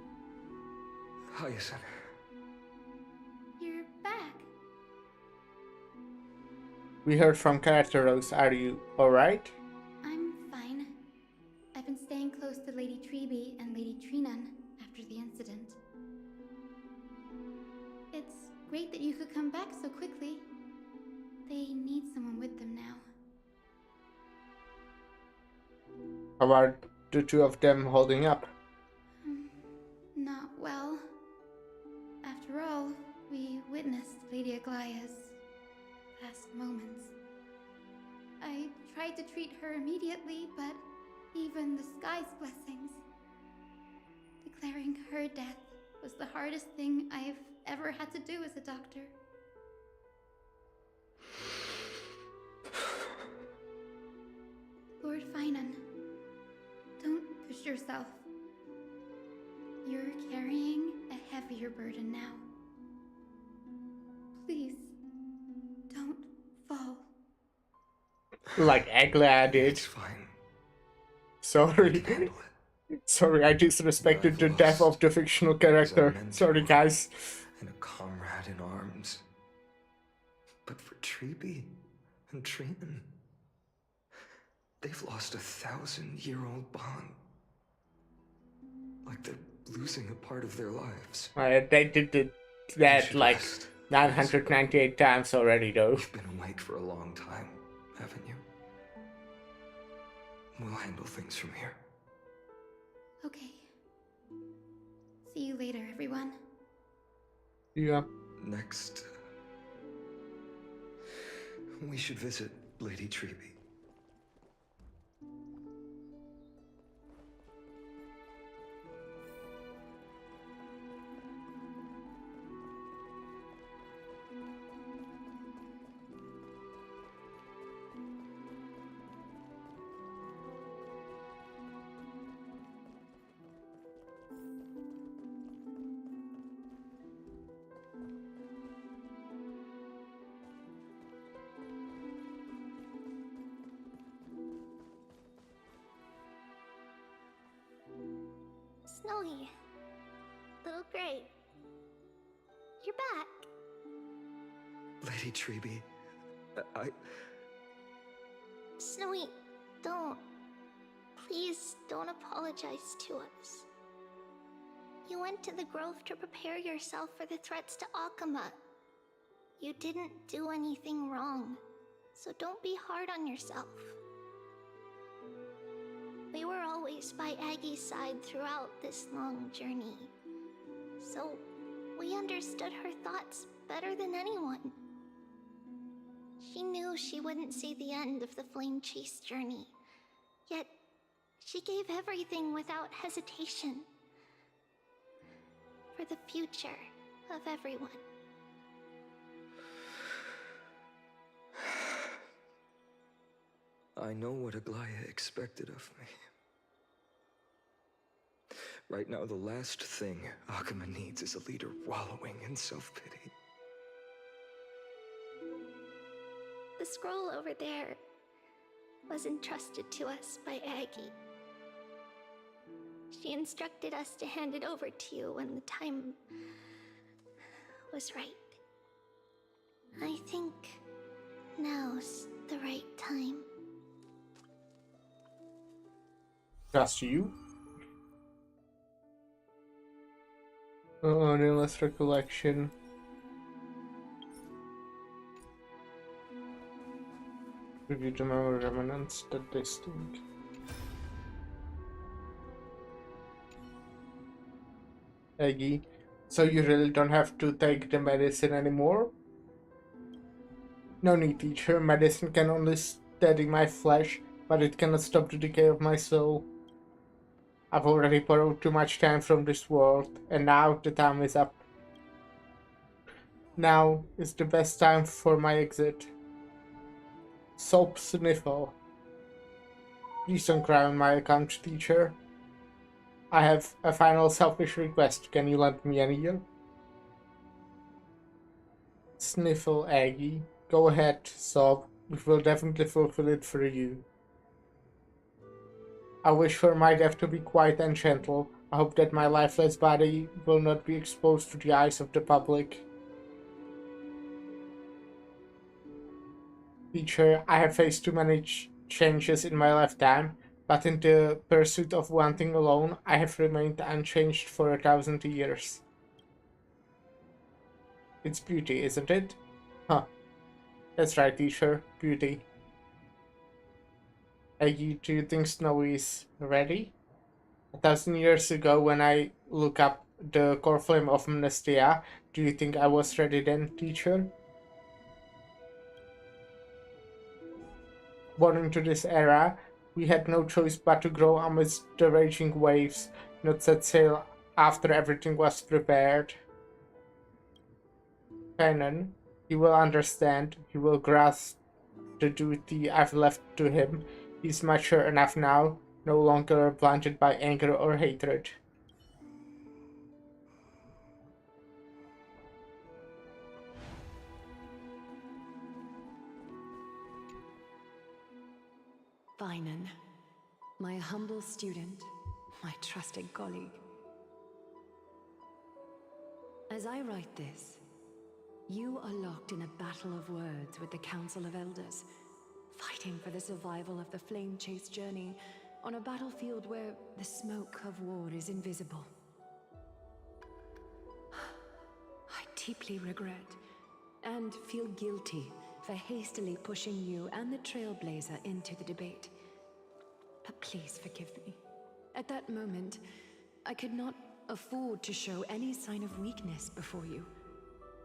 Hyacinth. You're back. We heard from Characteros. Are you alright? I'm fine. I've been staying close to Lady Treby and Lady Trinan after the incident. It's great that you could come back so quickly. They need someone with them now. How are the two of them holding up? Not well. After all, we witnessed Lady Aglaia's last moments. I tried to treat her immediately, but even the sky's blessings. Declaring her death was the hardest thing I've ever had to do as a doctor. Lord Finan, don't push yourself. You're carrying a heavier burden now. Please, don't fall. Like Aglaia did. It's fine. Sorry. Sorry, I disrespected the death of the fictional character. Sorry, guys. And a comrade in arms. But for Treby and Trinan, they've lost a 1,000-year-old bond. like they're losing a part of their lives. They did that like 998 times already, though. You've been awake for a long time, haven't you? We'll handle things from here. Okay. See you later, everyone. Yeah. Next, we should visit Lady Treby. Snowy. Little Gray. You're back. Lady Treby, I... Snowy, don't. Please don't apologize to us. You went to the Grove to prepare yourself for the threats to Akama. You didn't do anything wrong, so don't be hard on yourself. We were always by Aggie's side throughout this long journey, so we understood her thoughts better than anyone. She knew she wouldn't see the end of the Flame Chase journey, yet she gave everything without hesitation. For the future of everyone. I know what Aglaya expected of me. Right now, the last thing Akama needs is a leader wallowing in self-pity. The scroll over there was entrusted to us by Aggie. She instructed us to hand it over to you when the time was right. I think now's the right time. Just you? Endless recollection. Review the memory remnants that distinct. Aggie, so you really don't have to take the medicine anymore? No need, teacher. Medicine can only steady my flesh, but it cannot stop the decay of my soul. I've already borrowed too much time from this world, and now the time is up. Now is the best time for my exit. Soap Sniffle. Please don't cry on my account, teacher. I have a final selfish request. Can you lend me an ear? Sniffle Aggie. Go ahead, Soap. We will definitely fulfill it for you. I wish for my death to be quiet and gentle. I hope that my lifeless body will not be exposed to the eyes of the public. Teacher, I have faced too many changes in my lifetime, but in the pursuit of one thing alone, I have remained unchanged for 1,000 years. It's beauty, isn't it? Huh. That's right, teacher. Beauty. Aggie, do you think Snowy is ready? 1,000 years ago, when I look up the core flame of Amnestia, do you think I was ready then, teacher? Born into this era, we had no choice but to grow amidst the raging waves, not set sail after everything was prepared. Kanan, he will understand, he will grasp the duty I've left to him. He's mature enough now, no longer blinded by anger or hatred. Finan, my humble student, my trusted colleague. As I write this, you are locked in a battle of words with the Council of Elders, fighting for the survival of the Flame Chase journey on a battlefield where the smoke of war is invisible. I deeply regret and feel guilty for hastily pushing you and the Trailblazer into the debate. But please forgive me. At that moment, I could not afford to show any sign of weakness before you,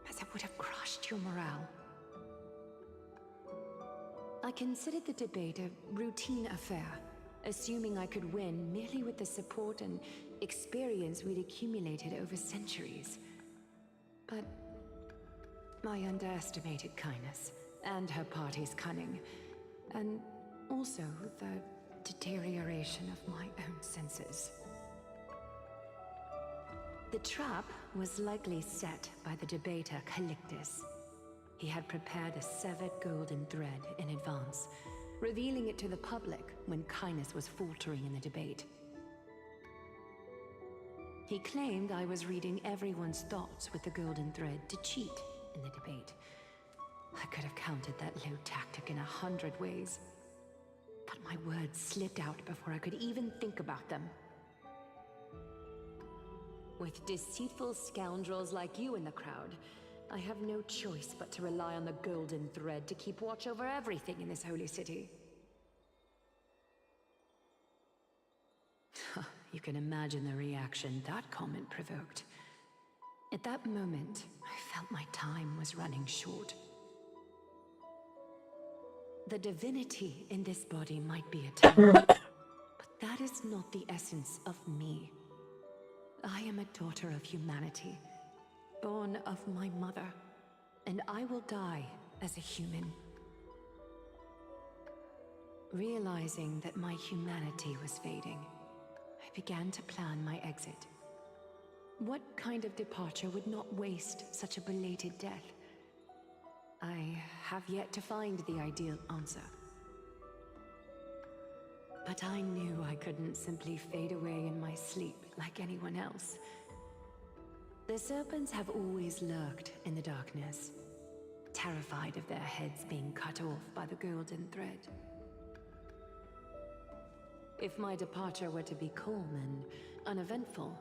as it would have crushed your morale. I considered the debate a routine affair, assuming I could win merely with the support and experience we'd accumulated over centuries. But I underestimated Kindness and her party's cunning, and also the deterioration of my own senses. The trap was likely set by the debater Calictus. He had prepared a severed golden thread in advance, revealing it to the public when Kindness was faltering in the debate. He claimed I was reading everyone's thoughts with the golden thread to cheat in the debate. I could have countered that low tactic in 100 ways, but my words slipped out before I could even think about them. With deceitful scoundrels like you in the crowd, I have no choice but to rely on the golden thread to keep watch over everything in this holy city. You can imagine the reaction that comment provoked. At that moment, I felt my time was running short. The divinity in this body might be eternal, but that is not the essence of me. I am a daughter of humanity, born of my mother, and I will die as a human. Realizing that my humanity was fading, I began to plan my exit. What kind of departure would not waste such a belated death? I have yet to find the ideal answer. But I knew I couldn't simply fade away in my sleep like anyone else. The serpents have always lurked in the darkness, terrified of their heads being cut off by the golden thread. If my departure were to be calm and uneventful,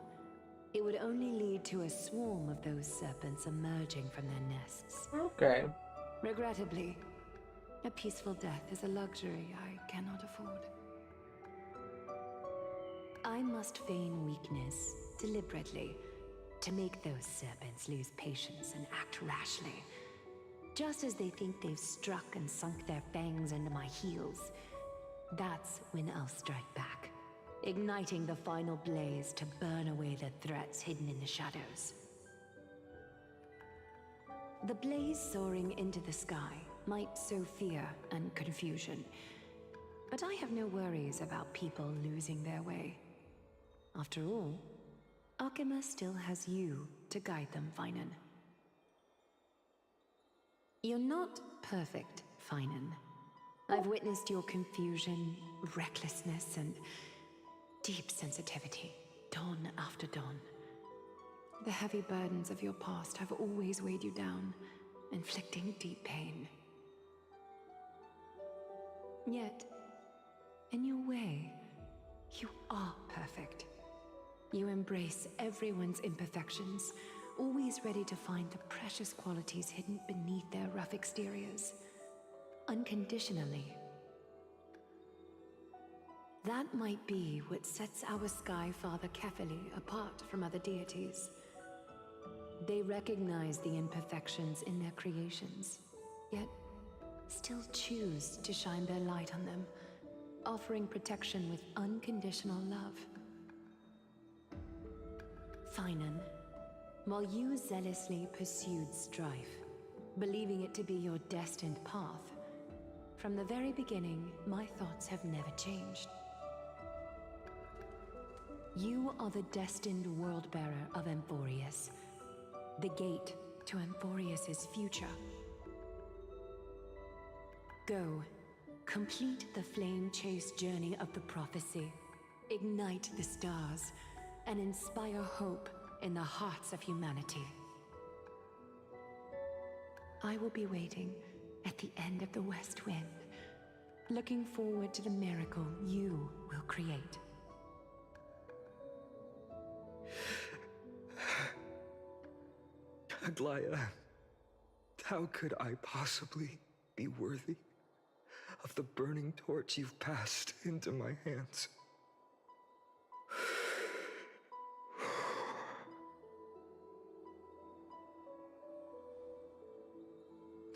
it would only lead to a swarm of those serpents emerging from their nests. Okay. Regrettably, a peaceful death is a luxury I cannot afford. I must feign weakness deliberately to make those serpents lose patience and act rashly. Just as they think they've struck and sunk their fangs into my heels, that's when I'll strike back, igniting the final blaze to burn away the threats hidden in the shadows. The blaze soaring into the sky might sow fear and confusion, but I have no worries about people losing their way. After all, Arkema still has you to guide them, Finan. You're not perfect, Finan. I've witnessed your confusion, recklessness, and deep sensitivity, dawn after dawn. The heavy burdens of your past have always weighed you down, inflicting deep pain. Yet, in your way, you are perfect. You embrace everyone's imperfections, always ready to find the precious qualities hidden beneath their rough exteriors. Unconditionally. That might be what sets our Sky Father Kefili apart from other deities. They recognize the imperfections in their creations, yet still choose to shine their light on them, offering protection with unconditional love. Finan, while you zealously pursued strife, believing it to be your destined path, from the very beginning, my thoughts have never changed. You are the destined world-bearer of Amphorius, the gate to Amphorius's future. Go, complete the flame-chased journey of the prophecy, ignite the stars, and inspire hope in the hearts of humanity. I will be waiting at the end of the West Wind, looking forward to the miracle you will create. Aglaya, how could I possibly be worthy of the burning torch you've passed into my hands?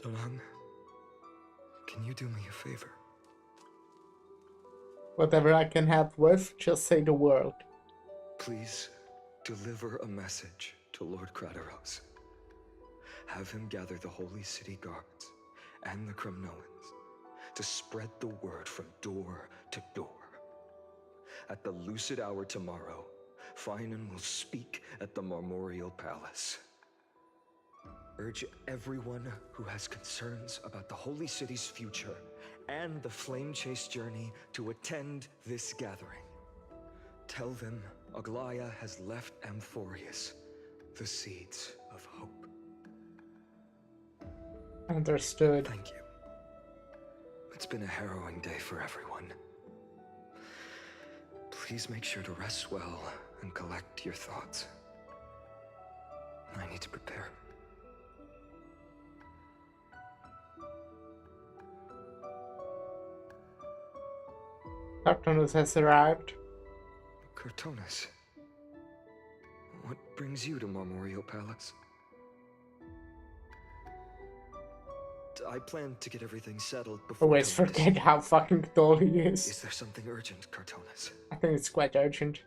Donang, can you do me a favor? Whatever I can help with, just say the word. Please deliver a message to Lord Krateros. Have him gather the Holy City guards and the Kremnoans to spread the word from door to door. At the lucid hour tomorrow, Finan will speak at the Marmorial Palace. Urge everyone who has concerns about the Holy City's future and the Flame Chase journey to attend this gathering. Tell them Aglaya has left Amphorius the seeds of hope. Understood. Thank you. It's been a harrowing day for everyone. Please make sure to rest well and collect your thoughts. I need to prepare. Cartoonus has arrived. Cartoonus, what brings you to Marmorial Palace? I plan to get everything settled before. Always forget how fucking tall he is. Is there something urgent, Cartoonus? I think it's quite urgent.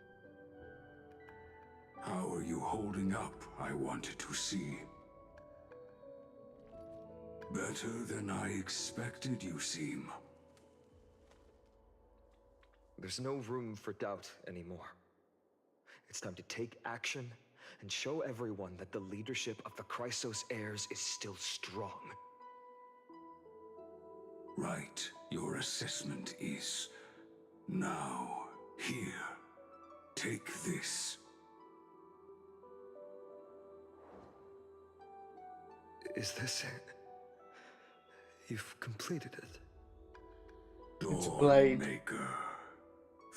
How are you holding up, I wanted to see. Better than I expected, you seem. There's no room for doubt anymore. It's time to take action and show everyone that the leadership of the Chrysos heirs is still strong. Right, your assessment is. Now, here, take this. Is this it? You've completed it. It's a blade. Dawnmaker.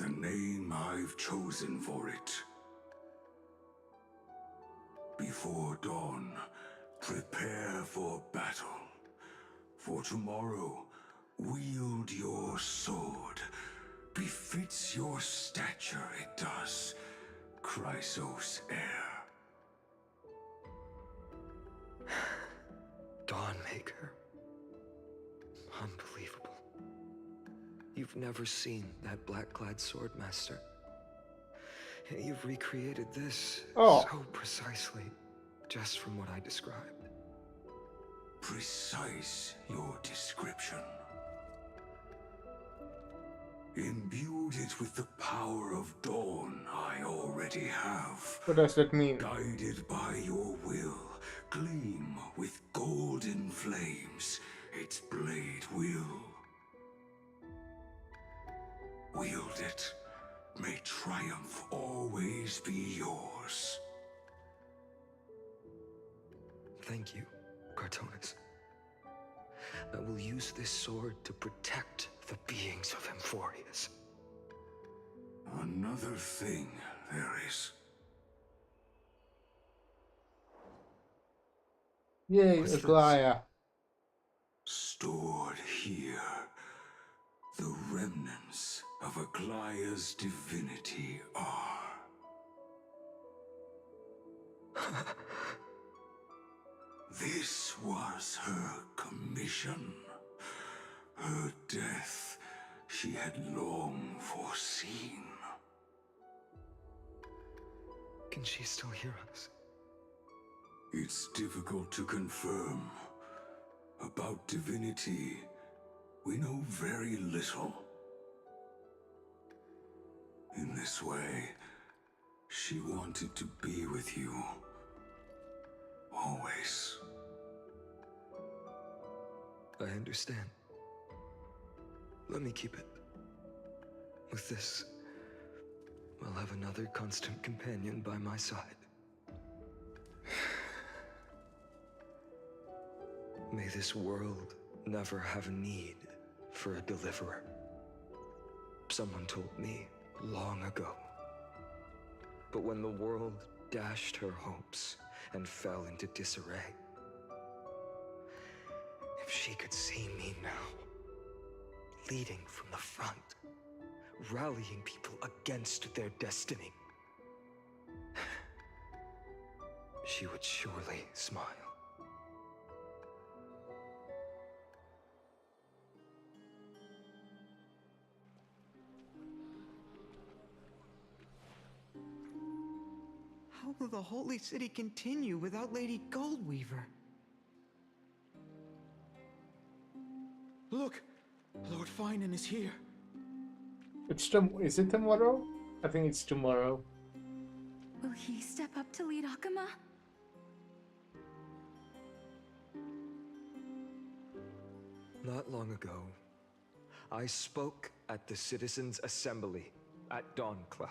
The name I've chosen for it. Before dawn, prepare for battle. For tomorrow, wield your sword. Befits your stature, it does. Chrysos heir. Dawnmaker. Unbelievable. You've never seen that black-clad swordmaster. Yet you've recreated this so precisely, just from what I described. Precise, your description. Imbued it with the power of dawn I already have. What does that mean? Guided by your will, gleam with golden flames, its blade will. Wield it, may triumph always be yours. Thank you, Cartoonus. I will use this sword to protect the beings of Amphorius. Another thing there is. Yay, Aglaya. Stored here, the remnants of Aglaya's divinity are. This was her commission. Her death she had long foreseen. Can she still hear us? It's difficult to confirm. About divinity, we know very little. In this way, she wanted to be with you. Always. I understand. Let me keep it. With this, I'll have another constant companion by my side. May this world never have need for a deliverer. Someone told me long ago. But when the world dashed her hopes and fell into disarray, if she could see me now, leading from the front, rallying people against their destiny, she would surely smile. How will the Holy City continue without Lady Goldweaver? Look! Lord Finan is here. Is it tomorrow? I think it's tomorrow. Will he step up to lead Akama? Not long ago, I spoke at the Citizens' Assembly at Dawncloud.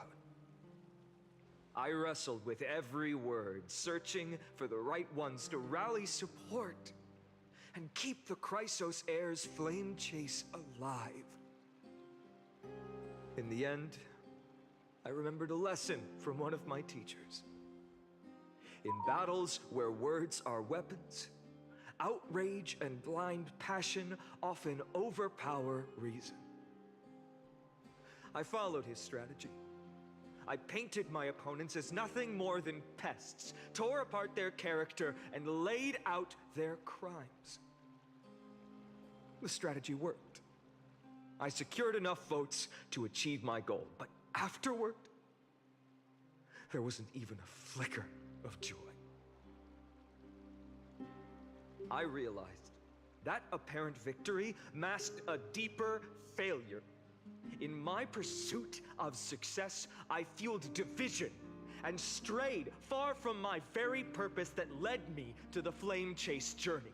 I wrestled with every word, searching for the right ones to rally support and keep the Chrysos Heir's flame chase alive. In the end, I remembered a lesson from one of my teachers. In battles where words are weapons, outrage and blind passion often overpower reason. I followed his strategy. I painted my opponents as nothing more than pests, tore apart their character, and laid out their crimes. The strategy worked. I secured enough votes to achieve my goal, but afterward, there wasn't even a flicker of joy. I realized that apparent victory masked a deeper failure. In my pursuit of success, I fueled division and strayed far from my very purpose that led me to the flame chase journey.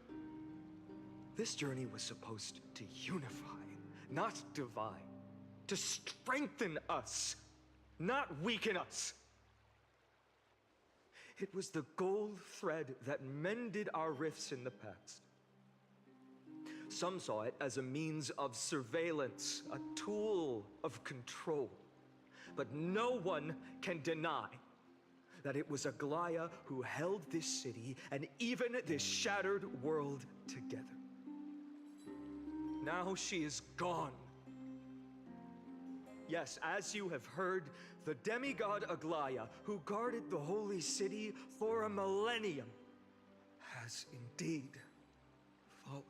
This journey was supposed to unify, not divide, to strengthen us, not weaken us. It was the gold thread that mended our rifts in the past. Some saw it as a means of surveillance, a tool of control. But no one can deny that it was Aglaya who held this city and even this shattered world together. Now she is gone. Yes, as you have heard, the demigod Aglaya, who guarded the holy city for a millennium, has indeed fallen.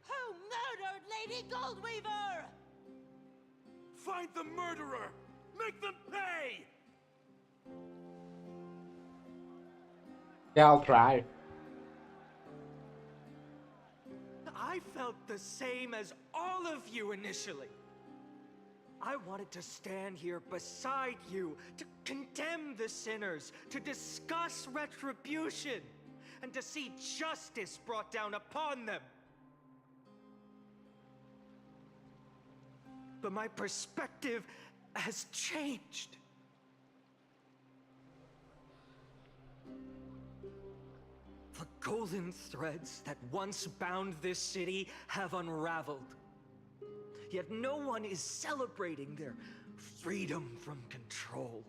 Who murdered Lady Goldweaver? Find the murderer! Make them pay! Yeah, I'll try. I felt the same as all of you initially. I wanted to stand here beside you, to condemn the sinners, to discuss retribution, and to see justice brought down upon them. But my perspective has changed. The golden threads that once bound this city have unraveled. Yet no one is celebrating their freedom from control.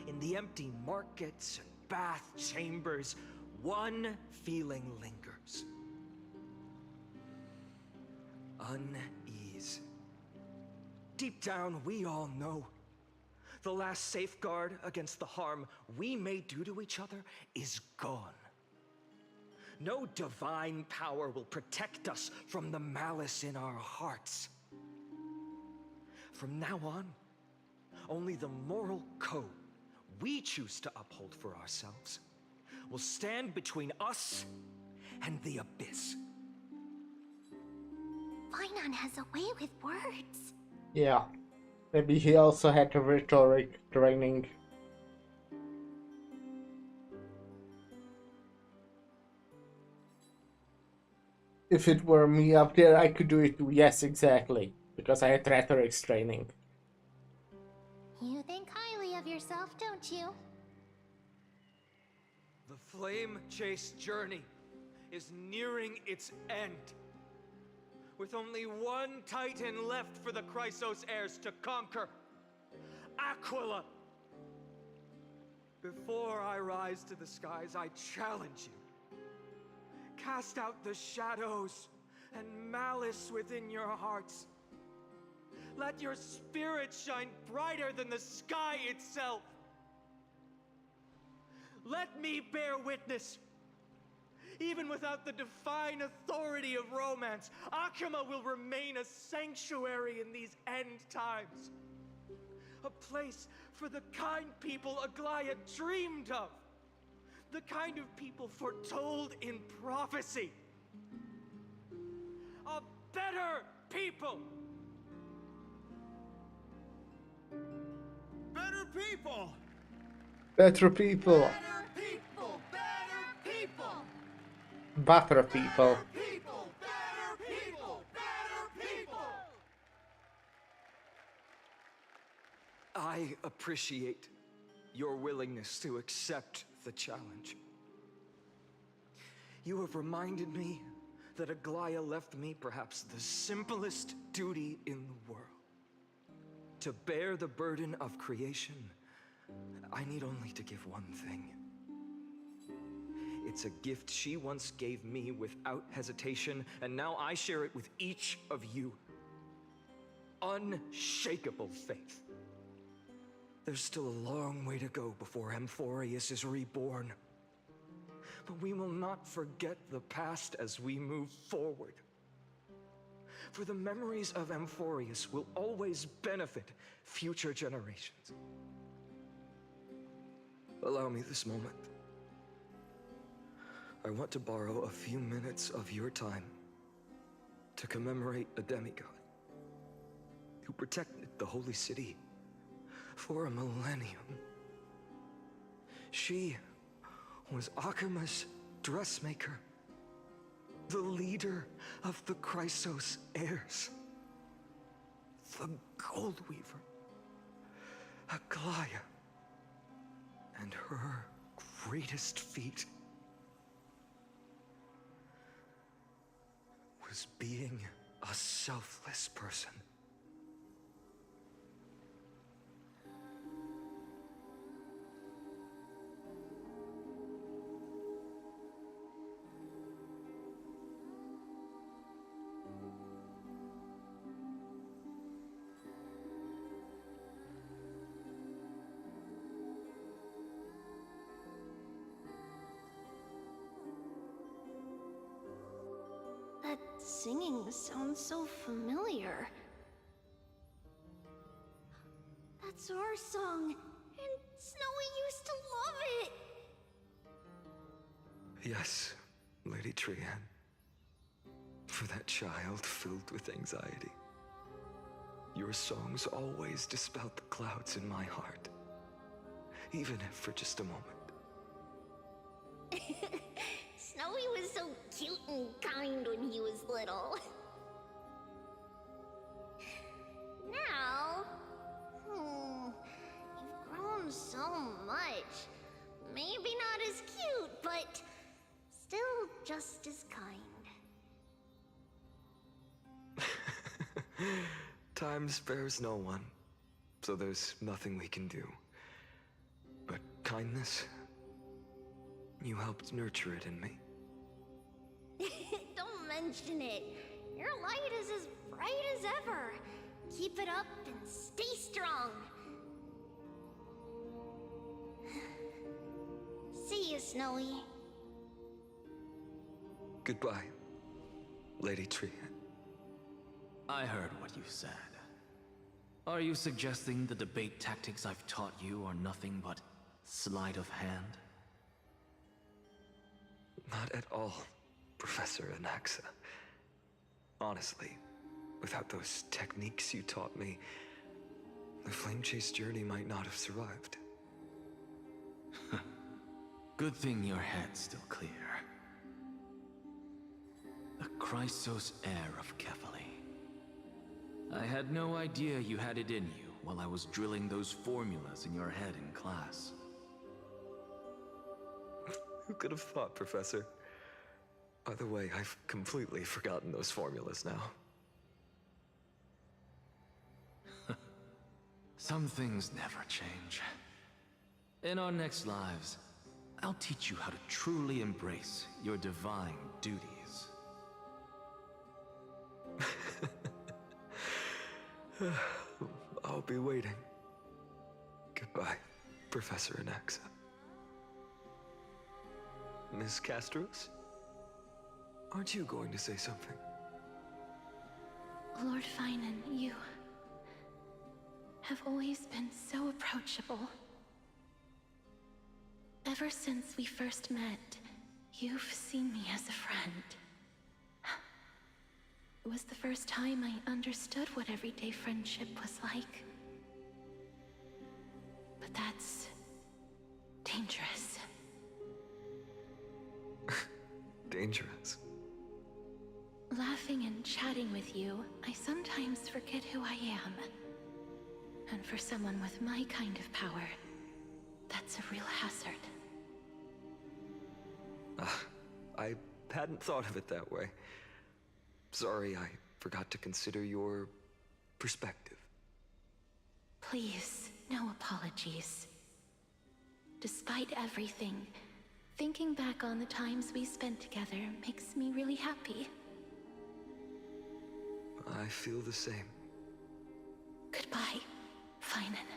In the empty markets and bath chambers, one feeling lingers. Unease. Deep down, we all know the last safeguard against the harm we may do to each other is gone. No divine power will protect us from the malice in our hearts. From now on, only the moral code we choose to uphold for ourselves will stand between us and the abyss. Finan has a way with words. Yeah. Maybe he also had a rhetoric training. If it were me up there, I could do it too. Yes, exactly. Because I had rhetorics training. You think I of yourself, don't you? The flame chase journey is nearing its end. With only one Titan left for the Chrysos heirs to conquer, Aquila. Before I rise to the skies, I challenge you. Cast out the shadows and malice within your hearts. Let your spirit shine brighter than the sky itself. Let me bear witness. Even without the divine authority of romance, Akima will remain a sanctuary in these end times. A place for the kind people Aglaya dreamed of. The kind of people foretold in prophecy. A better people! Better people! Better people. Better people! Better people! Better people. People! Better people! Better people! I appreciate your willingness to accept the challenge. You have reminded me that Aglaya left me perhaps the simplest duty in the world. To bear the burden of creation, I need only to give one thing. It's a gift she once gave me without hesitation, and now I share it with each of you. Unshakable faith. There's still a long way to go before Amphorius is reborn. But we will not forget the past as we move forward. For the memories of Amphorius will always benefit future generations. Allow me this moment. I want to borrow a few minutes of your time to commemorate a demigod who protected the holy city for a millennium. She was Akima's dressmaker, the leader of the Chrysos heirs, the Gold Weaver, Aglaya, and her greatest feat was being a selfless person. That singing sounds so familiar. That's our song, and Snowy used to love it! Yes, Lady Trian. For that child filled with anxiety. Your songs always dispelled the clouds in my heart. Even if for just a moment. Snowy was so cute and kind when he was little. Now, you've grown so much. Maybe not as cute, but still just as kind. Time spares no one, so there's nothing we can do. But kindness, you helped nurture it in me. Don't mention it. Your light is as bright as ever. Keep it up and stay strong. See you, Snowy. Goodbye, Lady Trian. I heard what you said. Are you suggesting the debate tactics I've taught you are nothing but sleight of hand? Not at all, Professor Anaxa. Honestly, without those techniques you taught me, the flame chase journey might not have survived. Good thing your head's still clear. The Chrysos heir of Kefali. I had no idea you had it in you while I was drilling those formulas in your head in class. Who could have thought, Professor? By the way, I've completely forgotten those formulas now. Some things never change. In our next lives, I'll teach you how to truly embrace your divine duties. I'll be waiting. Goodbye, Professor Anaxa. Miss Castros? Aren't you going to say something? Lord Finan, you have always been so approachable. Ever since we first met, you've seen me as a friend. It was the first time I understood what everyday friendship was like. But that's dangerous. Dangerous? Laughing and chatting with you, I sometimes forget who I am. And for someone with my kind of power, that's a real hazard. I hadn't thought of it that way. Sorry, I forgot to consider your perspective. Please, no apologies. Despite everything, thinking back on the times we spent together makes me really happy. I feel the same. Goodbye, Finan.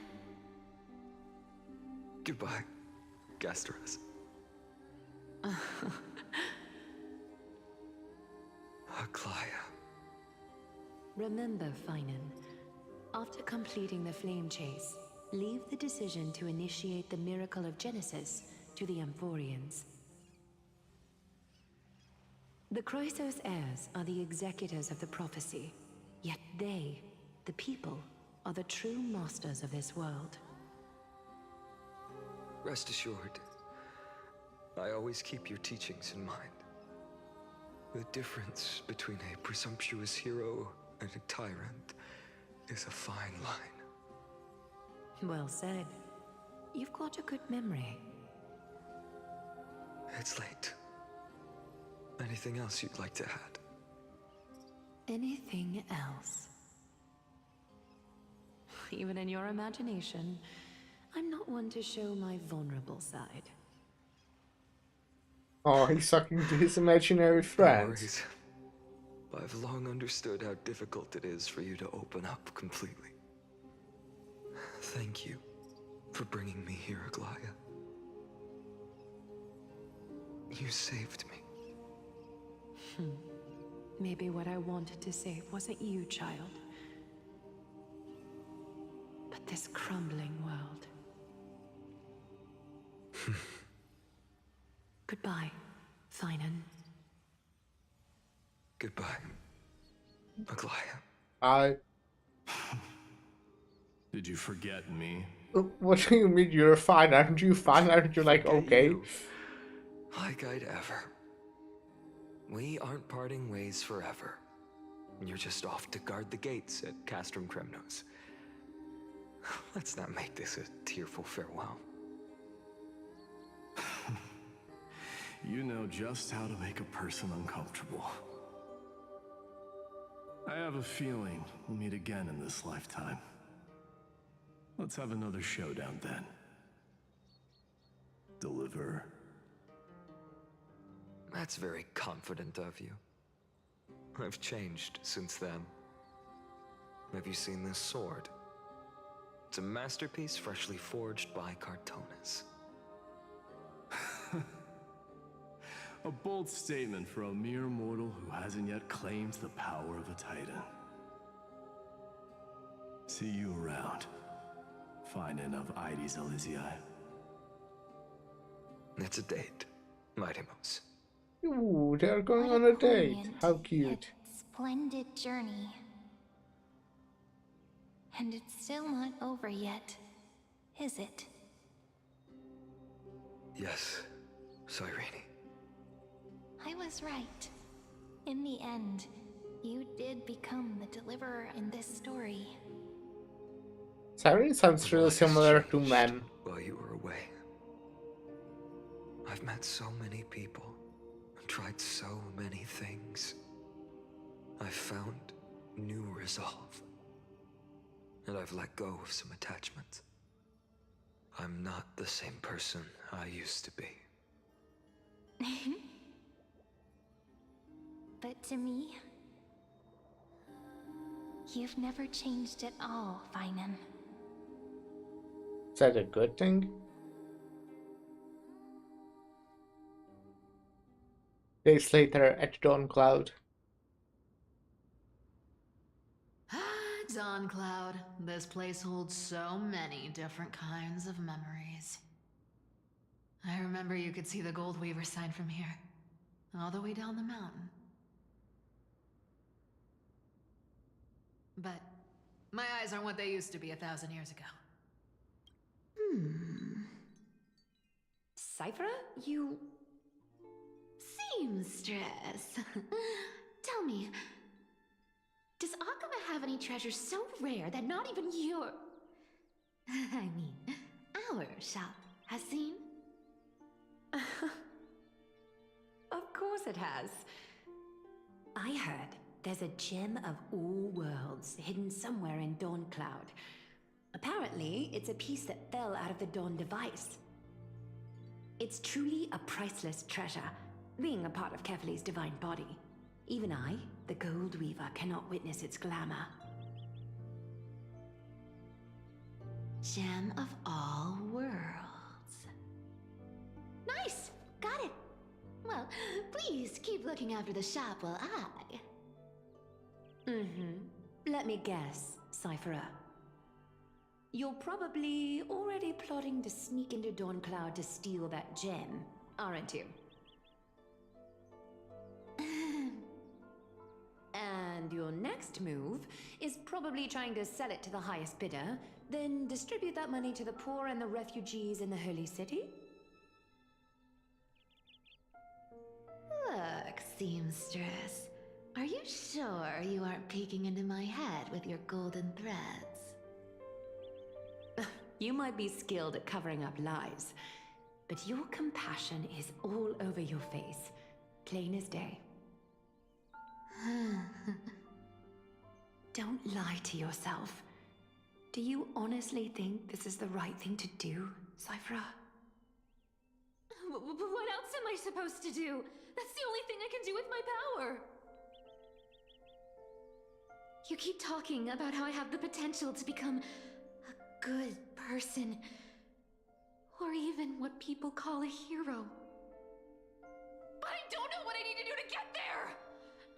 Goodbye, Gastras. Aglaya. Remember, Finan, after completing the flame chase, leave the decision to initiate the miracle of Genesis to the Amphorians. The Chrysos heirs are the executors of the prophecy, yet they, the people, are the true masters of this world. Rest assured, I always keep your teachings in mind. The difference between a presumptuous hero and a tyrant is a fine line. Well said. You've got a good memory. It's late. Anything else you'd like to add? Anything else? Even in your imagination, I'm not one to show my vulnerable side. Oh, he's talking to his imaginary friends. I've long understood how difficult it is for you to open up completely. Thank you for bringing me here, Aglaya. You saved me. Maybe what I wanted to save wasn't you, child, but this crumbling world. Goodbye, Finan. Goodbye, Aglaya. Did you forget me? What do you mean you're fine? Aren't you fine? Aren't you like, okay? You. Like I'd ever. We aren't parting ways forever. You're just off to guard the gates at Castrum Kremnos. Let's not make this a tearful farewell. You know just how to make a person uncomfortable. I have a feeling we'll meet again in this lifetime. Let's have another showdown then. Deliver. That's very confident of you. I've changed since then. Have you seen this sword? It's a masterpiece freshly forged by Cartonis. A bold statement for a mere mortal who hasn't yet claimed the power of a titan. See you around, Finan of Ides Elysiae. It's a date, Mightimos. Ooh, they're going on a date. How cute. Splendid journey. And it's still not over yet, is it? Yes, Cyrene. I was right. In the end, you did become the deliverer in this story. Siren sounds A really lot has similar to changed Mem. while you were away. I've met so many people and tried so many things. I've found new resolve. And I've let go of some attachments. I'm not the same person I used to be. But to me, you've never changed at all, Finan. Is that a good thing? Days later at Dawn Cloud. Dawn Cloud. This place holds so many different kinds of memories. I remember you could see the Gold Weaver sign from here, all the way down the mountain. But my eyes aren't what they used to be 1,000 years ago. Cypher, you... Seamstress. Tell me, does Akama have any treasures so rare that not even your... I mean, our shop has seen? Of course it has. I heard there's a gem of all worlds hidden somewhere in Dawn Cloud. Apparently, it's a piece that fell out of the Dawn device. It's truly a priceless treasure, being a part of Kefali's divine body. Even I, the Gold Weaver, cannot witness its glamour. Gem of all worlds. Nice! Got it! Well, please keep looking after the shop while I... Let me guess, Cypherer. You're probably already plotting to sneak into Dawn Cloud to steal that gem, aren't you? And your next move is probably trying to sell it to the highest bidder, then distribute that money to the poor and the refugees in the Holy City? Look, seamstress. Are you sure you aren't peeking into my head with your golden threads? You might be skilled at covering up lies, but your compassion is all over your face, plain as day. Don't lie to yourself. Do you honestly think this is the right thing to do, Cypher? What else am I supposed to do? That's the only thing I can do with my power. You keep talking about how I have the potential to become a good person, or even what people call a hero. But I don't know what I need to do to get there!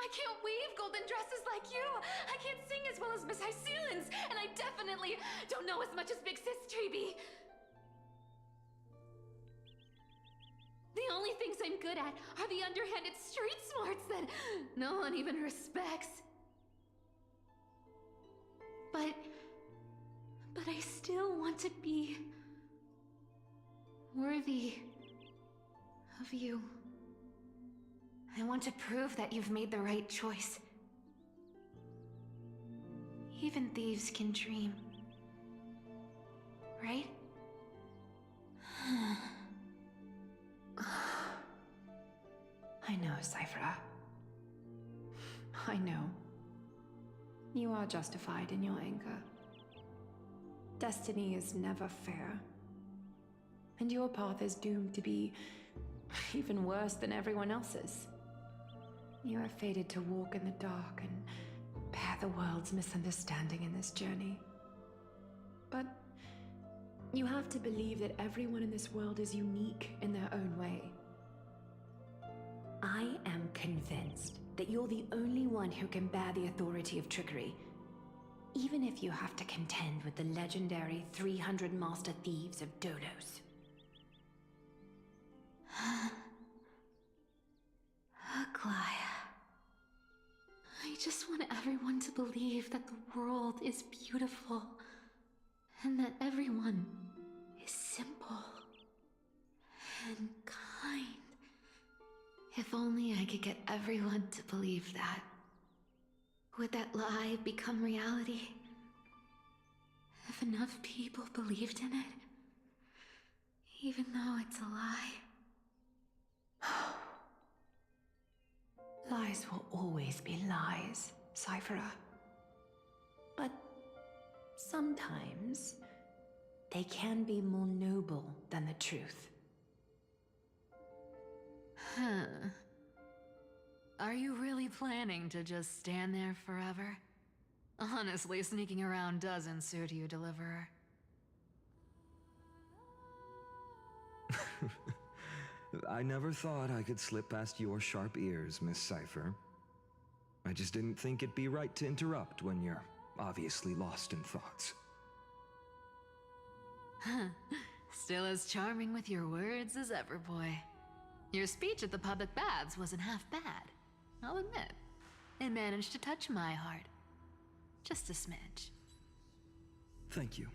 I can't weave golden dresses like you! I can't sing as well as Miss Hyceelins! And I definitely don't know as much as Big Sis Treby! The only things I'm good at are the underhanded street smarts that no one even respects. But I still want to be worthy of you. I want to prove that you've made the right choice. Even thieves can dream. Right? I know, Cypher. I know. You are justified in your anger. Destiny is never fair. And your path is doomed to be even worse than everyone else's. You are fated to walk in the dark and bear the world's misunderstanding in this journey. But you have to believe that everyone in this world is unique in their own way. I am convinced that you're the only one who can bear the authority of trickery, even if you have to contend with the legendary 300 master thieves of Dolos. Aglaya. I just want everyone to believe that the world is beautiful, and that everyone is simple and kind. If only I could get everyone to believe that. Would that lie become reality? If If enough people believed in it, even though it's a lie. Lies will always be lies, Cyphera. But sometimes they can be more noble than the truth. Huh. Are you really planning to just stand there forever? Honestly, sneaking around doesn't suit you, Deliverer. I never thought I could slip past your sharp ears, Miss Cypher. I just didn't think it'd be right to interrupt when you're obviously lost in thoughts. Still as charming with your words as ever, boy. Your speech at the public baths wasn't half bad. I'll admit. It managed to touch my heart. Just a smidge. Thank you.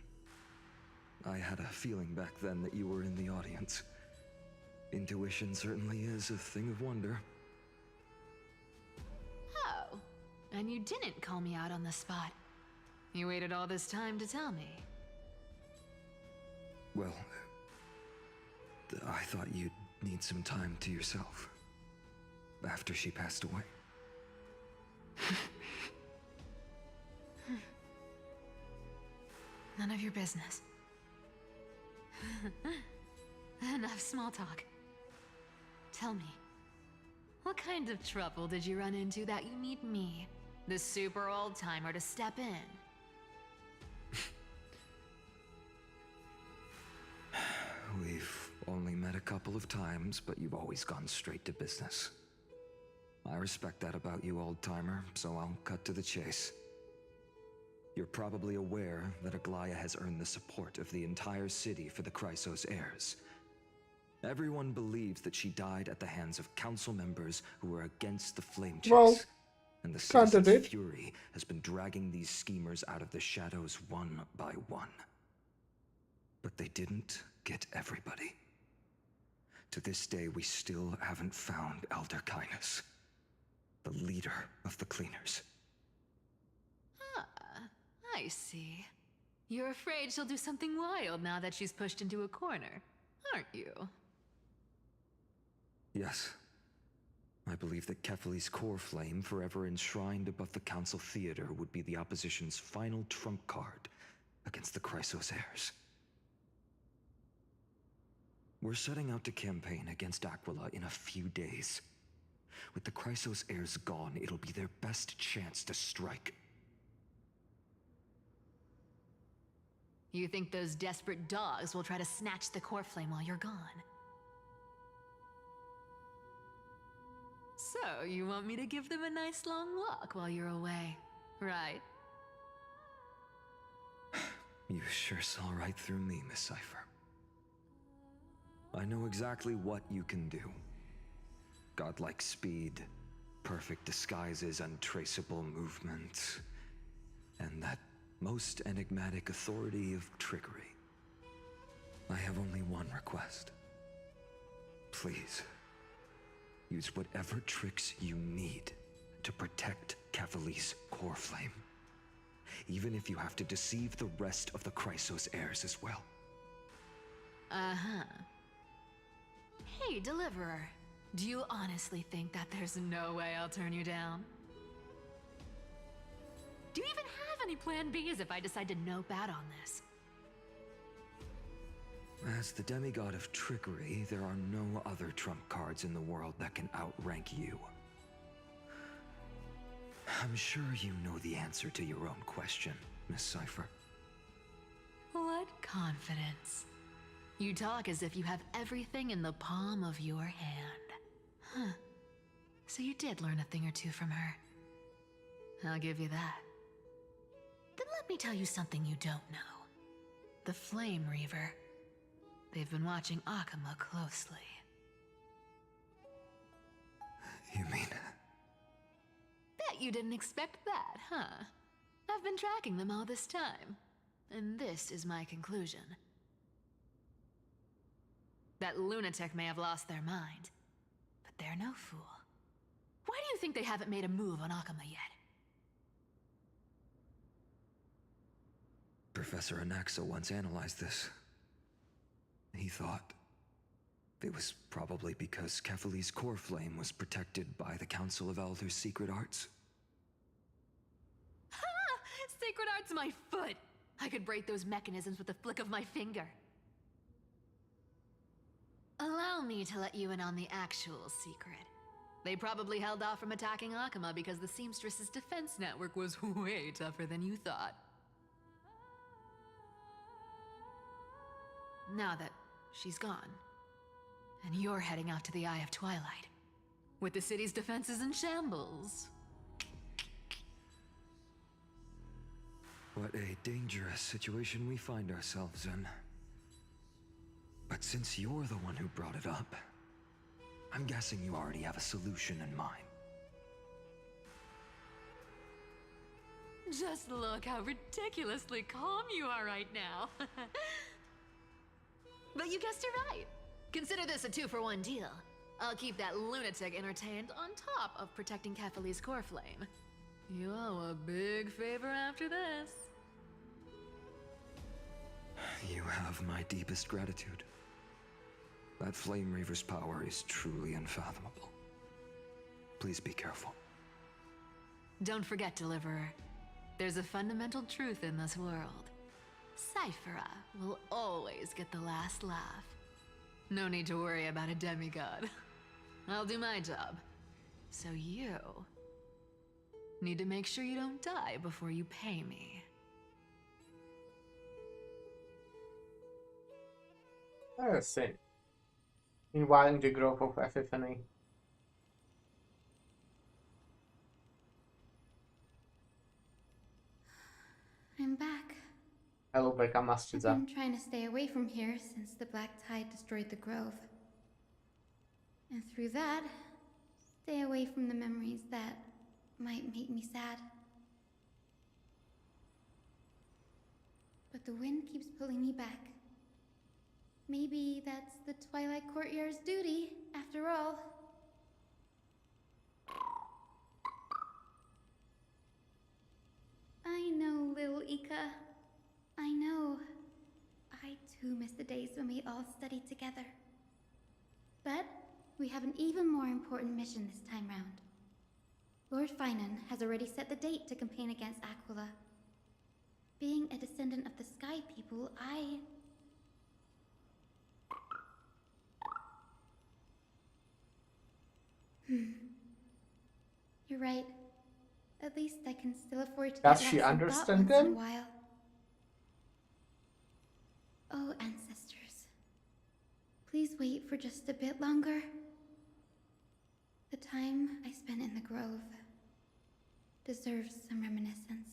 I had a feeling back then that you were in the audience. Intuition certainly is a thing of wonder. Oh, and you didn't call me out on the spot. You waited all this time to tell me. Well, I thought you'd need some time to yourself. After she passed away. None of your business. Enough small talk. Tell me, what kind of trouble did you run into that you need me, the super old-timer, to step in? We've only met a couple of times, but you've always gone straight to business. I respect that about you, old-timer, so I'll cut to the chase. You're probably aware that Aglaya has earned the support of the entire city for the Chrysos heirs. Everyone believes that she died at the hands of council members who were against the flame chase. Well, and the citizens' contradict. fury has been dragging these schemers out of the shadows one by one. But they didn't get everybody. To this day, we still haven't found Elder Kynus, the leader of the cleaners. Ah, I see. You're afraid she'll do something wild now that she's pushed into a corner, aren't you? Yes. I believe that Kefali's core flame, forever enshrined above the council theater, would be the opposition's final trump card against the Chrysos heirs. We're setting out to campaign against Aquila in a few days. With the Chrysos heirs gone, it'll be their best chance to strike. You think those desperate dogs will try to snatch the core flame while you're gone? So, you want me to give them a nice long walk while you're away, right? You sure saw right through me, Miss Cypher. I know exactly what you can do. Godlike speed, perfect disguises, untraceable movement, and that most enigmatic authority of trickery. I have only one request. Please, use whatever tricks you need to protect Kefali's core flame. Even if you have to deceive the rest of the Chrysos heirs as well. Uh-huh. Hey, Deliverer. Do you honestly think that there's no way I'll turn you down? Do you even have any plan Bs if I decide to nope out on this? As the demigod of trickery, there are no other trump cards in the world that can outrank you. I'm sure you know the answer to your own question, Miss Cypher. What confidence. You talk as if you have everything in the palm of your hand. Huh. So you did learn a thing or two from her. I'll give you that. Then let me tell you something you don't know. The Flame Reaver. They've been watching Akama closely. You mean... Bet you didn't expect that, huh? I've been tracking them all this time. And this is my conclusion. That lunatic may have lost their mind, but they're no fool. Why do you think they haven't made a move on Akama yet? Professor Anaxa once analyzed this. He thought it was probably because Kefali's core flame was protected by the Council of Elders' secret arts. Ha! Sacred art's my foot! I could break those mechanisms with a flick of my finger. Allow me to let you in on the actual secret. They probably held off from attacking Akama because the Seamstress's defense network was way tougher than you thought. Now that she's gone, and you're heading out to the Eye of Twilight, with the city's defenses in shambles. What a dangerous situation we find ourselves in. But since you're the one who brought it up, I'm guessing you already have a solution in mind. Just look how ridiculously calm you are right now. But you guessed it right. Consider this a 2-for-1 deal. I'll keep that lunatic entertained on top of protecting Kefali's core flame. You owe a big favor after this. You have my deepest gratitude. That Flame Reaver's power is truly unfathomable. Please be careful. Don't forget, Deliverer. There's a fundamental truth in this world. Cyphera will always get the last laugh. No need to worry about a demigod. I'll do my job. So you need to make sure you don't die before you pay me. I see. Meanwhile, in the Grove of Epiphany. I'm back. Hello, Becca I've Mastiza. been trying to stay away from here since the Black Tide destroyed the Grove. And through that, stay away from the memories that might make me sad. But the wind keeps pulling me back. Maybe that's the Twilight Courtyard's duty, after all. I know, little Ika. I know. I too miss the days when we all studied together. But we have an even more important mission this time round. Lord Finan has already set the date to campaign against Aquila. Being a descendant of the Sky People, You're right. At least I can still afford to Does get she lost in thought understand once in a them? while. Oh, ancestors. Please wait for just a bit longer. The time I spent in the Grove deserves some reminiscence.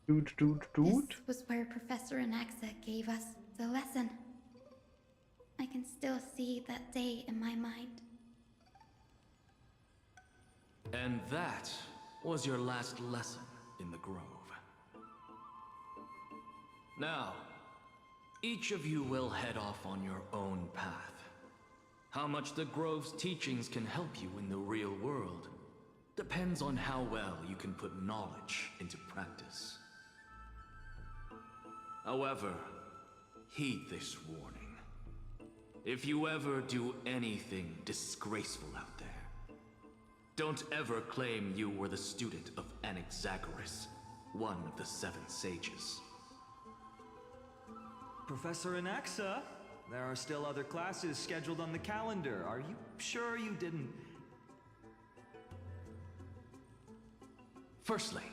This was where Professor Anaxa gave us the lesson. I can still see that day in my mind. And that was your last lesson in the Grove. Now, each of you will head off on your own path. How much the Grove's teachings can help you in the real world depends on how well you can put knowledge into practice. However, heed this warning. If you ever do anything disgraceful out there, don't ever claim you were the student of Anaxagoras, one of the 7 sages. Professor Anaxa, there are still other classes scheduled on the calendar. Are you sure you didn't... Firstly,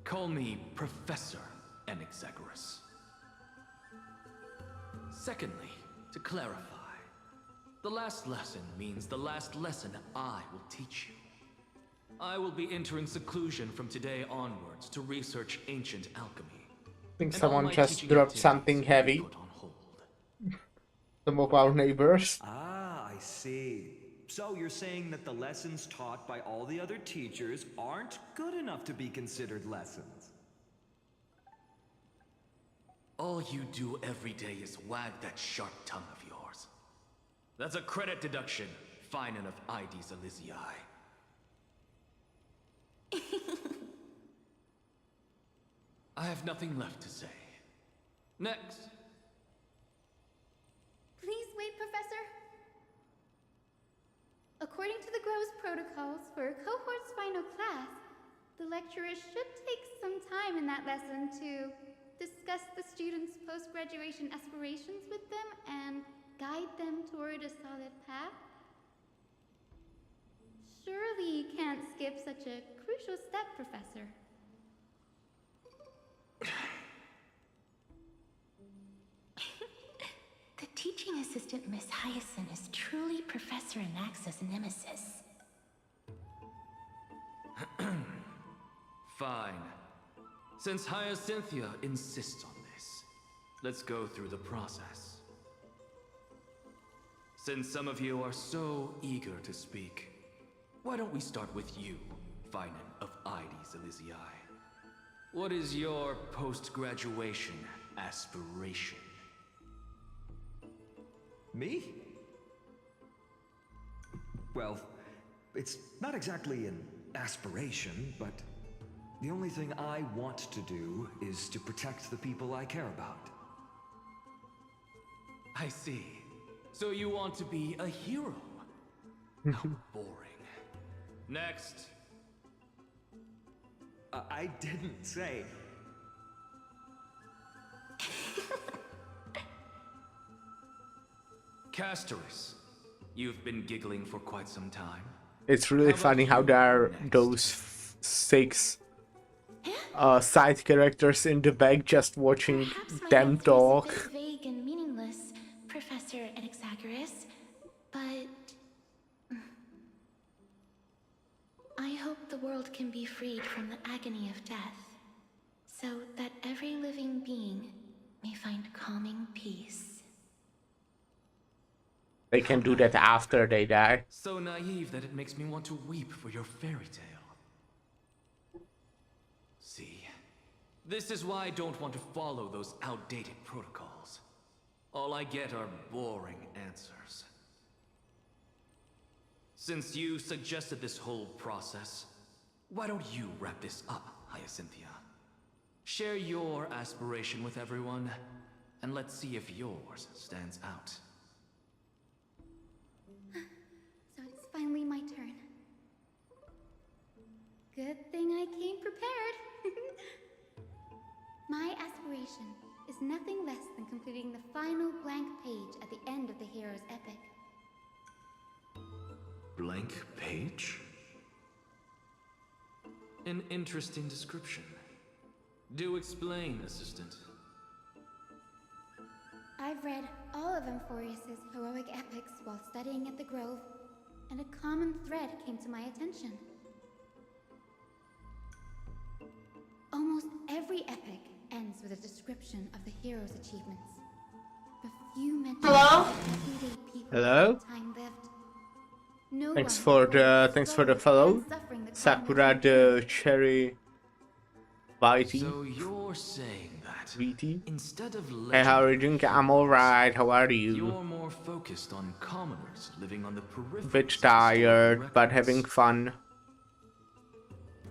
call me Professor Anaxagoras. Secondly, to clarify, the last lesson means the last lesson I will teach you. I will be entering seclusion from today onwards to research ancient alchemy. I think And all someone my just teaching dropped activities something will be heavy. put on hold. Some of our neighbors. Ah, I see. So you're saying that the lessons taught by all the other teachers aren't good enough to be considered lessons? All you do every day is wag that sharp tongue of yours. That's a credit deduction, fine enough IDs Elysiae. I have nothing left to say. Next. Please wait, Professor. According to the Grove's protocols for a cohort's final class, the lecturer should take some time in that lesson to discuss the students' post-graduation aspirations with them and guide them toward a solid path. Surely you can't skip such a crucial step, Professor. The teaching assistant, Miss Hyacinth, is truly Professor Anaxa's nemesis. Fine. Since Hyacinthia insists on this, let's go through the process. Since some of you are so eager to speak, why don't we start with you, Finan of IDs Elysiae? What is your post-graduation aspiration? Me? Well, it's not exactly an aspiration, but the only thing I want to do is to protect the people I care about. I see. So you want to be a hero? How boring. Next. I didn't say... Casterus, you've been giggling for quite some time. It's really funny how there are those six side characters in the back just watching them talk. Perhaps my answer is a bit vague and meaningless, Professor Anaxagoras, but I hope the world can be freed from the agony of death, so that every living being may find calming peace. They can do that after they die. So naive that it makes me want to weep for your fairy tale. See, this is why I don't want to follow those outdated protocols. All I get are boring answers. Since you suggested this whole process, why don't you wrap this up, Hyacinthia? Share your aspiration with everyone, and let's see if yours stands out. So it's finally my turn. Good thing I came prepared. My aspiration is nothing less than completing the final blank page at the end of the hero's epic. Blank page? An interesting description. Do explain, assistant. I've read all of Amphorius's heroic epics while studying at the Grove, and a common thread came to my attention. Almost every epic ends with a description of the hero's achievements. But few mention everyday people. Hello? Time lived. No Thanks one for the follow. Sakura the Cherry Bitey. So you're saying that VT. instead of Hey, how are you doing? I'm alright. How are you? you're more focused on commoners living on the periphery. Bit tired, but having fun.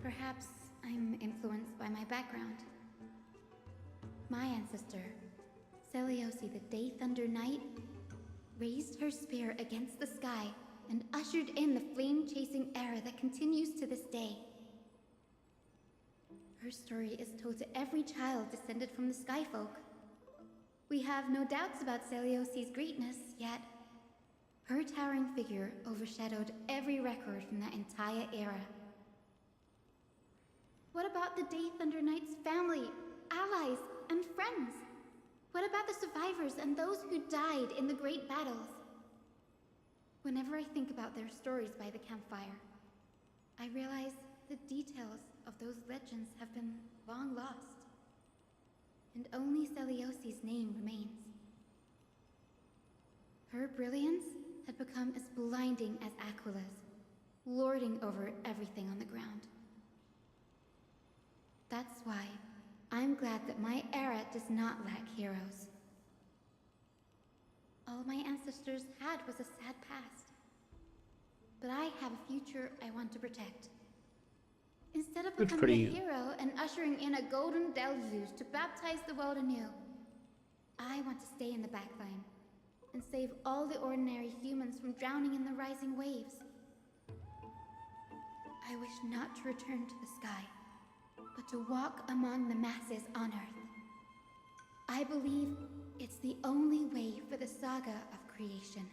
Perhaps I'm influenced by my background. My ancestor, Seliosi the Day Thunder Knight, raised her spear against the sky and ushered in the flame-chasing era that continues to this day. Her story is told to every child descended from the Skyfolk. We have no doubts about Seliosi's greatness, yet her towering figure overshadowed every record from that entire era. What about the Day Thunder Knight's family, allies, and friends? What about the survivors and those who died in the great battles? Whenever I think about their stories by the campfire, I realize the details of those legends have been long lost, and only Seliosi's name remains. Her brilliance had become as blinding as Aquila's, lording over everything on the ground. That's why I'm glad that my era does not lack heroes. All my ancestors had was a sad past. But I have a future I want to protect. Instead of Good for becoming a you. hero and ushering in a golden deluge to baptize the world anew, I want to stay in the backline and save all the ordinary humans from drowning in the rising waves. I wish not to return to the sky, but to walk among the masses on Earth. I believe it's the only way for the saga of creation.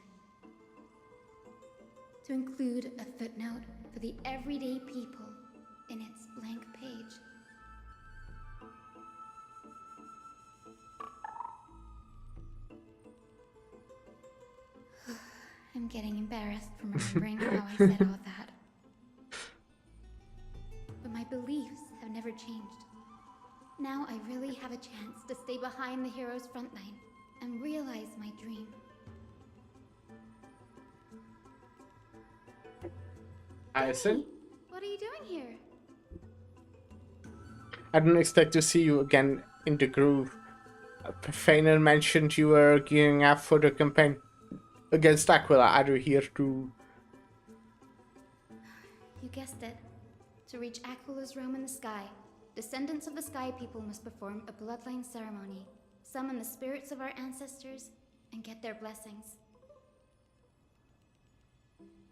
To include a footnote for the everyday people in its blank page. I'm getting embarrassed from remembering how I said all that. But my beliefs have never changed. Now I really have a chance to stay behind the hero's front line and realize my dream. Addison? What are you doing here? I don't expect to see you again in the groove. Fainal mentioned you were gearing up for the campaign against Aquila. Are you here to... You guessed it. To reach Aquila's realm in the sky, descendants of the Sky People must perform a bloodline ceremony, summon the spirits of our ancestors, and get their blessings.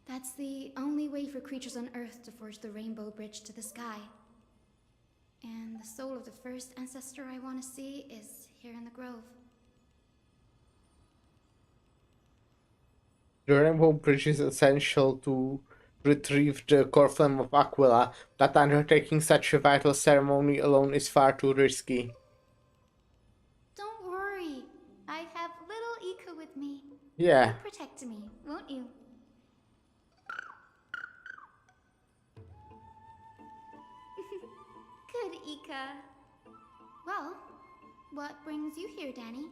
That's the only way for creatures on Earth to forge the rainbow bridge to the sky. And the soul of the first ancestor I want to see is here in the grove. The rainbow bridge is essential to retrieve the core flame of Aquila, but undertaking such a vital ceremony alone is far too risky. Don't worry. I have little Ika with me. Yeah. You'll protect me, won't you? Good, Ika. Well, what brings you here, Danny?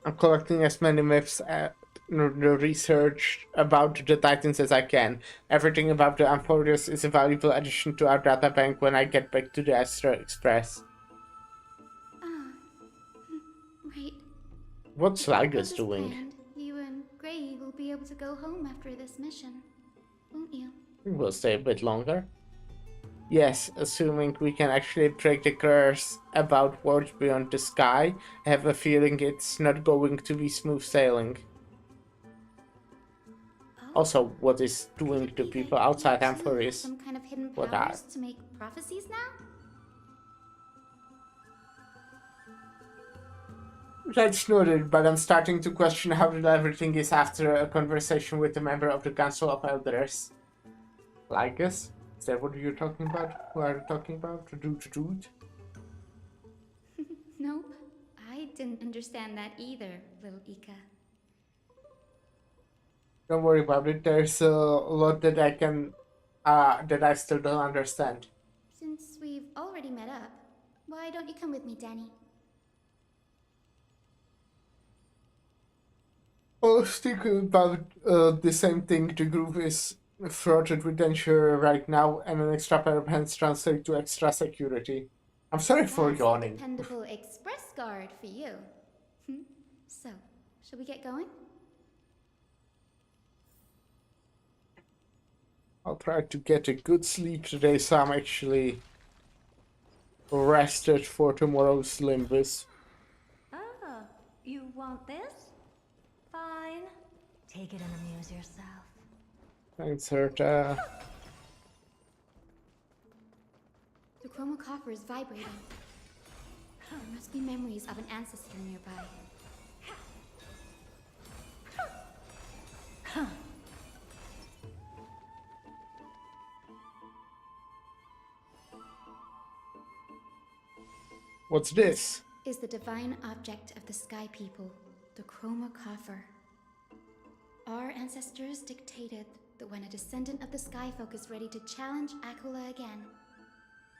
I'm collecting as many myths and the research about the Titans as I can. Everything about the Amphoreus is a valuable addition to our databank when I get back to the Astro Express. Ah, right. What's If all Lygus goes as doing? planned, you and Gray will be able to go home after this mission, won't you? We'll stay a bit longer. Yes, assuming we can actually break the curse about worlds beyond the sky. I have a feeling it's not going to be smooth sailing. Also, what is doing to people outside Amphoreus? Some kind of hidden What are? powers to make prophecies now? That's noted, but I'm starting to question how real everything is after a conversation with a member of the Council of Elders. Lygus? Is that what you're talking about? Who are you talking about? Nope. I didn't understand that either, little Ika. Don't worry about it. There's a lot that that I still don't understand. Since we've already met up, why don't you come with me, Danny? Oh, thinking about the same thing. The groove is fraught with danger right now, and an extra pair of hands translate to extra security. I'm sorry for That's a yawning. dependable express guard for you. So, shall we get going? I'll try to get a good sleep today, so I'm actually rested for tomorrow's Limbus. Oh, you want this? Fine. Take it and amuse yourself. Thanks, Herta. The chromocopter is vibrating. There must be memories of an ancestor nearby. What's this? Is the divine object of the Sky People, the chromocopter. Our ancestors dictated that when a descendant of the Skyfolk is ready to challenge Aquila again,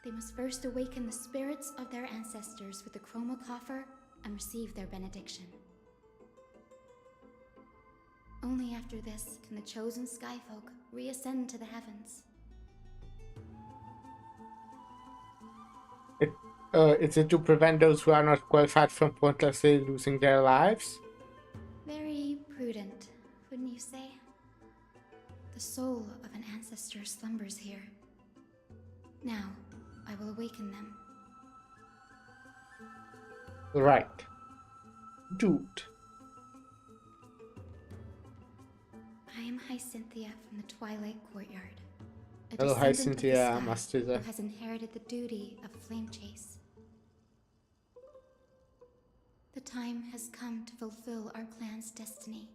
they must first awaken the spirits of their ancestors with the chromocopter and receive their benediction. Only after this can the chosen Skyfolk reascend to the heavens. It, is it to prevent those who are not qualified from pointlessly losing their lives? Very prudent, wouldn't you say? The soul of an ancestor slumbers here. Now, I will awaken them. Right. Dude. I am Hyacinthia from the Twilight Courtyard. A Hello, descendant of the Hyacinthia, sky Mastiza. who has inherited the duty of a flame chase. The time has come to fulfill our clan's destiny.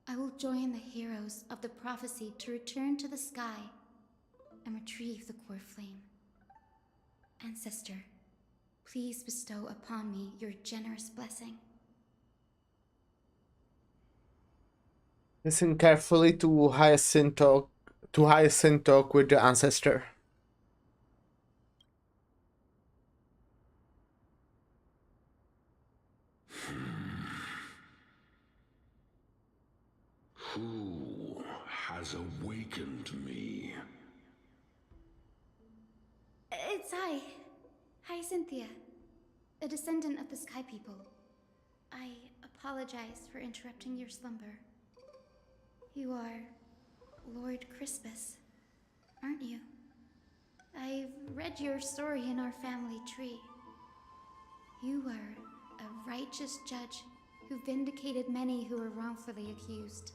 I will join the heroes of the prophecy to return to the sky and retrieve the core flame. Ancestor, please bestow upon me your generous blessing. Listen carefully to Hyacinth talk with the ancestor. Who has awakened me? It's I, Hyacinthia, a descendant of the Sky People. I apologize for interrupting your slumber. You are Lord Crispus, aren't you? I've read your story in our family tree. You were a righteous judge who vindicated many who were wrongfully accused.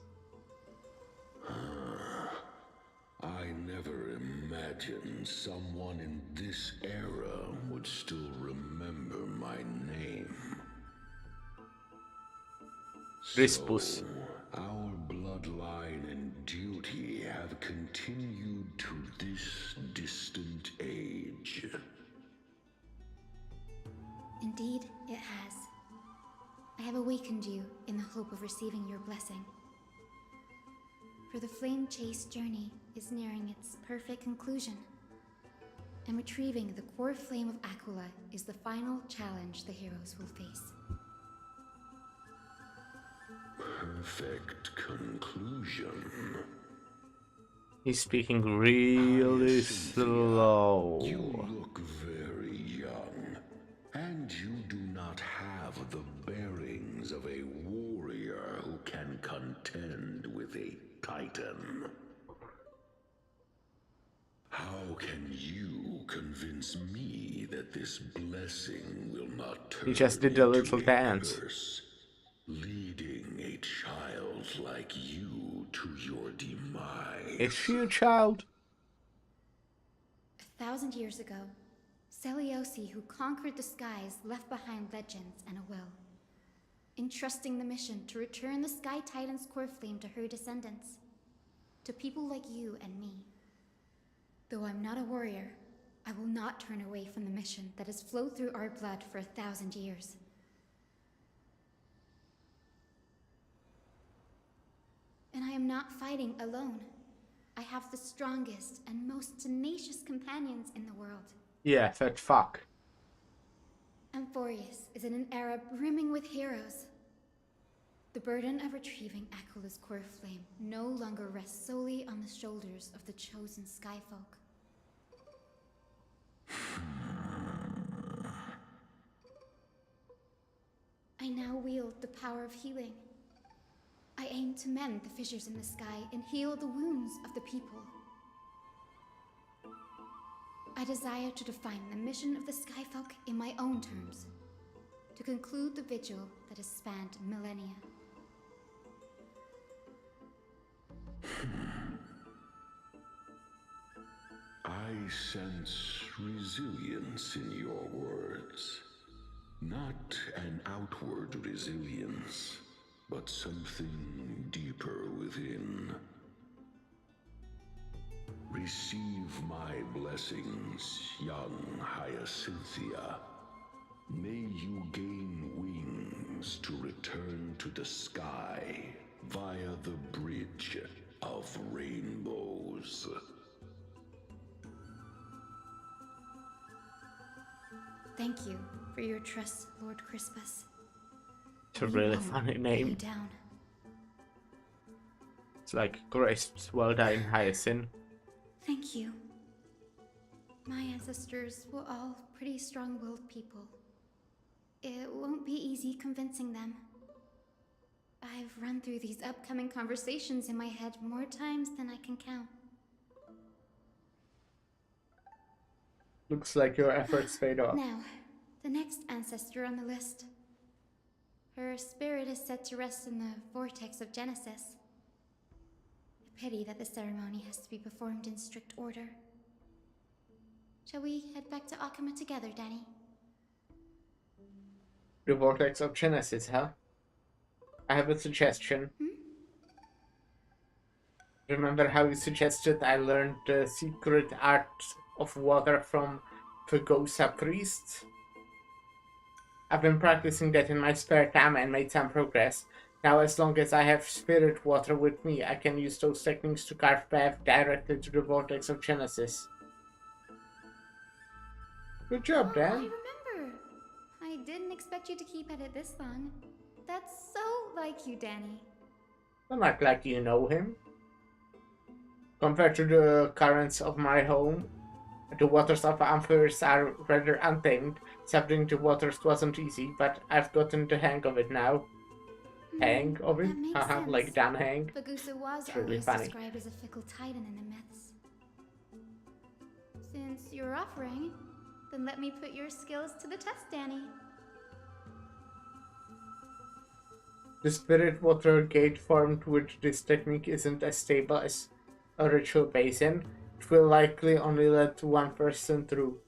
I never imagined someone in this era would still remember my name. Crispus. So, our bloodline and duty have continued to this distant age. Indeed, it has. I have awakened you in the hope of receiving your blessing. For the flame chase journey is nearing its perfect conclusion, and retrieving the core flame of Aquila is the final challenge the heroes will face. Perfect conclusion. He's speaking really slow. You look very young, and you do not have the bearings of a warrior who can contend with a titan. How can you convince me that this blessing will not turn He just did a little dance. curse, leading a child like you to your demise? Is she a child? 1,000 years ago, Seliosi, who conquered the skies, left behind legends and a will, entrusting the mission to return the Sky Titan's core flame to her descendants, to people like you and me. Though I'm not a warrior, I will not turn away from the mission that has flowed through our blood for 1,000 years. And I am not fighting alone. I have the strongest and most tenacious companions in the world. Yeah, that fuck. Amphorius is in an era brimming with heroes. The burden of retrieving Aquila's core flame no longer rests solely on the shoulders of the chosen Skyfolk. I now wield the power of healing. I aim to mend the fissures in the sky and heal the wounds of the people. I desire to define the mission of the Skyfolk in my own terms, to conclude the vigil that has spanned millennia. I sense resilience in your words. Not an outward resilience, but something deeper within. Receive my blessings, young Hyacinthia. May you gain wings to return to the sky via the bridge of rainbows. Thank you for your trust, Lord Crispus. It's a really funny name. Down. It's like Crisps, well done, Hyacinth. Thank you. My ancestors were all pretty strong-willed people. It won't be easy convincing them. I've run through these upcoming conversations in my head more times than I can count. Looks like your efforts paid off. Now, the next ancestor on the list. Her spirit is set to rest in the vortex of Genesis. A pity that the ceremony has to be performed in strict order. Shall we head back to Akama together, Danny? The vortex of Genesis, huh? I have a suggestion. Remember how you suggested I learned the secret art of water from Fagosa priest? I've been practicing that in my spare time and made some progress. Now, as long as I have spirit water with me, I can use those techniques to carve path directly to the vortex of Genesis. Good job, Dan. I remember. I didn't expect you to keep at it this long. That's so like you, Danny. Don't act like you know him. Compared to the currents of my home, the waters of Amphirs are rather untamed. Subduing the waters wasn't easy, but I've gotten the hang of it now. Hang of it? That makes Haha, sense. like Dan Hang. Bagusa was It's really always funny. described as a fickle titan in the myths. Since you're offering, then let me put your skills to the test, Danny. The spirit water gate formed with this technique isn't as stable as a ritual basin. It will likely only let one person through.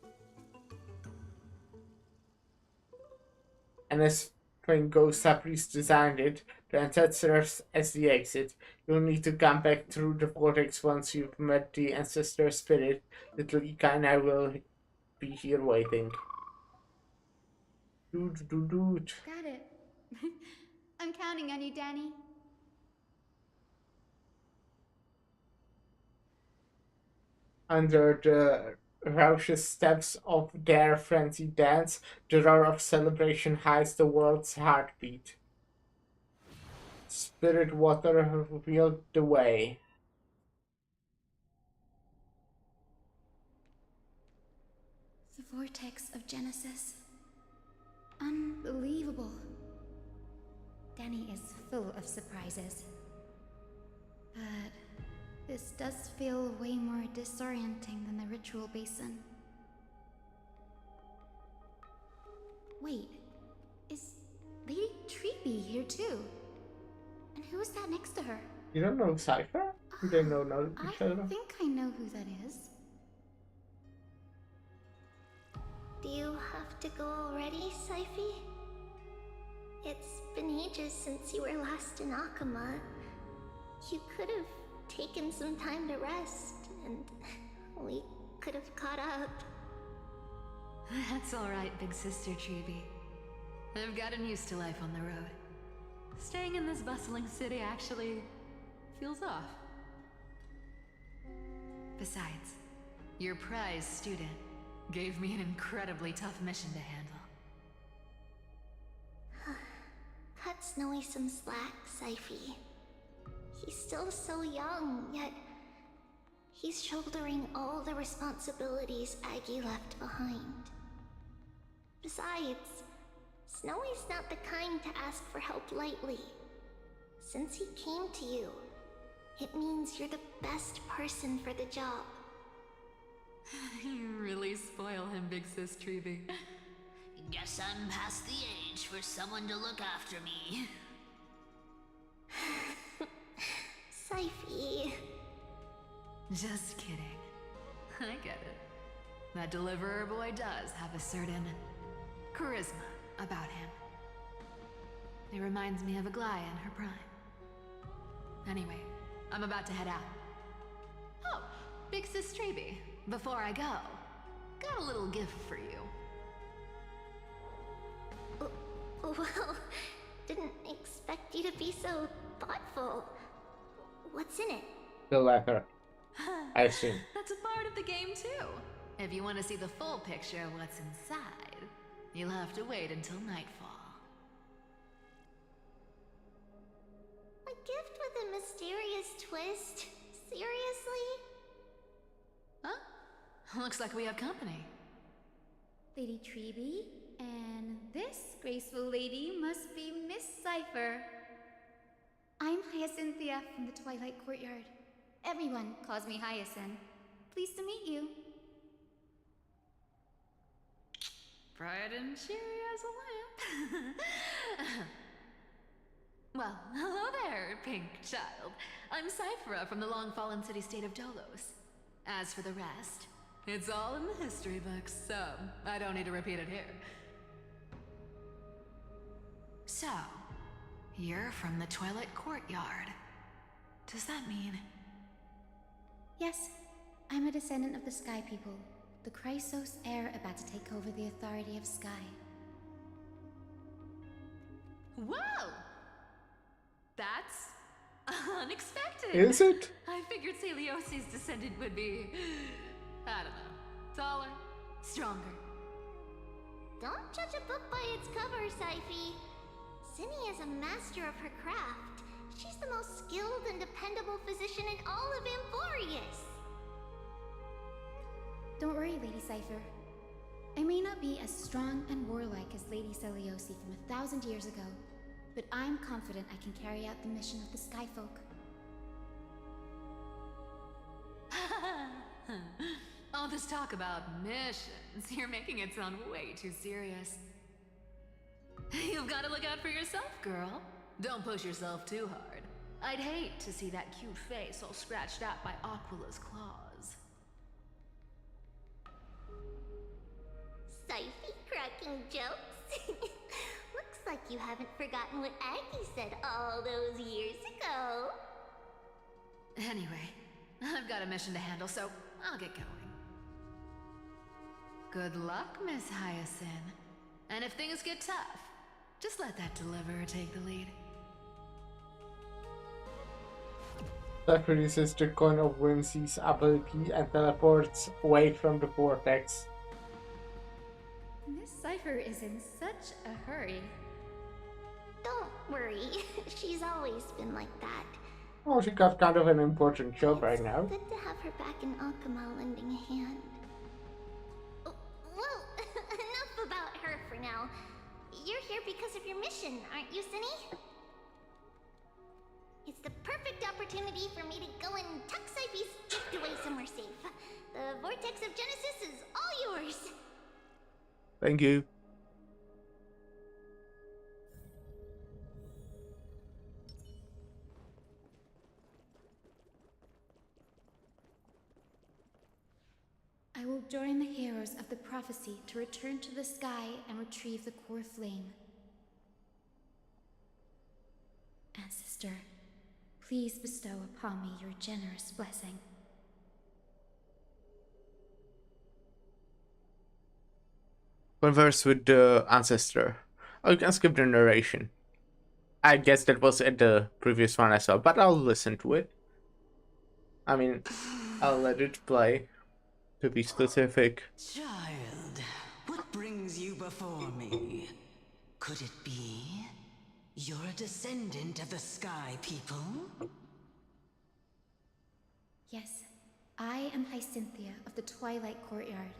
And as Fagosa priest designed it, the entrance serves as the exit. You'll need to come back through the vortex once you've met the ancestor spirit. Little Ika and I will be here waiting. Doot. Got it. I'm counting on you, Danny. Under the raucous steps of their frenzied dance, the roar of celebration hides the world's heartbeat. Spirit water revealed the way. The vortex of Genesis. Unbelievable. Danny is full of surprises. But this does feel way more disorienting than the ritual basin. Wait, is Lady Treeby here too? And who is that next to her? You don't know Cypher? Do they know each I other? think I know who that is. Do you have to go already, Syphy? It's been ages since you were last in Akama. You could have taken some time to rest, and we could have caught up. That's alright, big sister Treeby. I've gotten used to life on the road. Staying in this bustling city actually feels off. Besides, your prize student gave me an incredibly tough mission to handle. Cut Snowy some slack, Syphy. He's still so young, yet he's shouldering all the responsibilities Aggie left behind. Besides, Snowy's not the kind to ask for help lightly. Since he came to you, it means you're the best person for the job. You really spoil him, big sis Treeby. Guess I'm past the age for someone to look after me. Syphy. Just kidding. I get it. That deliverer boy does have a certain charisma about him. It reminds me of Aglaya in her prime. Anyway, I'm about to head out. Oh, big sis Treeby, before I go, got a little gift for you. Well, didn't expect you to be so thoughtful. What's in it? The letter. I assume. That's a part of the game too. If you want to see the full picture of what's inside, you'll have to wait until nightfall. A gift with a mysterious twist? Seriously? Huh? Looks like we have company. Lady Treby, and this graceful lady must be Miss Cypher. I'm Hyacinthia from the Twilight Courtyard. Everyone calls me Hyacinth. Pleased to meet you. Bright and cheery as a lamp. Well, hello there, pink child. I'm Cyphera from the long-fallen city-state of Dolos. As for the rest, it's all in the history books, so I don't need to repeat it here. So, you're from the Twilight Courtyard. Does that mean... Yes, I'm a descendant of the Sky People, the Chrysos heir about to take over the authority of Sky. Whoa! That's unexpected. Is it? I figured Celiosi's descendant would be, I don't know, taller, stronger. Don't judge a book by its cover, Syphe. Cinny is a master of her craft. She's the most skilled and dependable physician in all of Amphorius. Don't worry, Lady Cypher. I may not be as strong and warlike as Lady Celiosi from 1,000 years ago, but I'm confident I can carry out the mission of the Skyfolk. All this talk about missions, you're making it sound way too serious. You've got to look out for yourself, girl. Don't push yourself too hard. I'd hate to see that cute face all scratched out by Aquila's claws. Syphe cracking jokes? Looks like you haven't forgotten what Aggie said all those years ago. Anyway, I've got a mission to handle, so I'll get going. Good luck, Miss Hyacinth. And if things get tough, just let that deliverer take the lead. Cypher uses the Coin of Whimsy's ability and teleports away from the vortex. Miss Cypher is in such a hurry. Don't worry, she's always been like that. Oh, she got kind of an important job right now. Good to have her back in Akama lending a hand. Oh, well, enough about her for now. You're here because of your mission, aren't you, Cinny? It's the perfect opportunity for me to go and tuck Syphe's gift away somewhere safe. The Vortex of Genesis is all yours. Thank you. I will join the heroes of the prophecy to return to the sky and retrieve the core flame. Ancestor, please bestow upon me your generous blessing. Converse with the ancestor. Oh, you can skip the narration. I guess that was at the previous one as well, but I'll listen to it. I mean, I'll let it play, to be specific. Child, what brings you before me? Could it be you're a descendant of the Sky People? Yes, I am Hyacinthia of the Twilight Courtyard,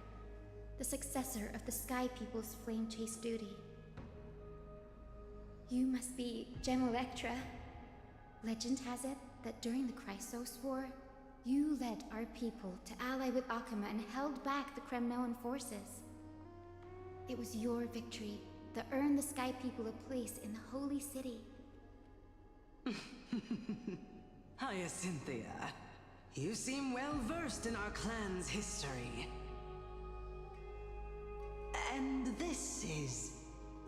the successor of the Sky People's flame chase duty. You must be Gem Electra. Legend has it that during the Chrysos War, you led our people to ally with Akama and held back the Kremnoan forces. It was your victory that earned the Sky People a place in the Holy City. Hyacinthia, you seem well versed in our clan's history. And this is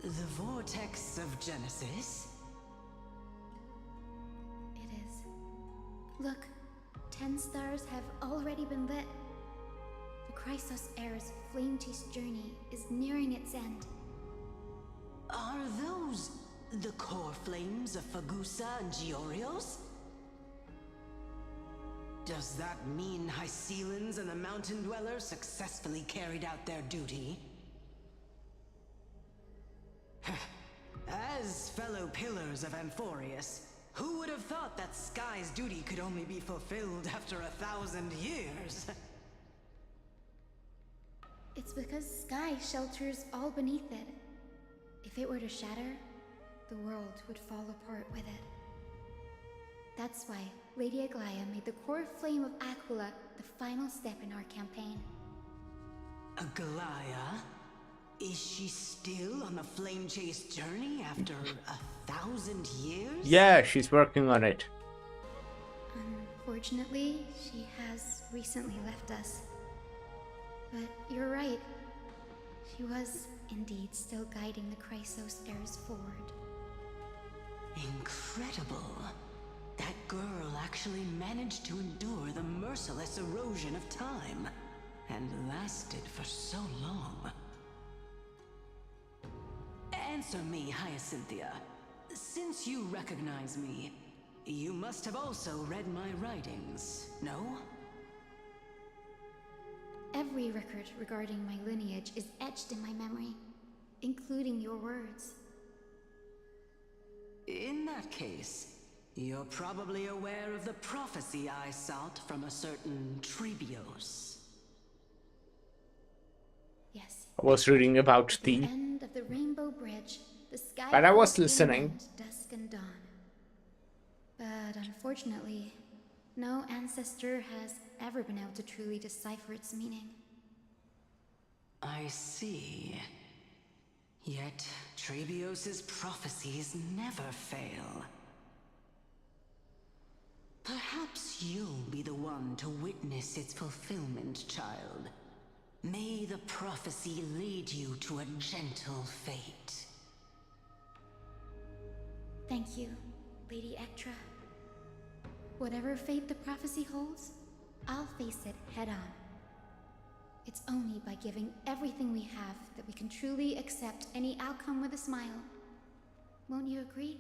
the Vortex of Genesis? It is. Look, 10 stars have already been lit. The Chrysos heir's flame chase journey is nearing its end. Are those the core flames of Fagusa and Giorios? Does that mean Hycelans and the Mountain Dwellers successfully carried out their duty? As fellow pillars of Amphorius, who would have thought that Sky's duty could only be fulfilled after 1,000 years? It's because sky shelters all beneath it. If it were to shatter, the world would fall apart with it. That's why Lady Aglaia made the core flame of Aquila the final step in our campaign. Aglaia? Is she still on the flame chase journey after 1,000 years? Yeah, she's working on it. Unfortunately, she has recently left us. But you're right. She was indeed still guiding the Chrysos heirs forward. Incredible. That girl actually managed to endure the merciless erosion of time, and lasted for so long. Answer me, Hyacinthia. Since you recognize me, you must have also read my writings, no? Every record regarding my lineage is etched in my memory, including your words. In that case, you're probably aware of the prophecy I sought from a certain Trebios. Yes. I was reading about At the end of the Rainbow Bridge, the sky but I was falls in listening. and dusk and dawn. But unfortunately, no ancestor has ever been able to truly decipher its meaning. I see. Yet Trebios's prophecies never fail. Perhaps you'll be the one to witness its fulfillment, child. May the prophecy lead you to a gentle fate. Thank you, Lady Ectra. Whatever fate the prophecy holds, I'll face it head on. It's only by giving everything we have that we can truly accept any outcome with a smile. Won't you agree?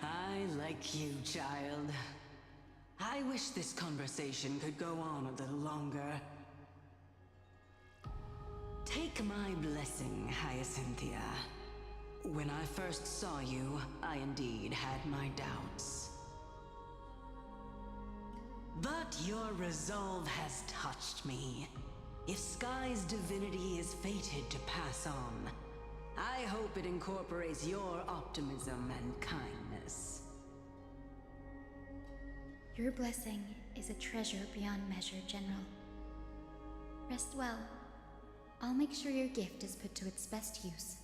I like you, child. I wish this conversation could go on a little longer. Take my blessing, Hyacinthia. When I first saw you, I indeed had my doubts. But your resolve has touched me. If Sky's divinity is fated to pass on, I hope it incorporates your optimism and kindness. Your blessing is a treasure beyond measure, General. Rest well. I'll make sure your gift is put to its best use.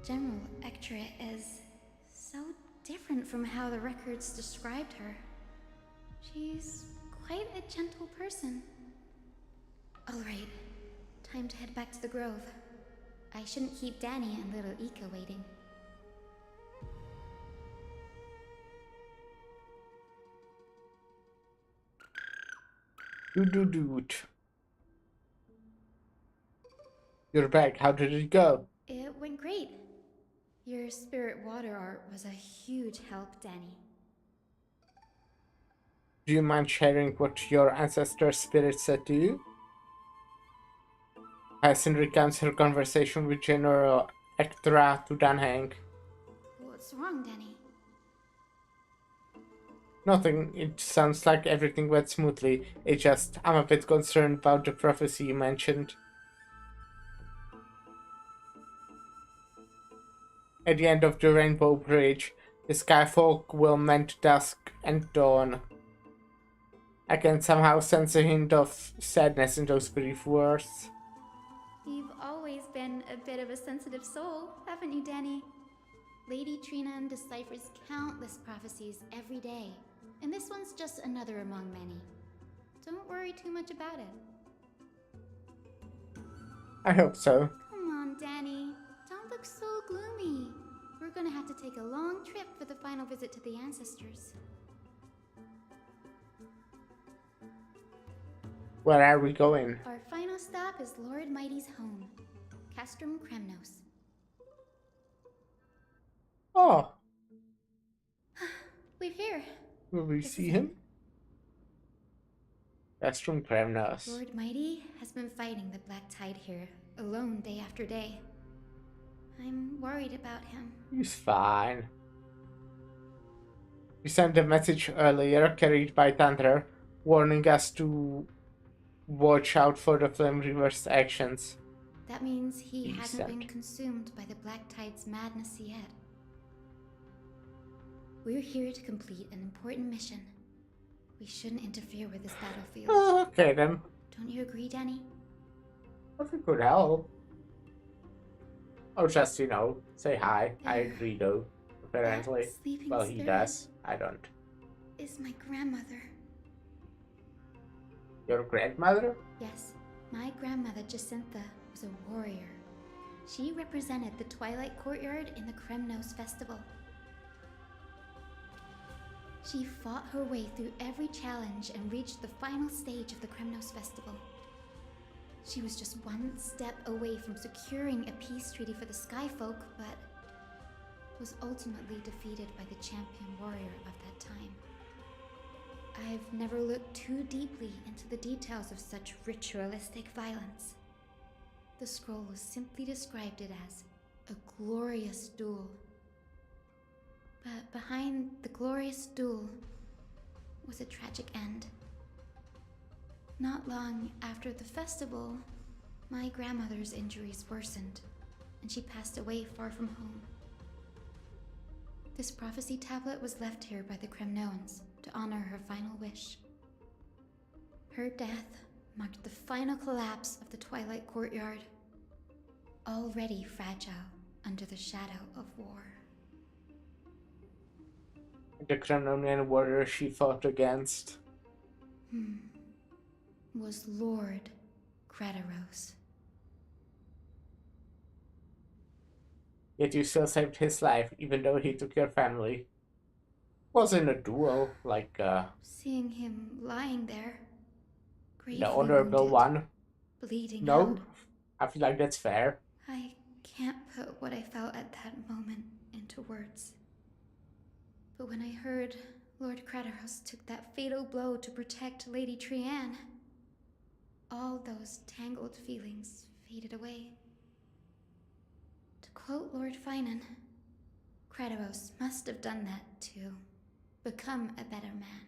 General Ectra is so different from how the records described her. She's quite a gentle person. All right, time to head back to the Grove. I shouldn't keep Danny and little Ika waiting. Doot. You're back. How did it go? It went great. Your spirit water art was a huge help, Danny. Do you mind sharing what your ancestor spirit said to you? Hyacinth recounts her conversation with General Ectra to Danhang. What's wrong, Danny? Nothing. It sounds like everything went smoothly. I'm a bit concerned about the prophecy you mentioned. At the end of the Rainbow Bridge, the Skyfolk will mend dusk and dawn. I can somehow sense a hint of sadness in those brief words. You've always been a bit of a sensitive soul, haven't you, Danny? Lady Trina deciphers countless prophecies every day, and this one's just another among many. Don't worry too much about it. I hope so. Come on, Danny. Don't look so gloomy. We're gonna have to take a long trip for the final visit to the ancestors. Where are we going? Our final stop is Lord Mighty's home, Castrum Kremnos. Oh. We're here. Will we see him? Castrum Kremnos. Lord Mighty has been fighting the Black Tide here, alone day after day. I'm worried about him. He's fine. We sent a message earlier, carried by Thunder, warning us to watch out for the Flame Reaver's actions. That means he He hasn't been sent. consumed by the Black Tide's madness yet. We're here to complete an important mission. We shouldn't interfere with this battlefield. Okay then. Don't you agree, Danny? If we could help. Or just, say hi. I agree though, apparently. That sleeping Well, he spirit does. I don't. is my grandmother. Your grandmother? Yes, my grandmother Jacintha was a warrior. She represented the Twilight Courtyard in the Kremnos Festival. She fought her way through every challenge and reached the final stage of the Kremnos Festival. She was just one step away from securing a peace treaty for the Skyfolk, but was ultimately defeated by the champion warrior of that time. I've never looked too deeply into the details of such ritualistic violence. The scroll simply described it as a glorious duel. But behind the glorious duel was a tragic end. Not long after the festival, my grandmother's injuries worsened, and she passed away far from home. This prophecy tablet was left here by the Kremnoans to honor her final wish. Her death marked the final collapse of the Twilight Courtyard, already fragile under the shadow of war. The Kremlonian warrior she fought against Was Lord Crataros. Yet you still saved his life, even though he took your family. Wasn't a duel, like, Seeing him lying there, gravely the honorable wounded, one. bleeding No, out, I feel like that's fair. I can't put what I felt at that moment into words. But when I heard Lord Crataros took that fatal blow to protect Lady Trianne, all those tangled feelings faded away. To quote Lord Finan, Crataros must have done that to become a better man.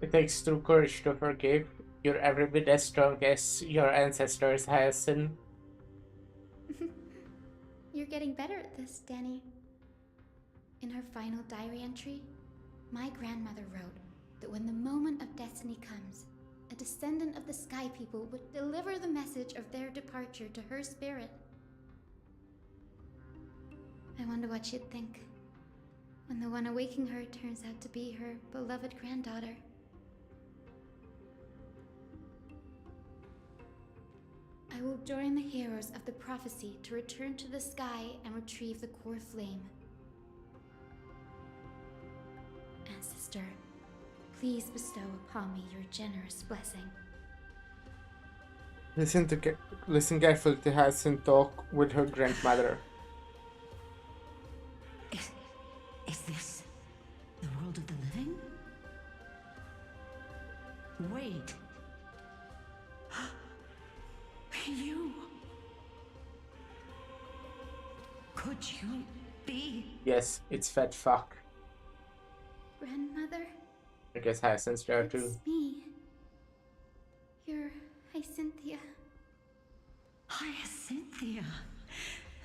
It takes true courage to forgive. You're every bit as strong as your ancestors, Hassan. You're getting better at this, Danny. In her final diary entry, my grandmother wrote that when the moment of destiny comes, a descendant of the Sky People would deliver the message of their departure to her spirit. I wonder what she'd think when the one awaking her turns out to be her beloved granddaughter. I will join the heroes of the prophecy to return to the sky and retrieve the core flame. Ancestor, please bestow upon me your generous blessing. Listen carefully to Hassan talk with her grandmother. Is this the world of the living? Wait. You. Could you be? Yes, it's fat fuck. Grandmother? I guess Hassan's there too. It's me. You're Hyacinthia. Hyacinthia,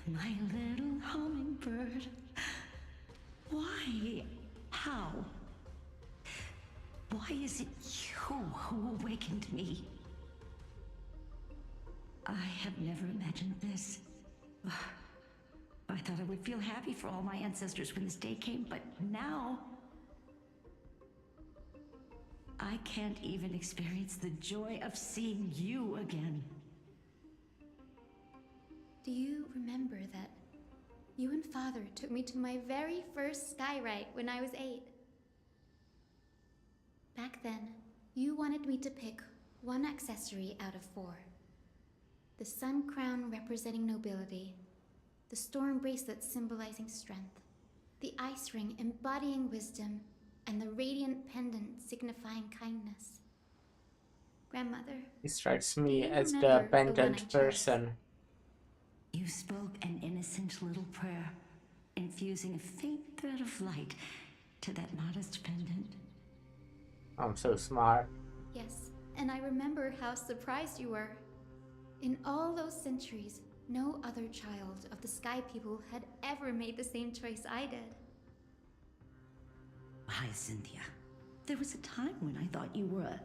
my little hummingbird. Why? How? Why is it you who awakened me? I have never imagined this. I thought I would feel happy for all my ancestors when this day came, but now I can't even experience the joy of seeing you again. Do you remember that you and Father took me to my very first skyride when I was 8? Back then, you wanted me to pick one accessory out of 4. The sun crown representing nobility, the storm bracelet symbolizing strength, the ice ring embodying wisdom, and the radiant pendant signifying kindness. Grandmother, He strikes me do you as the remember the one I pendant chose? person. You spoke an innocent little prayer, infusing a faint thread of light to that modest pendant. I'm so smart. Yes, and I remember how surprised you were. In all those centuries, no other child of the Sky People had ever made the same choice I did. Hi, Cynthia. There was a time when I thought you were a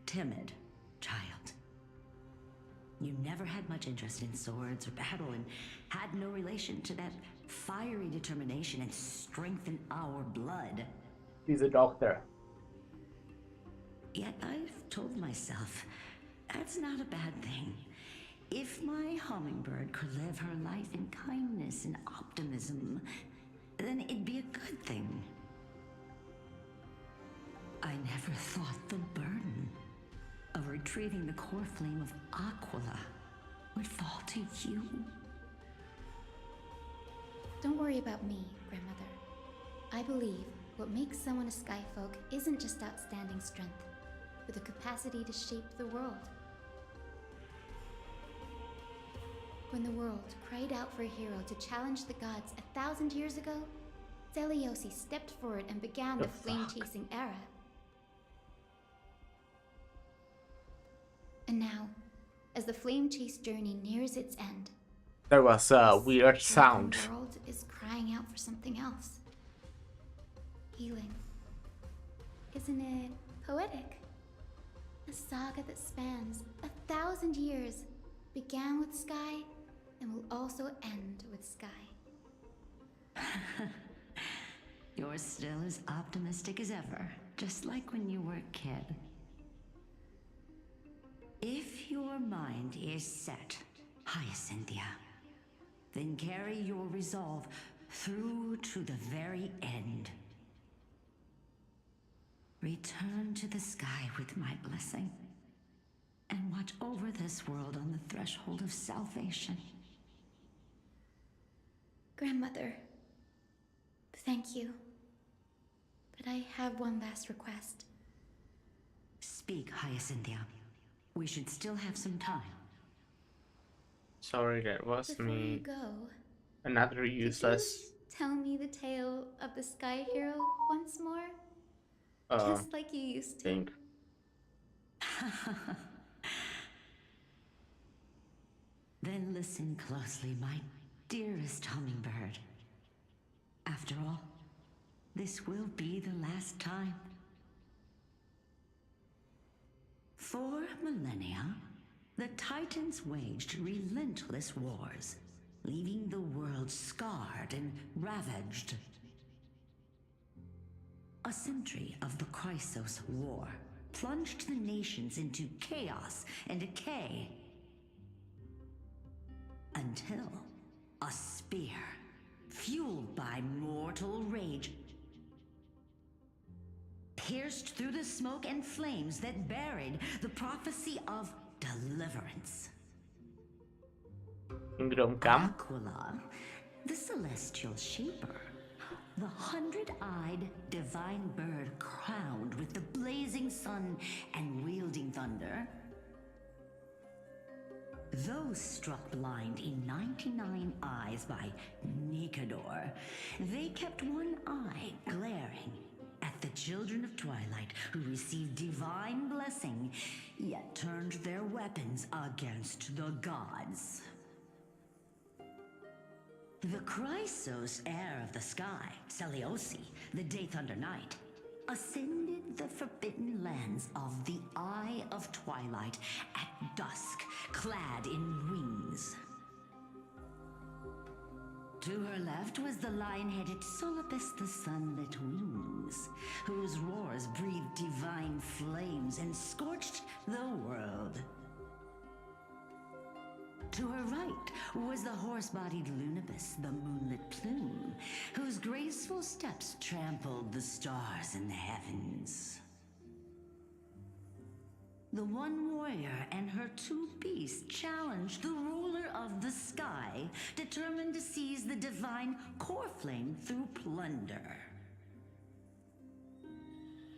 timid child. You never had much interest in swords or battle and had no relation to that fiery determination and strength in our blood. He's a doctor. Yet I've told myself, that's not a bad thing. If my hummingbird could live her life in kindness and optimism, then it'd be a good thing. I never thought the burden of retrieving the core flame of Aquila would fall to you. Don't worry about me, Grandmother. I believe what makes someone a Skyfolk isn't just outstanding strength, but the capacity to shape the world. When the world cried out for a hero to challenge the gods 1,000 years ago, Zeliosi stepped forward and began the flame-chasing era. And now, as the flame chase journey nears its end, There was a weird sound. The world is crying out for something else. Healing. Isn't it poetic? A saga that spans 1,000 years, began with Sky, and will also end with Sky. You're still as optimistic as ever, just like when you were a kid. If your mind is set, Hyacinthia, then carry your resolve through to the very end. Return to the sky with my blessing, and watch over this world on the threshold of salvation. Grandmother, thank you. But I have one last request. Speak, Hyacinthia. We should still have some time. Sorry, that was Before me. you go, Another useless. tell me the tale of the Sky Hero once more? Just like you used to. Think. Then listen closely, my dearest hummingbird. After all, this will be the last time. For millennia, the Titans waged relentless wars, leaving the world scarred and ravaged. A century of the Chrysos War plunged the nations into chaos and decay. Until a spear, fueled by mortal rage, pierced through the smoke and flames that buried the prophecy of deliverance. Kingdom Come. Aquila, the celestial shaper, the 100-eyed divine bird crowned with the blazing sun and wielding thunder. Though struck blind in 99 eyes by Nikador, they kept one eye glaring at the children of Twilight who received divine blessing, yet turned their weapons against the gods. The Chrysos heir of the sky, Seliosi, the Day Thunder Knight, ascended the forbidden lands of the Eye of Twilight at dusk, clad in wings. To her left was the lion-headed Solipus the Sunlit Wings, whose roars breathed divine flames and scorched the world. To her right was the horse-bodied Lunibus, the Moonlit Plume, whose graceful steps trampled the stars in the heavens. The one warrior and her two beasts challenged the ruler of the sky, determined to seize the divine core flame through plunder.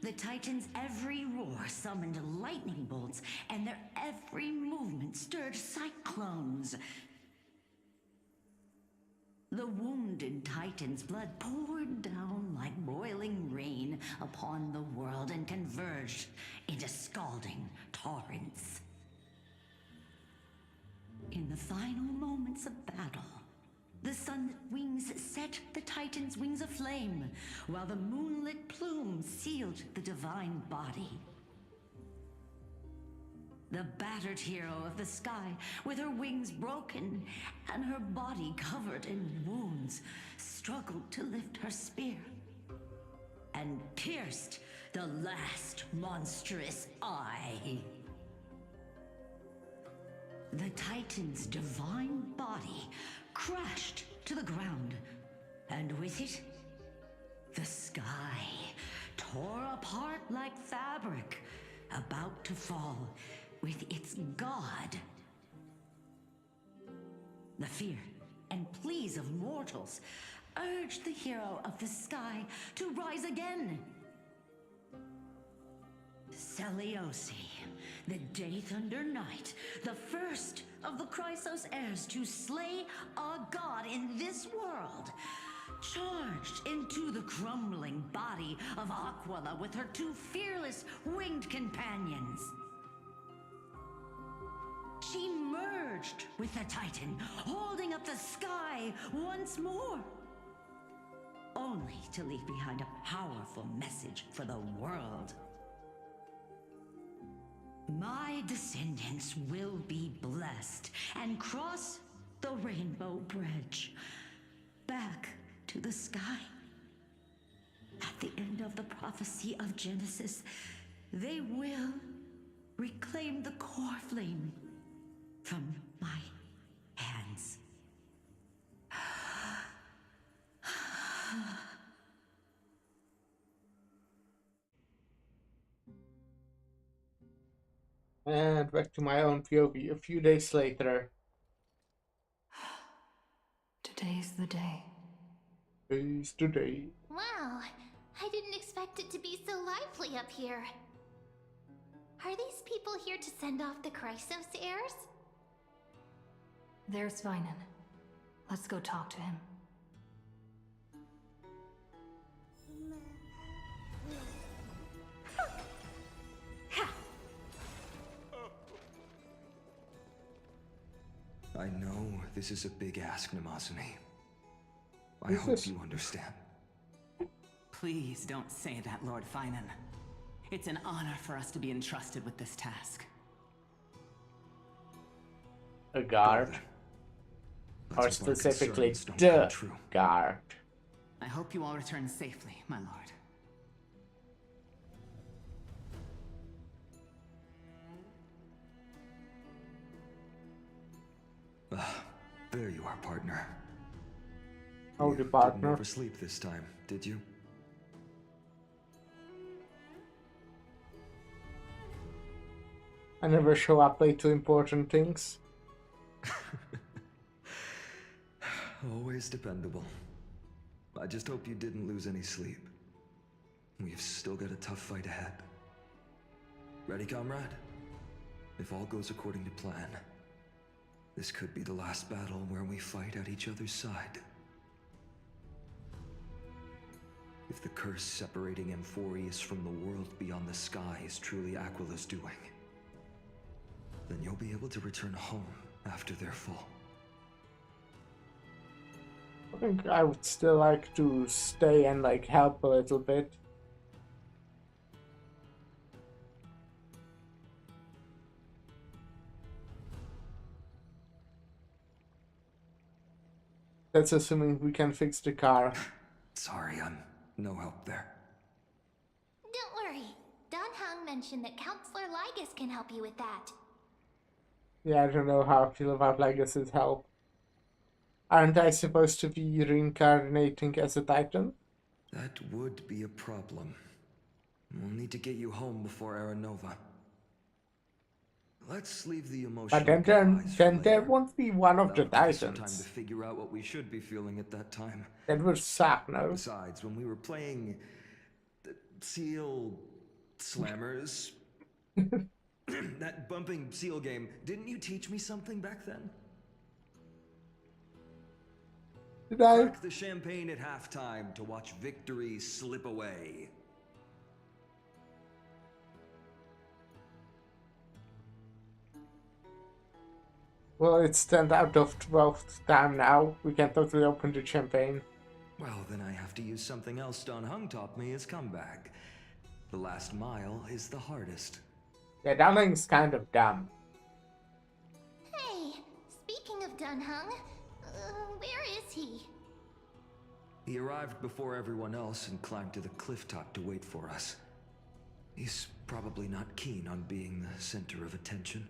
The Titans' every roar summoned lightning bolts, and their every movement stirred cyclones. The wounded Titan's blood poured down like boiling rain upon the world and converged into scalding torrents. In the final moments of battle, the sun's wings set the Titan's wings aflame, while the moonlit plume sealed the divine body. The battered hero of the sky, with her wings broken and her body covered in wounds, struggled to lift her spear and pierced the last monstrous eye. The Titan's divine body crashed to the ground, and with it, the sky tore apart like fabric, about to fall with its god. The fear and pleas of mortals urged the hero of the sky to rise again. Celiosi, the Day Thunder Knight, the first of the Chrysos heirs to slay a god in this world, charged into the crumbling body of Aquila with her two fearless winged companions. She merged with the Titan, holding up the sky once more, only to leave behind a powerful message for the world. My descendants will be blessed and cross the Rainbow Bridge back to the sky. At the end of the prophecy of Genesis, they will reclaim the core flame from my hands. And back to my own POV a few days later. Today's the day. Today's the day. Wow, I didn't expect it to be so lively up here. Are these people here to send off the Chrysos heirs? There's Vinan. Let's go talk to him. I know this is a big ask, Namazumi. I hope you understand. Please don't say that, Lord Finan. It's an honor for us to be entrusted with this task. A guard. Or specifically, the guard. I hope you all return safely, my lord. There you are, partner. Howdy, You partner. didn't oversleep this time, did you? I never show up late to important things. Always dependable. I just hope you didn't lose any sleep. We've still got a tough fight ahead. Ready, comrade? If all goes according to plan, this could be the last battle where we fight at each other's side. If the curse separating Amphorius from the world beyond the sky is truly Aquila's doing, then you'll be able to return home after their fall. I think I would still like to stay and like help a little bit. That's assuming we can fix the car. Sorry, I'm no help there. Don't worry. Don Hung mentioned that Counselor Ligus can help you with that. Yeah, I don't know how I feel about Legus's help. Aren't I supposed to be reincarnating as a Titan? That would be a problem. We'll need to get you home before Aranova. Let's leave the emotional But then there won't be one of the That'll give us some time Titans. to figure out what we should be feeling at that time. That would suck, no? Besides, when we were playing the Seal Slammers, that bumping seal game, didn't you teach me something back then? Did I? Crack the champagne at halftime to watch victory slip away. Well, it's 10 out of 12 time now. We can totally open the champagne. Well, then I have to use something else Don Hung taught me as comeback. The last mile is the hardest. Yeah, Darling's kind of dumb. Hey, speaking of Dunhung, where is he? He arrived before everyone else and climbed to the cliff top to wait for us. He's probably not keen on being the center of attention.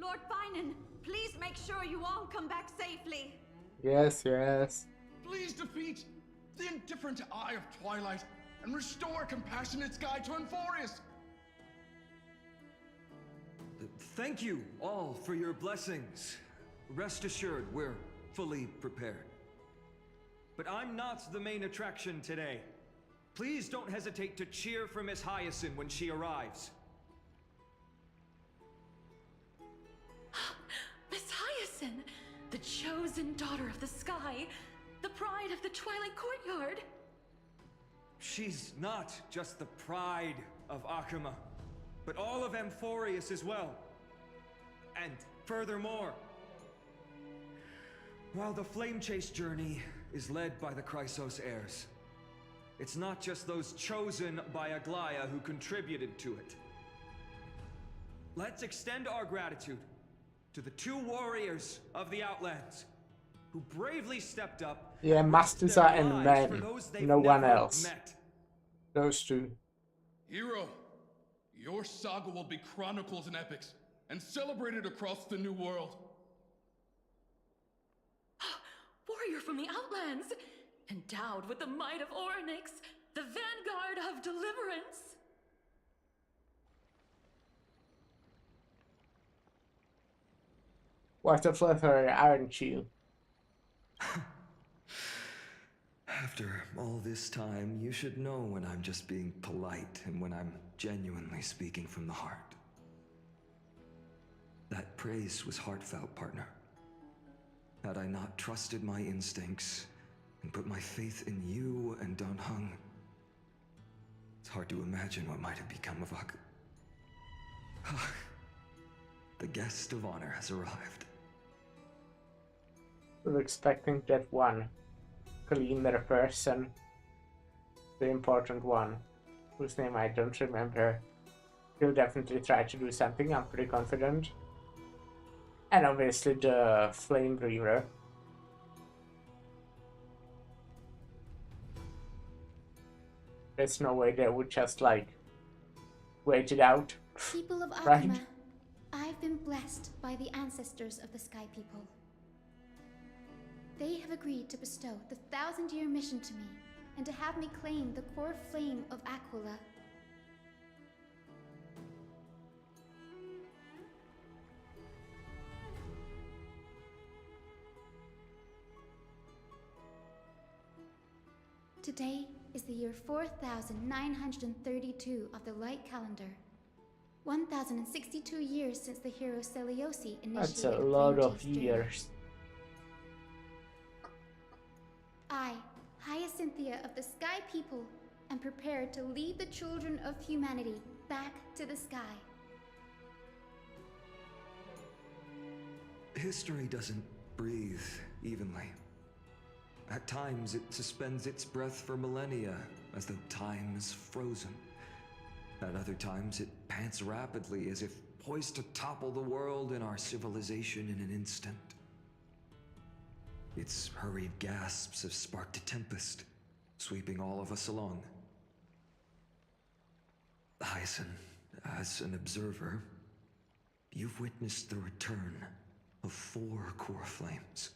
Lord Finan, please make sure you all come back safely. Yes, yes. Please defeat the indifferent Eye of Twilight and restore compassionate sky to Enforius. Thank you all for your blessings. Rest assured, we're fully prepared. But I'm not the main attraction today. Please don't hesitate to cheer for Miss Hyacinth when she arrives. Miss Hyacinth, the chosen daughter of the sky, the pride of the Twilight Courtyard. She's not just the pride of Akuma, but all of Amphorius as well. And furthermore, while the Flame Chase journey is led by the Chrysos heirs, it's not just those chosen by Aglaya who contributed to it. Let's extend our gratitude to the 2 warriors of the Outlands who bravely stepped up. Yeah, Masters are and men, no one else. Those 2. Hero, your saga will be chronicled in epics and celebrated across the New World. Warrior from the Outlands, endowed with the might of Orynyx, the vanguard of deliverance. What a flutterer, aren't you? After all this time, you should know when I'm just being polite and when I'm genuinely speaking from the heart. That praise was heartfelt, partner. Had I not trusted my instincts and put my faith in you and Don Hung, it's hard to imagine what might have become of The guest of honor has arrived. We were expecting that one cleaner person, the important one, whose name I don't remember. He'll definitely try to do something, I'm pretty confident. And obviously the Flame Breather. There's no way they would just like wait it out. People of Akuma, Right? I've been blessed by the ancestors of the Sky People. They have agreed to bestow the 1,000-year mission to me and to have me claim the core flame of Aquila. Today is the year 4932 of the Light Calendar. 1062 years since the hero Seliosi initiated That's a lot Flame of Chase journey. years. I, Hyacinthia of the Sky People, am prepared to lead the children of humanity back to the sky. History doesn't breathe evenly. At times, it suspends its breath for millennia, as though time is frozen. At other times, it pants rapidly, as if poised to topple the world and our civilization in an instant. Its hurried gasps have sparked a tempest, sweeping all of us along. Hyacinth, as an observer, you've witnessed the return of 4 core flames.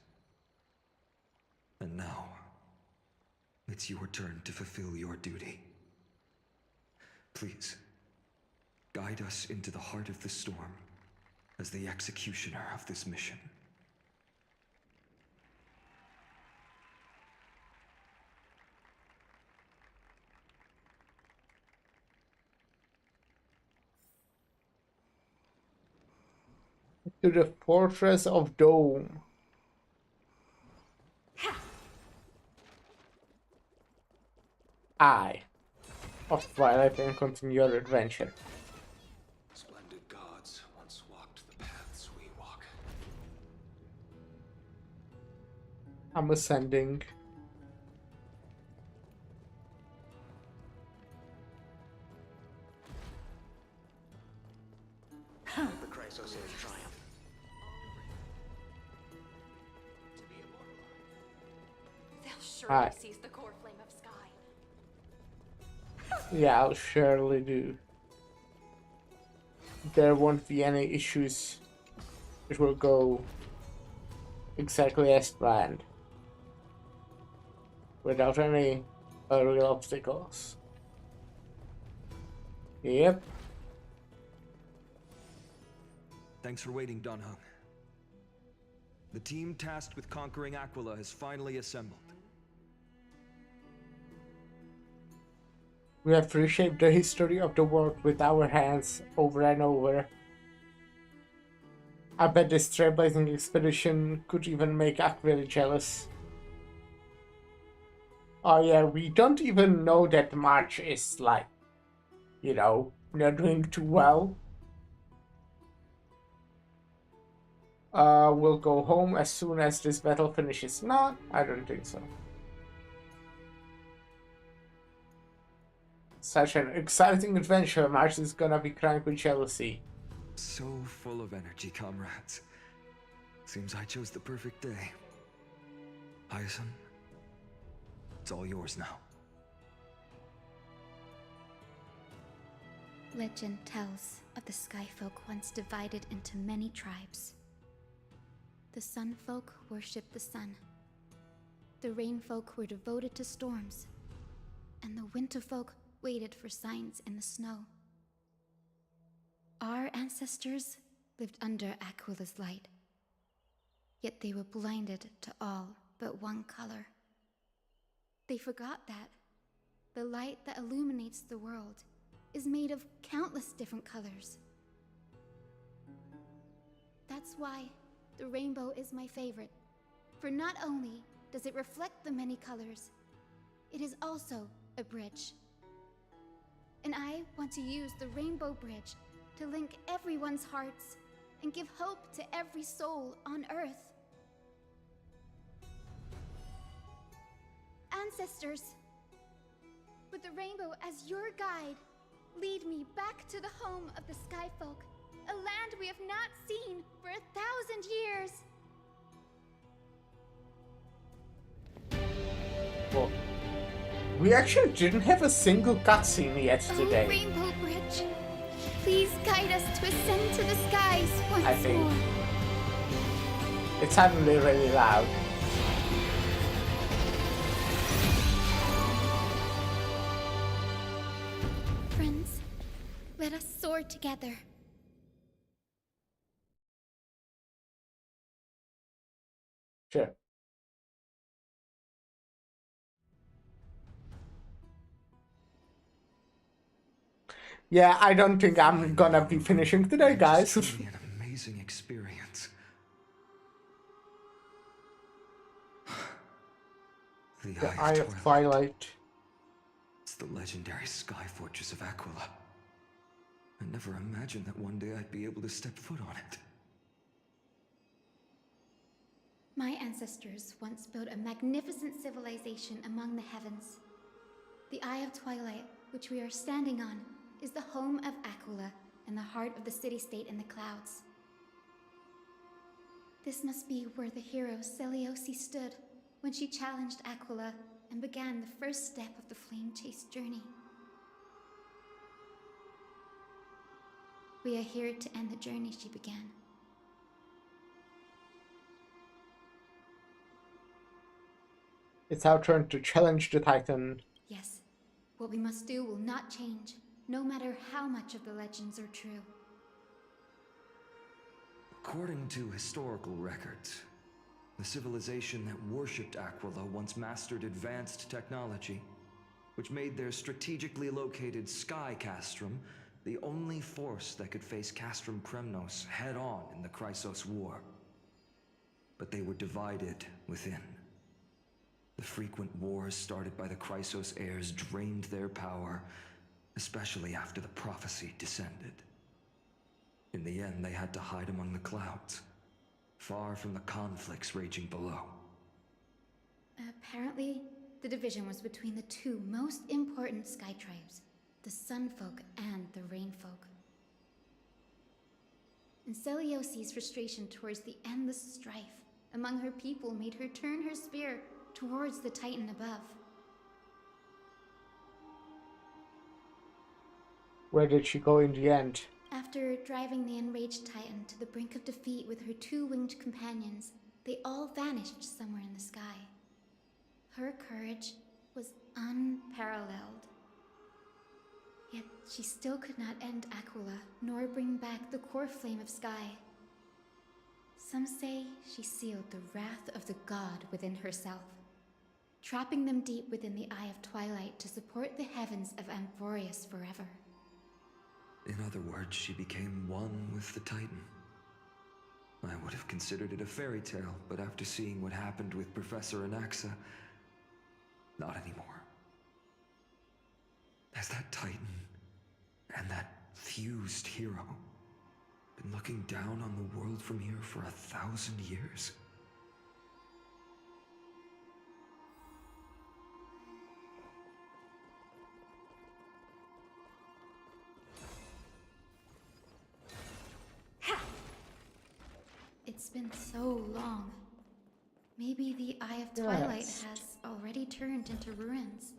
And now, it's your turn to fulfill your duty. Please, guide us into the heart of the storm as the executioner of this mission. To the Fortress of Dome. I of Twilight and continue your adventure. Splendid gods once walked the paths we walk. I'm ascending. The Chrysosaur's triumph. They'll Hi. surely seize the core flame of sky. Yeah, I'll surely do. There won't be any issues. It will go exactly as planned. Without any real obstacles. Yep. Thanks for waiting, Don Hung. The team tasked with conquering Aquila has finally assembled. We have reshaped the history of the world with our hands over and over. I bet this trailblazing expedition could even make Aquila jealous. Oh yeah, we don't even know that March is like, you know, not doing too well. We'll go home as soon as this battle finishes. No, I don't think so. Such an exciting adventure, March is gonna be crying with jealousy. So full of energy, comrades. Seems I chose the perfect day. Hyacin, it's all yours now. Legend tells of the Sky Folk once divided into many tribes. The Sun Folk worshipped the sun. The Rain Folk were devoted to storms. And the Winter Folk waited for signs in the snow. Our ancestors lived under Aquila's light. Yet they were blinded to all but one color. They forgot that the light that illuminates the world is made of countless different colors. That's why the rainbow is my favorite, for not only does it reflect the many colors, it is also a bridge. And I want to use the Rainbow Bridge to link everyone's hearts and give hope to every soul on Earth. Ancestors, with the rainbow as your guide, lead me back to the home of the Sky Folk, a land we have not seen for 1,000 years. Well, we actually didn't have a single cutscene yet today. Oh, Rainbow Bridge, please guide us to ascend to the skies once more. It's suddenly really loud. Friends, let us soar together. Sure. Yeah, I don't think I'm gonna be finishing today, guys. It's truly an amazing experience. The Eye of Twilight. It's the legendary Sky Fortress of Aquila. I never imagined that one day I'd be able to step foot on it. My ancestors once built a magnificent civilization among the heavens. The Eye of Twilight, which we are standing on, is the home of Aquila and the heart of the city-state in the clouds. This must be where the hero Seleucus stood when she challenged Aquila and began the first step of the Flame Chase journey. We are here to end the journey she began. It's our turn to challenge the Titan. Yes, what we must do will not change, no matter how much of the legends are true. According to historical records, the civilization that worshipped Aquila once mastered advanced technology, which made their strategically located sky castrum the only force that could face Castrum Kremnos head-on in the Chrysos War. But they were divided within. The frequent wars started by the Chrysos heirs drained their power, especially after the prophecy descended. In the end, they had to hide among the clouds, far from the conflicts raging below. Apparently, the division was between the two most important sky tribes, the Sunfolk and the Rainfolk. And Celiosi's frustration towards the endless strife among her people made her turn her spear towards the Titan above. Where did she go in the end? After driving the enraged Titan to the brink of defeat with her two winged companions, they all vanished somewhere in the sky. Her courage was unparalleled. Yet she still could not end Aquila, nor bring back the core flame of sky. Some say she sealed the wrath of the god within herself, trapping them deep within the Eye of Twilight to support the heavens of Amphorius forever. In other words, she became one with the Titan. I would have considered it a fairy tale, but after seeing what happened with Professor Anaxa, not anymore. Has that Titan and that fused hero been looking down on the world from here for 1,000 years? It's been so long. Maybe the Eye of Twilight has already turned into ruins.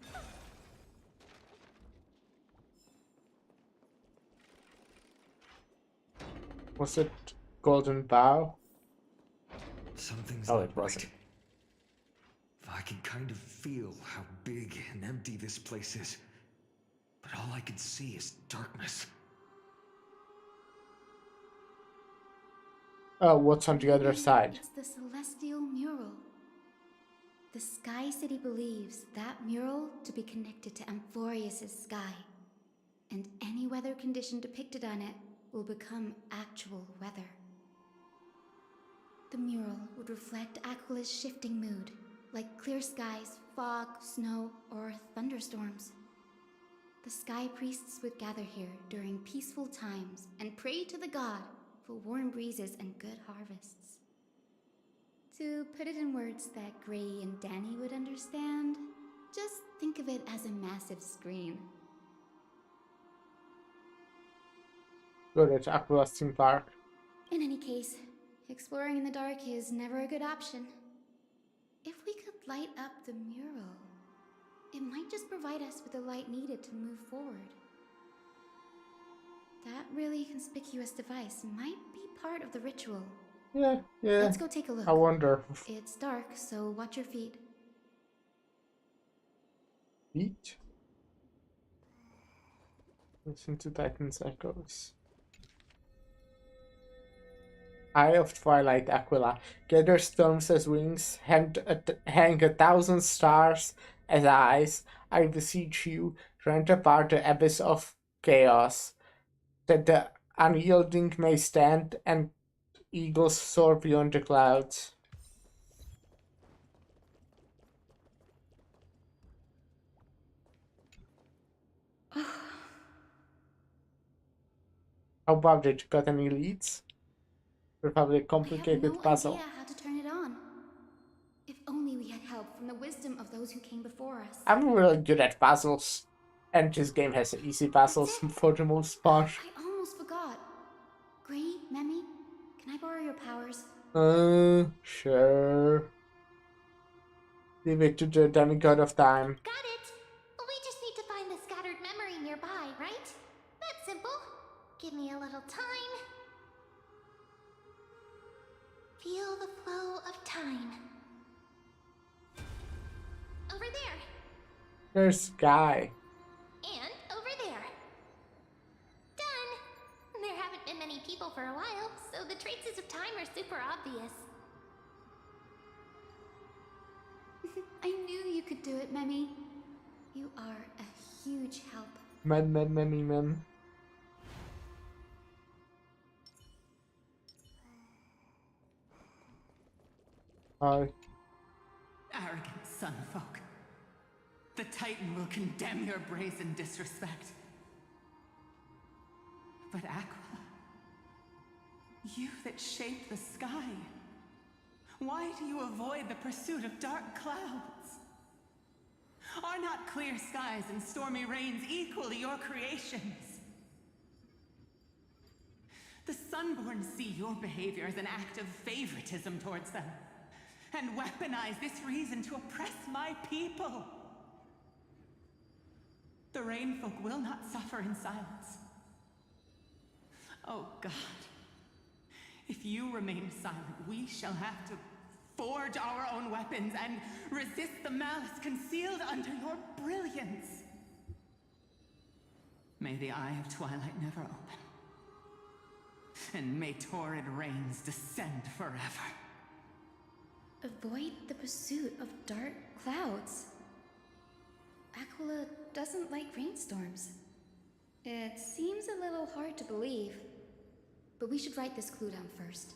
Was it Golden Bow? Something's Oh, not it wasn't. Right. I can kind of feel how big and empty this place is, but all I can see is darkness. Oh, what's on the other side? It's the celestial mural. The Sky City believes that mural to be connected to Amphorius' sky, and any weather condition depicted on it will become actual weather. The mural would reflect Aquila's shifting mood, like clear skies, fog, snow, or thunderstorms. The sky priests would gather here during peaceful times and pray to the god for warm breezes and good harvests. To put it in words that Gray and Danny would understand, just think of it as a massive screen. Good at Aqua Theme Park. In any case, exploring in the dark is never a good option. If we could light up the mural, it might just provide us with the light needed to move forward. That really conspicuous device might be part of the ritual. Yeah. Let's go take a look. I wonder. It's dark, so watch your feet. Feet? Listen to Titan's echoes. Eye of Twilight Aquila. Gather storms as wings, hang 1,000 stars as eyes. I beseech you, rend apart the abyss of chaos, that the unyielding may stand and eagles soar beyond the clouds. How about it? Got any leads? Probably a complicated puzzle. I have no idea how to turn it on. If only we had help from the wisdom of those who came before us. I'm really good at puzzles, and this game has easy puzzles for the most part. I almost forgot. Gray, Memmy, can I borrow your powers? Sure. Leave it to the demigod of time. Got it! We just need to find the scattered memory nearby, right? That's simple. Give me a little time. Feel the flow of time. Over there. There's Sky. And over there. Done! There haven't been many people for a while, so the traces of time are super obvious. I knew you could do it, Memmy. You are a huge help. Man. Hi. Arrogant sunfolk. The Titan will condemn your brazen disrespect. But Aquila, you that shaped the sky, why do you avoid the pursuit of dark clouds? Are not clear skies and stormy rains equally your creations? The Sunborn see your behavior as an act of favoritism towards them, and weaponize this reason to oppress my people. The Rainfolk will not suffer in silence. Oh God, if you remain silent, we shall have to forge our own weapons and resist the malice concealed under your brilliance. May the Eye of Twilight never open, and may torrid rains descend forever. Avoid the pursuit of dark clouds. Aquila doesn't like rainstorms. It seems a little hard to believe, but we should write this clue down first.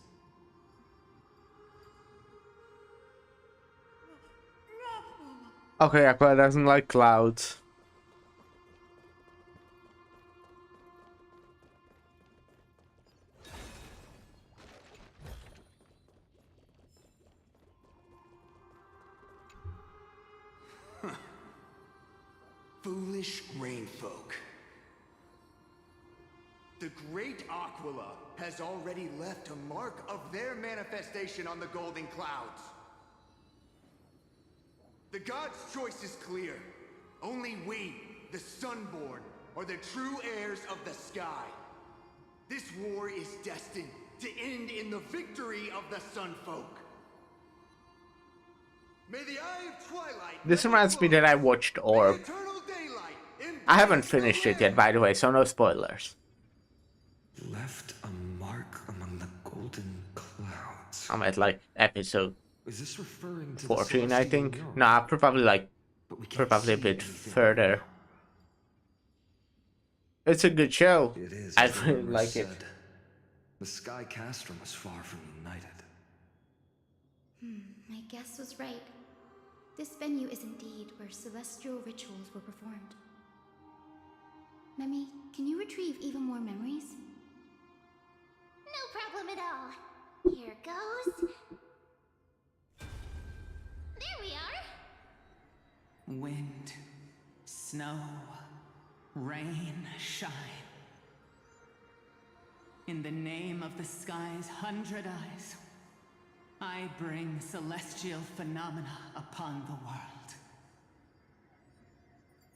Okay, Aqua doesn't like clouds. Foolish rainfolk. The great Aquila has already left a mark of their manifestation on the golden clouds. The gods' choice is clear. Only we, the Sunborn, are the true heirs of the sky. This war is destined to end in the victory of the Sunfolk. May the Eye of Twilight... This reminds me that I watched Orb. I haven't finished it yet, by the way, so no spoilers. Left a mark among the golden clouds. I'm at like episode Is this referring to 14, I think. Nah, probably a bit further. It's a good show. It is, I as the really rumors like it. said. The Sky Castrum was far from united. My guess was right. This venue is indeed where celestial rituals were performed. Memi, can you retrieve even more memories? No problem at all. Here goes. There we are. Wind, snow, rain, shine. In the name of the sky's 100 eyes, I bring celestial phenomena upon the world.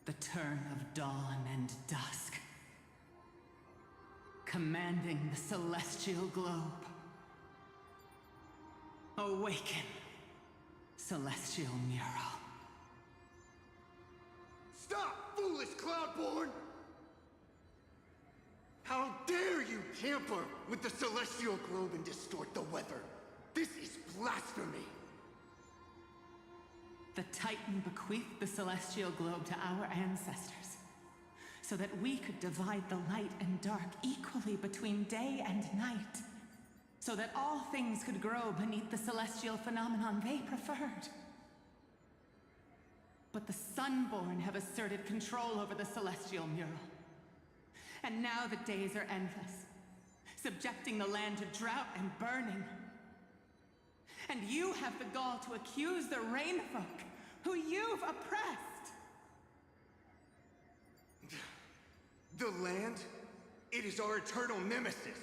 The turn of dawn and dusk, commanding the celestial globe. Awaken, celestial mural. Stop, foolish Cloudborn! How dare you tamper with the celestial globe and distort the weather? This is blasphemy! The Titan bequeathed the celestial globe to our ancestors, so that we could divide the light and dark equally between day and night, so that all things could grow beneath the celestial phenomenon they preferred. But the Sunborn have asserted control over the celestial mural. And now the days are endless, subjecting the land to drought and burning. And you have the gall to accuse the Rainfolk, who you've oppressed. The land? It is our eternal nemesis.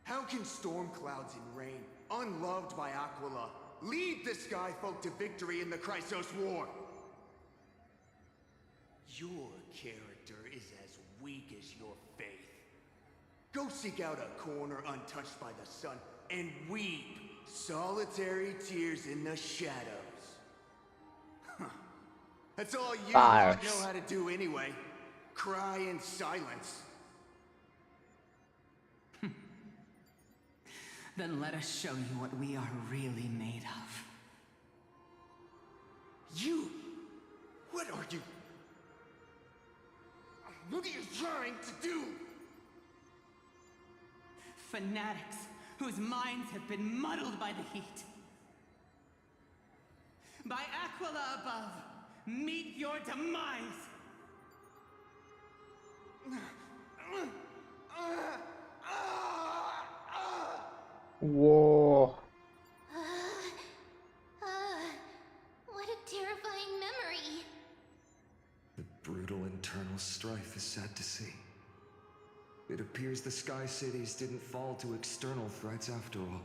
How can storm clouds and rain, unloved by Aquila, lead the Skyfolk to victory in the Chrysos War? Your character is as weak as your faith. Go seek out a corner untouched by the sun and weep solitary tears in the shadows. Huh. That's all you know how to do anyway. Cry in silence. Then let us show you what we are really made of. You? What are you? What are you trying to do? Fanatics whose minds have been muddled by the heat. By Aquila above, meet your demise! Whoa. What a terrifying memory. The brutal internal strife is sad to see. It appears the Sky Cities didn't fall to external threats after all.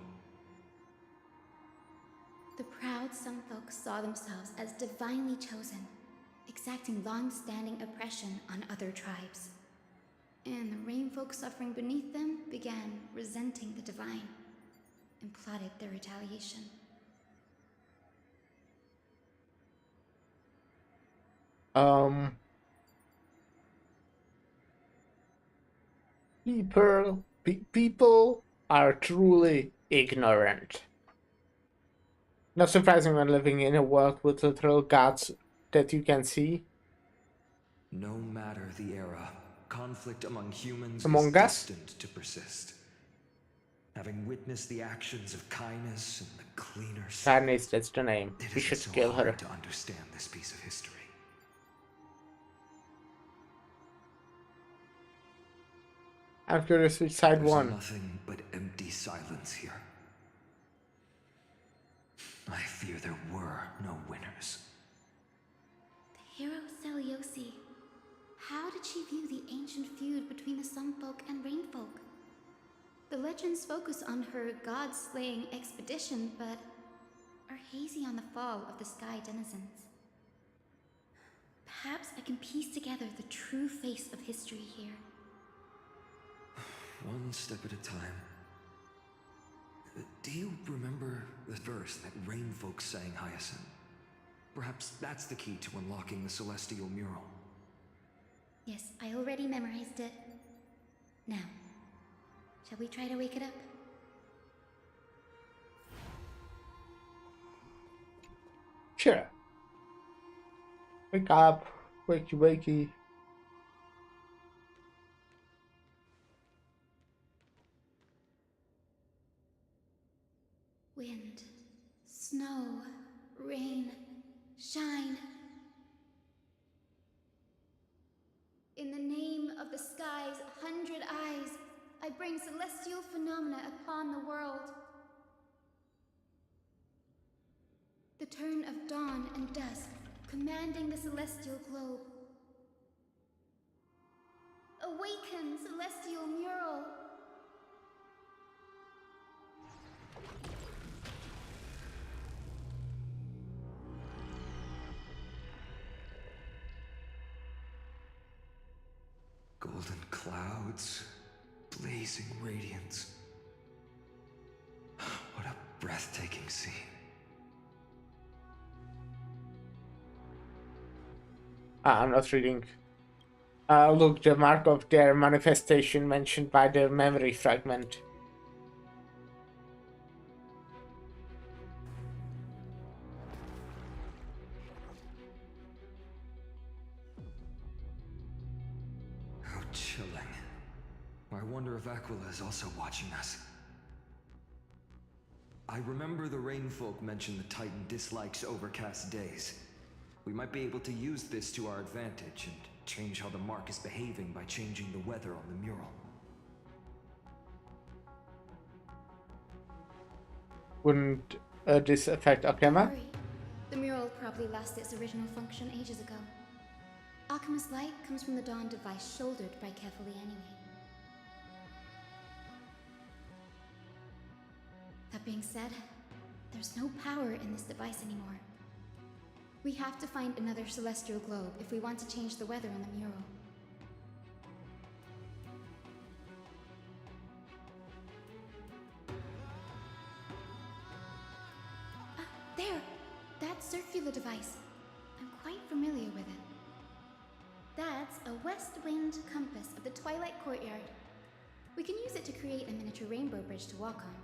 The proud some folks saw themselves as divinely chosen, exacting long-standing oppression on other tribes. And the rain folk suffering beneath them began resenting the divine and plotted their retaliation. People are truly ignorant. Not surprising when living in a world with literal gods that you can see. No matter the era, conflict among humans Among is Us? destined to persist. Having witnessed the actions of Kindness and the Cleaners, Kindness, that's the name. it We isn't should so kill her. hard to understand this piece of history. I'm curious which side There's won. nothing but empty silence here. I fear there were no winners. The hero Seliosi. How did she view the ancient feud between the Sun Folk and Rain Folk? The legends focus on her god-slaying expedition, but are hazy on the fall of the Sky Denizens. Perhaps I can piece together the true face of history here. One step at a time. Do you remember the verse that Rain Folk sang, Hyacinth? Perhaps that's the key to unlocking the Celestial Mural. Yes, I already memorized it. Now, shall we try to wake it up? Sure. Wake up. Wakey wakey. Wind, snow, rain, shine. In the name of the sky's 100 eyes, I bring celestial phenomena upon the world. The turn of dawn and dusk, commanding the celestial globe. Awaken, celestial mural! Golden clouds, blazing radiance. What a breathtaking scene. I'm not reading. Look, the mark of their manifestation mentioned by their memory fragment. How chilling. I wonder if Aquila is also watching us. I remember the Rainfolk mentioned the Titan dislikes overcast days. We might be able to use this to our advantage and change how the mark is behaving by changing the weather on the mural. Wouldn't this affect Akema? Hurry. The mural probably lost its original function ages ago. Alchemist's light comes from the dawn device shouldered by carefully anyway. That being said, there's no power in this device anymore. We have to find another celestial globe if we want to change the weather on the mural. Ah, there! That circular device. I'm quite familiar with it. That's a west wind compass of the Twilight Courtyard. We can use it to create a miniature rainbow bridge to walk on.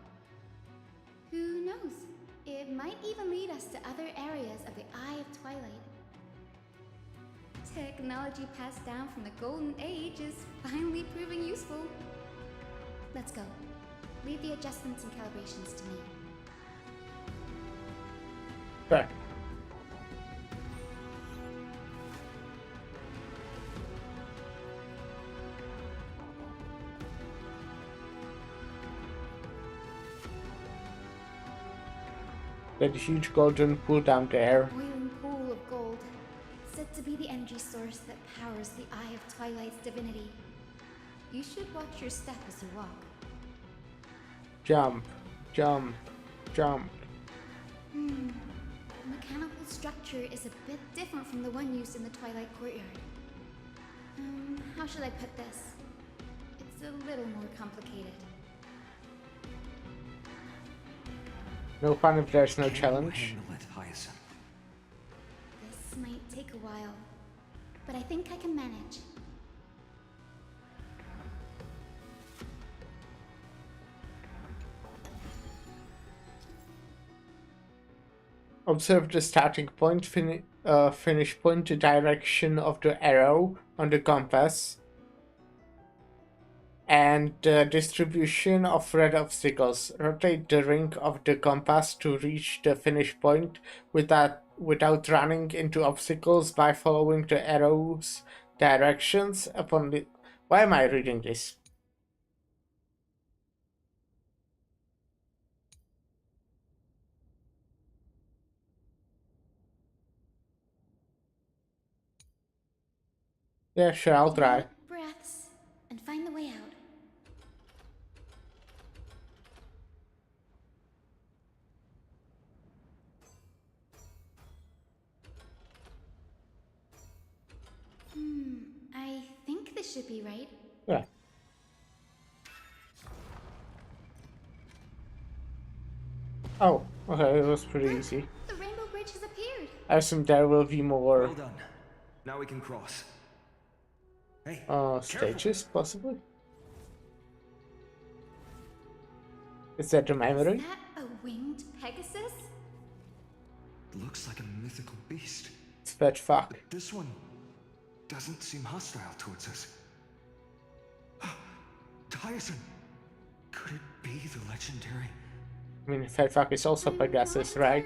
Who knows? It might even lead us to other areas of the Eye of Twilight. Technology passed down from the Golden Age is finally proving useful. Let's go. Leave the adjustments and calibrations to me. Sure. That huge golden pool down there. Boiling pool of gold, said to be the energy source that powers the Eye of Twilight's divinity. You should watch your step as you walk. Jump, jump, jump. The mechanical structure is a bit different from the one used in the Twilight Courtyard. How should I put this? It's a little more complicated. No fun if there's no challenge. This might take a while, but I think I can manage. Observe the starting point, finish point, the direction of the arrow on the compass, and the distribution of red obstacles. Rotate the ring of the compass to reach the finish point without running into obstacles by following the arrow's directions upon the... Why am I reading this? Yeah, sure, I'll try. Deep breaths and find the way out. I think this should be right. Yeah. Oh, okay, it was pretty easy. The rainbow bridge has appeared. I assume there will be more Well done. Now we can cross. Hey, stages, possibly? Is that the memory? Is that a winged Pegasus? Looks like a mythical beast. It's fetch fuck. But this one doesn't seem hostile towards us. Tyson! Could it be the legendary? I mean, fat fuck is also Pegasus, right?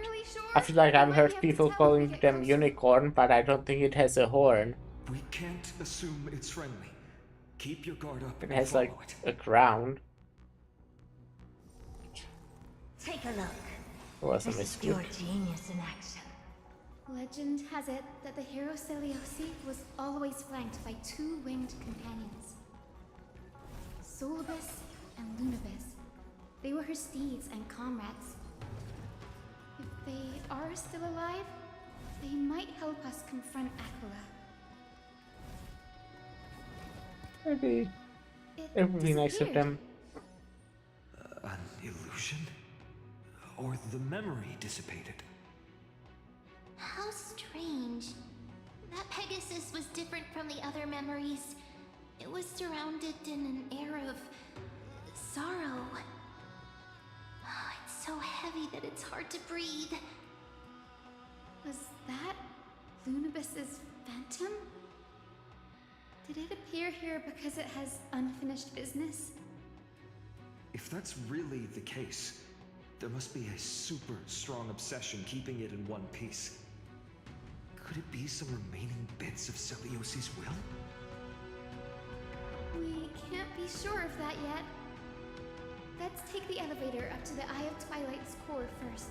I feel like I've heard people calling them unicorn, but I don't think it has a horn. We can't assume it's friendly. Keep your guard up. It has like a crown. Take a look. It was a This is your misclick. genius in action. Legend has it that the hero Celiosi was always flanked by two winged companions. Solibus and Lunibus. They were her steeds and comrades. If they are still alive, they might help us confront Aquila. Maybe it would be nice of them. An illusion? Or the memory dissipated? How strange. That Pegasus was different from the other memories. It was surrounded in an air of sorrow. It's so heavy that it's hard to breathe. Was that Lunibus's phantom? Did it appear here because it has unfinished business? If that's really the case, there must be a super strong obsession keeping it in one piece. Could it be some remaining bits of Celiosi's will? We can't be sure of that yet. Let's take the elevator up to the Eye of Twilight's core first.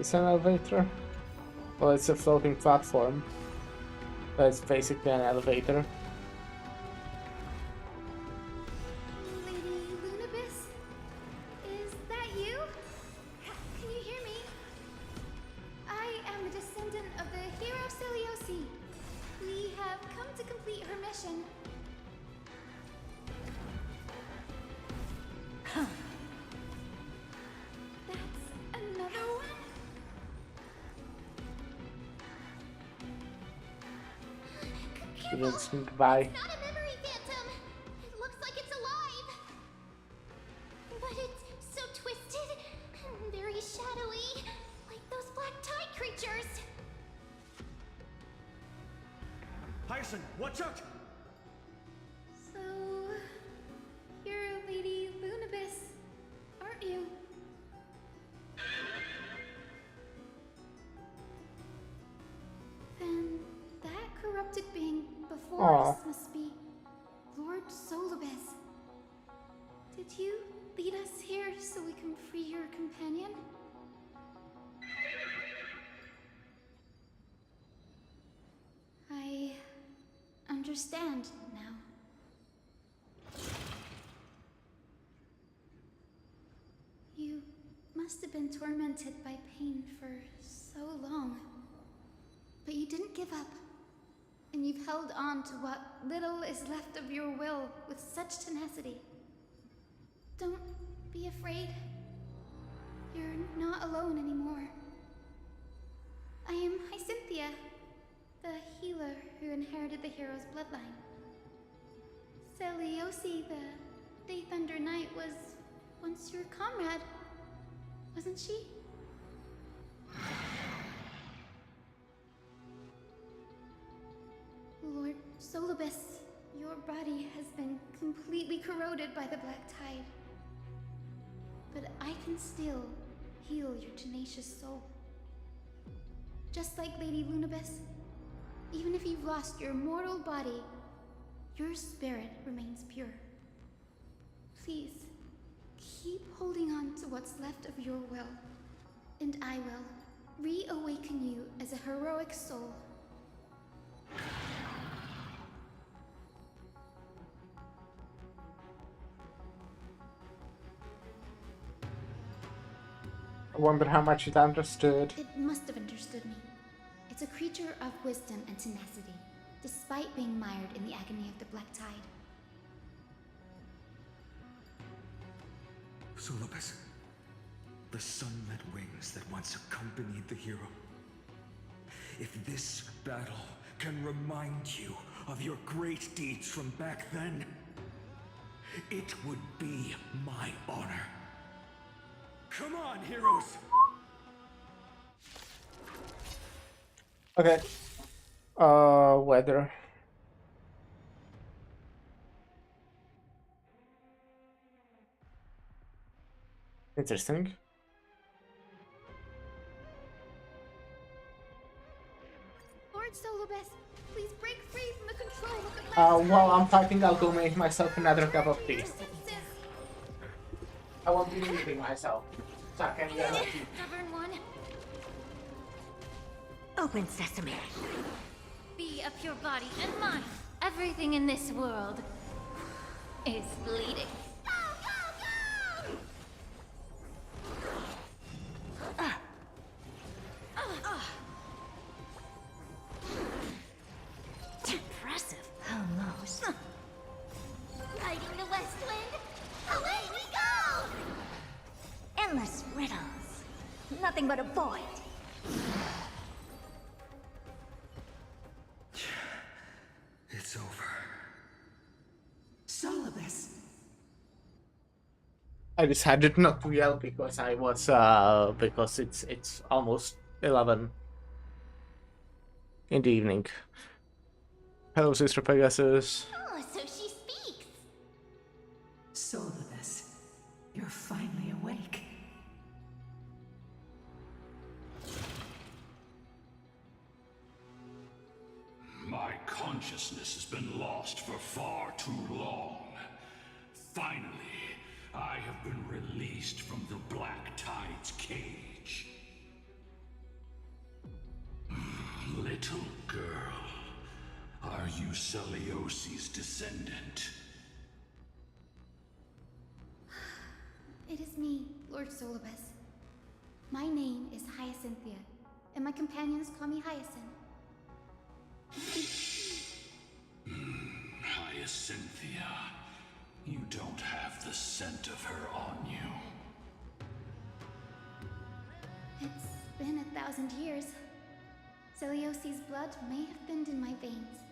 It's an elevator? Well, it's a floating platform. But it's basically an elevator. Lady Lunibus? Is that you? Can you hear me? I am a descendant of the hero Celiosi. We have come to complete her mission. That's another one? She didn't sneak by. It's not a memory phantom. It looks like it's alive. But it's so twisted and very shadowy, like those black tide creatures. Hyacin, watch out! corrupted being before Aw. us must be Lord Solibus. Did you lead us here so we can free your companion? I understand now. You must have been tormented by pain for so long. But you didn't give up. And you've held on to what little is left of your will with such tenacity. Don't be afraid. You're not alone anymore. I am Hyacinthia, the healer who inherited the hero's bloodline. Celiosi, the Day Thunder Knight, was once your comrade, wasn't she? Lord Solibus, your body has been completely corroded by the Black Tide. But I can still heal your tenacious soul. Just like Lady Lunibus, even if you've lost your mortal body, your spirit remains pure. Please, keep holding on to what's left of your will, and I will reawaken you as a heroic soul. I wonder how much it understood. It must have understood me. It's a creature of wisdom and tenacity, despite being mired in the agony of the Black Tide. Solibus, the sunlit wings that once accompanied the hero. If this battle can remind you of your great deeds from back then, it would be my honor. Come on, heroes! Okay. Weather. Interesting. Lord Solibus, please break free from the control of the Black Tide. While I'm fighting, I'll go make myself another cup of tea. I won't be leaving myself. So I can get tea. Stubborn one. Open sesame. Be of your body and mind. Everything in this world is bleeding. Impressive. Almost. Riding the west wind, away we go! Endless riddles. Nothing but a void. It's over. Solibus. I decided not to yell because I was because it's almost 11 in the evening. Hello, Sister Pegasus. Oh, so she speaks! Solibus, you're finally awake. My consciousness has been lost for far too long. Finally, I have been released from the Black Tide's cage. Little girl, are you Celiosi's descendant? It is me, Lord Solibus. My name is Hyacinthia, and my companions call me Hyacinth. Hyacinthia, you don't have the scent of her on you. It's been 1,000 years. Celiosi's blood may have thinned in my veins,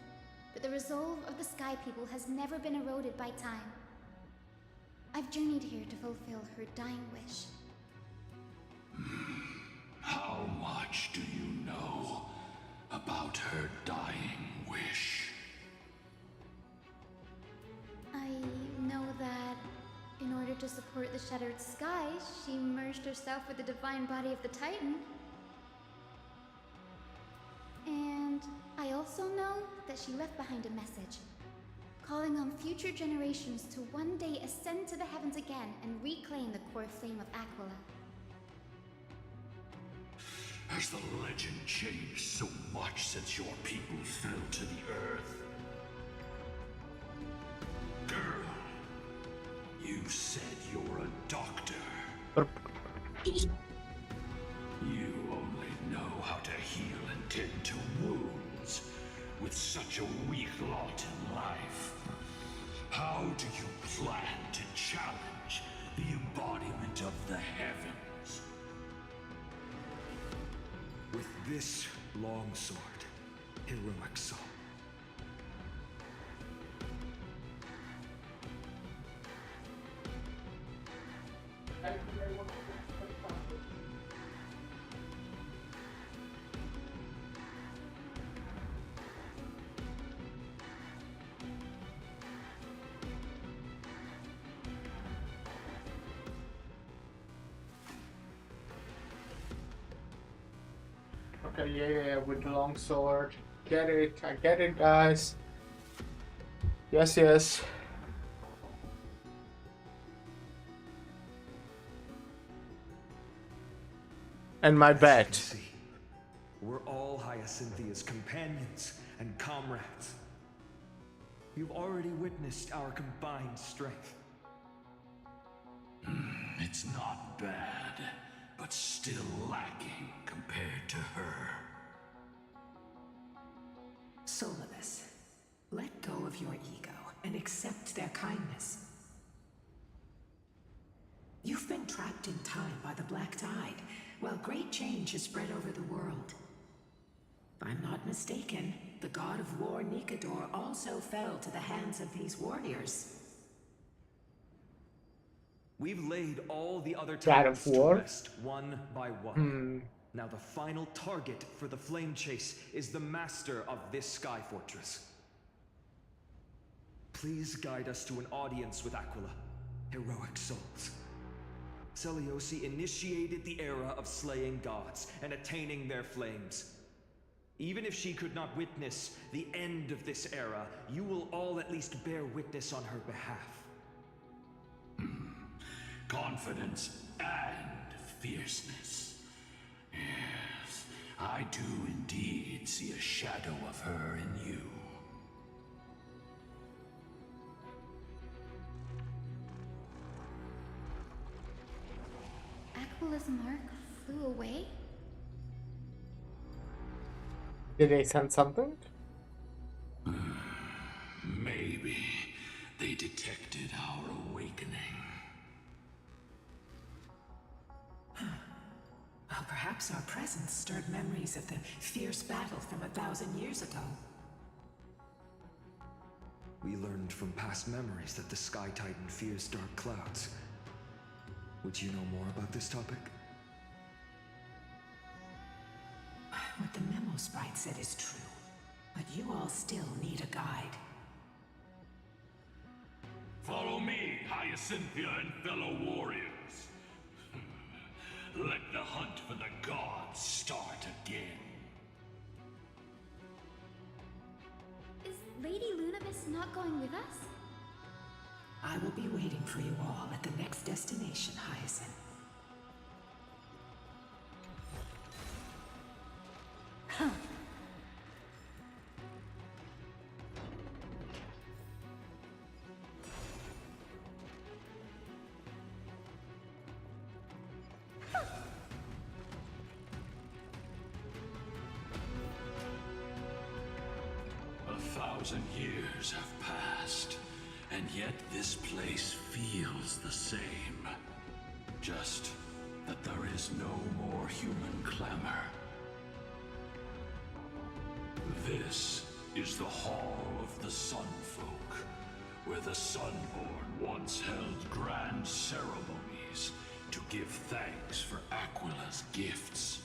but the resolve of the Sky People has never been eroded by time. I've journeyed here to fulfill her dying wish. How much do you know about her dying wish? I know that in order to support the shattered sky, she merged herself with the divine body of the Titan. And I also also know that she left behind a message, calling on future generations to one day ascend to the heavens again and reclaim the core flame of Aquila. Has the legend changed so much since your people fell to the earth? Girl, you said you're a doctor. You only know how to heal and tend to wounds with such a weak lot in life. How do you plan to challenge the embodiment of the heavens? With this long sword, heroic soul. Okay, yeah, with the long sword. Get it, I get it, guys. Yes, yes. And my bet. We're all Hyacinthia's companions and comrades. You've already witnessed our combined strength. It's not bad, but still lacking compared to her. Solibus, let go of your ego and accept their kindness. You've been trapped in time by the Black Tide, while great change has spread over the world. If I'm not mistaken, the god of war Nikador also fell to the hands of these warriors. We've laid all the other God of titans to War? rest one by one. Now the final target for the flame chase is the master of this sky fortress. Please guide us to an audience with Aquila, heroic souls. Seliosi initiated the era of slaying gods and attaining their flames. Even if she could not witness the end of this era, you will all at least bear witness on her behalf. Confidence and fierceness. Yes, I do indeed see a shadow of her in you. Aquila's mark flew away? Did they send something? Maybe they detected our awakening. Well, perhaps our presence stirred memories of the fierce battle from 1,000 years ago. We learned from past memories that the Sky Titan fears dark clouds. Would you know more about this topic? What the memo sprite said is true, but you all still need a guide. Follow me, Hyacinthia and fellow warriors. Let the hunt for the gods start again. Is Lady Lunabis not going with us? I will be waiting for you all at the next destination, Hyacinth. Huh. Years have passed, and yet this place feels the same. Just that there is no more human clamor. This is the Hall of the Sunfolk, where the Sunborn once held grand ceremonies to give thanks for Aquila's gifts.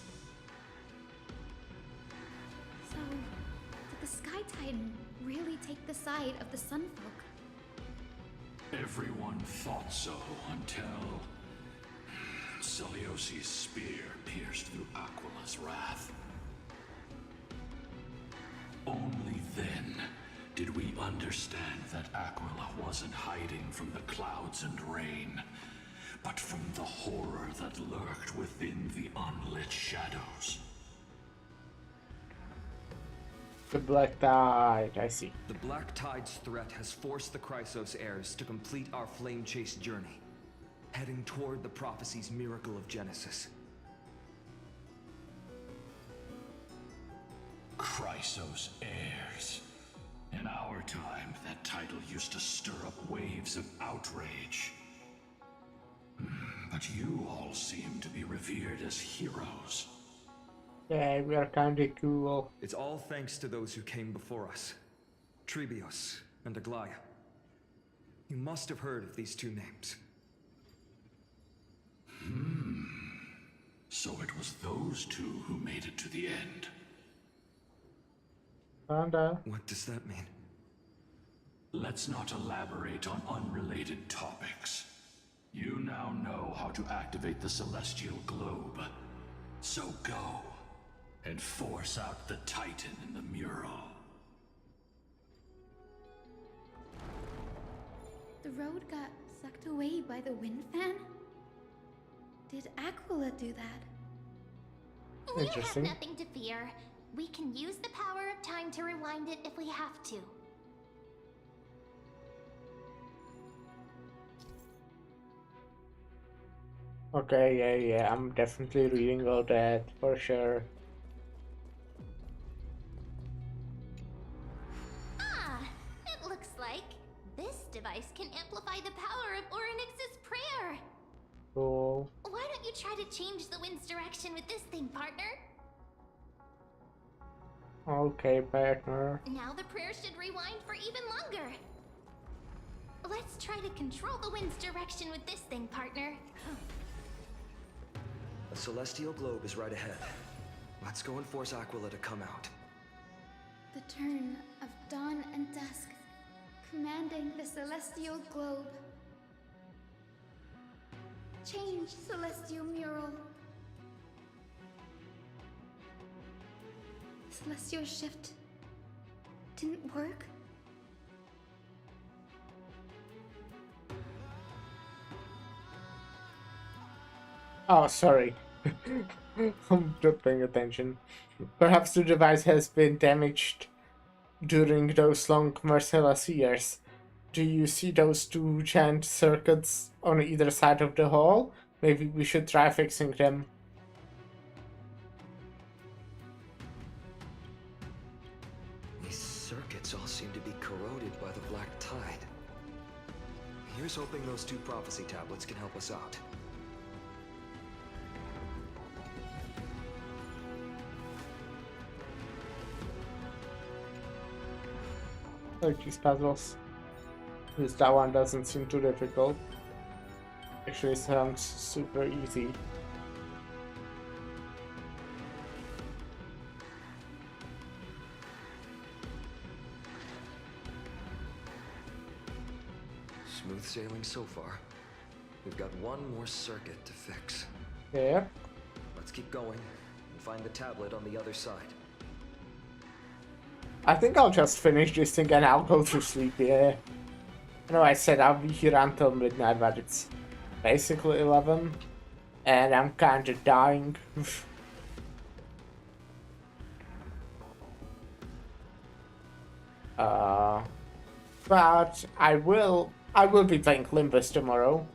So, did the Sky Titan really take the side of the Sunfolk? Everyone thought so until Seliosi's spear pierced through Aquila's wrath. Only understand that Aquila wasn't hiding from the clouds and rain, but from the horror that lurked within the unlit shadows. The Black Tide, I see. The Black Tide's threat has forced the Chrysos heirs to complete our flame chase journey, heading toward the prophecy's miracle of Genesis. Chrysos heirs. In our time, that title used to stir up waves of outrage. But you all seem to be revered as heroes. Yeah, we are kinda cool. It's all thanks to those who came before us. Trebios and Aglaia. You must have heard of these two names. So it was those two who made it to the end. What does that mean? Let's not elaborate on unrelated topics. You now know how to activate the celestial globe. So go and force out the Titan in the mural. The road got sucked away by the wind fan? Did Aquila do that? We have nothing to fear. We can use the power of time to rewind it if we have to. Okay, yeah, I'm definitely reading all that, for sure. Ah, it looks like this device can amplify the power of Orynyx's prayer. Cool. Why don't you try to change the wind's direction with this thing, partner? Okay, partner. Now the prayer should rewind for even longer. Let's try to control the wind's direction with this thing, partner. A celestial globe is right ahead. Let's go and force Aquila to come out. The turn of dawn and dusk, commanding the celestial globe. Change, celestial mural. Celestial shift didn't work? Oh, sorry. I'm not paying attention. Perhaps the device has been damaged during those long merciless years. Do you see those two giant circuits on either side of the hall? Maybe we should try fixing them. These circuits all seem to be corroded by the Black Tide. Here's hoping those two prophecy tablets can help us out. Like these puzzles. Because that one doesn't seem too difficult. Actually sounds super easy. Smooth sailing so far. We've got one more circuit to fix. Yeah. Let's keep going and find the tablet on the other side. I think I'll just finish this thing and I'll go to sleep, yeah. I know I said I'll be here until midnight, but it's basically 11. And I'm kinda dying. But I will be playing Limbus tomorrow.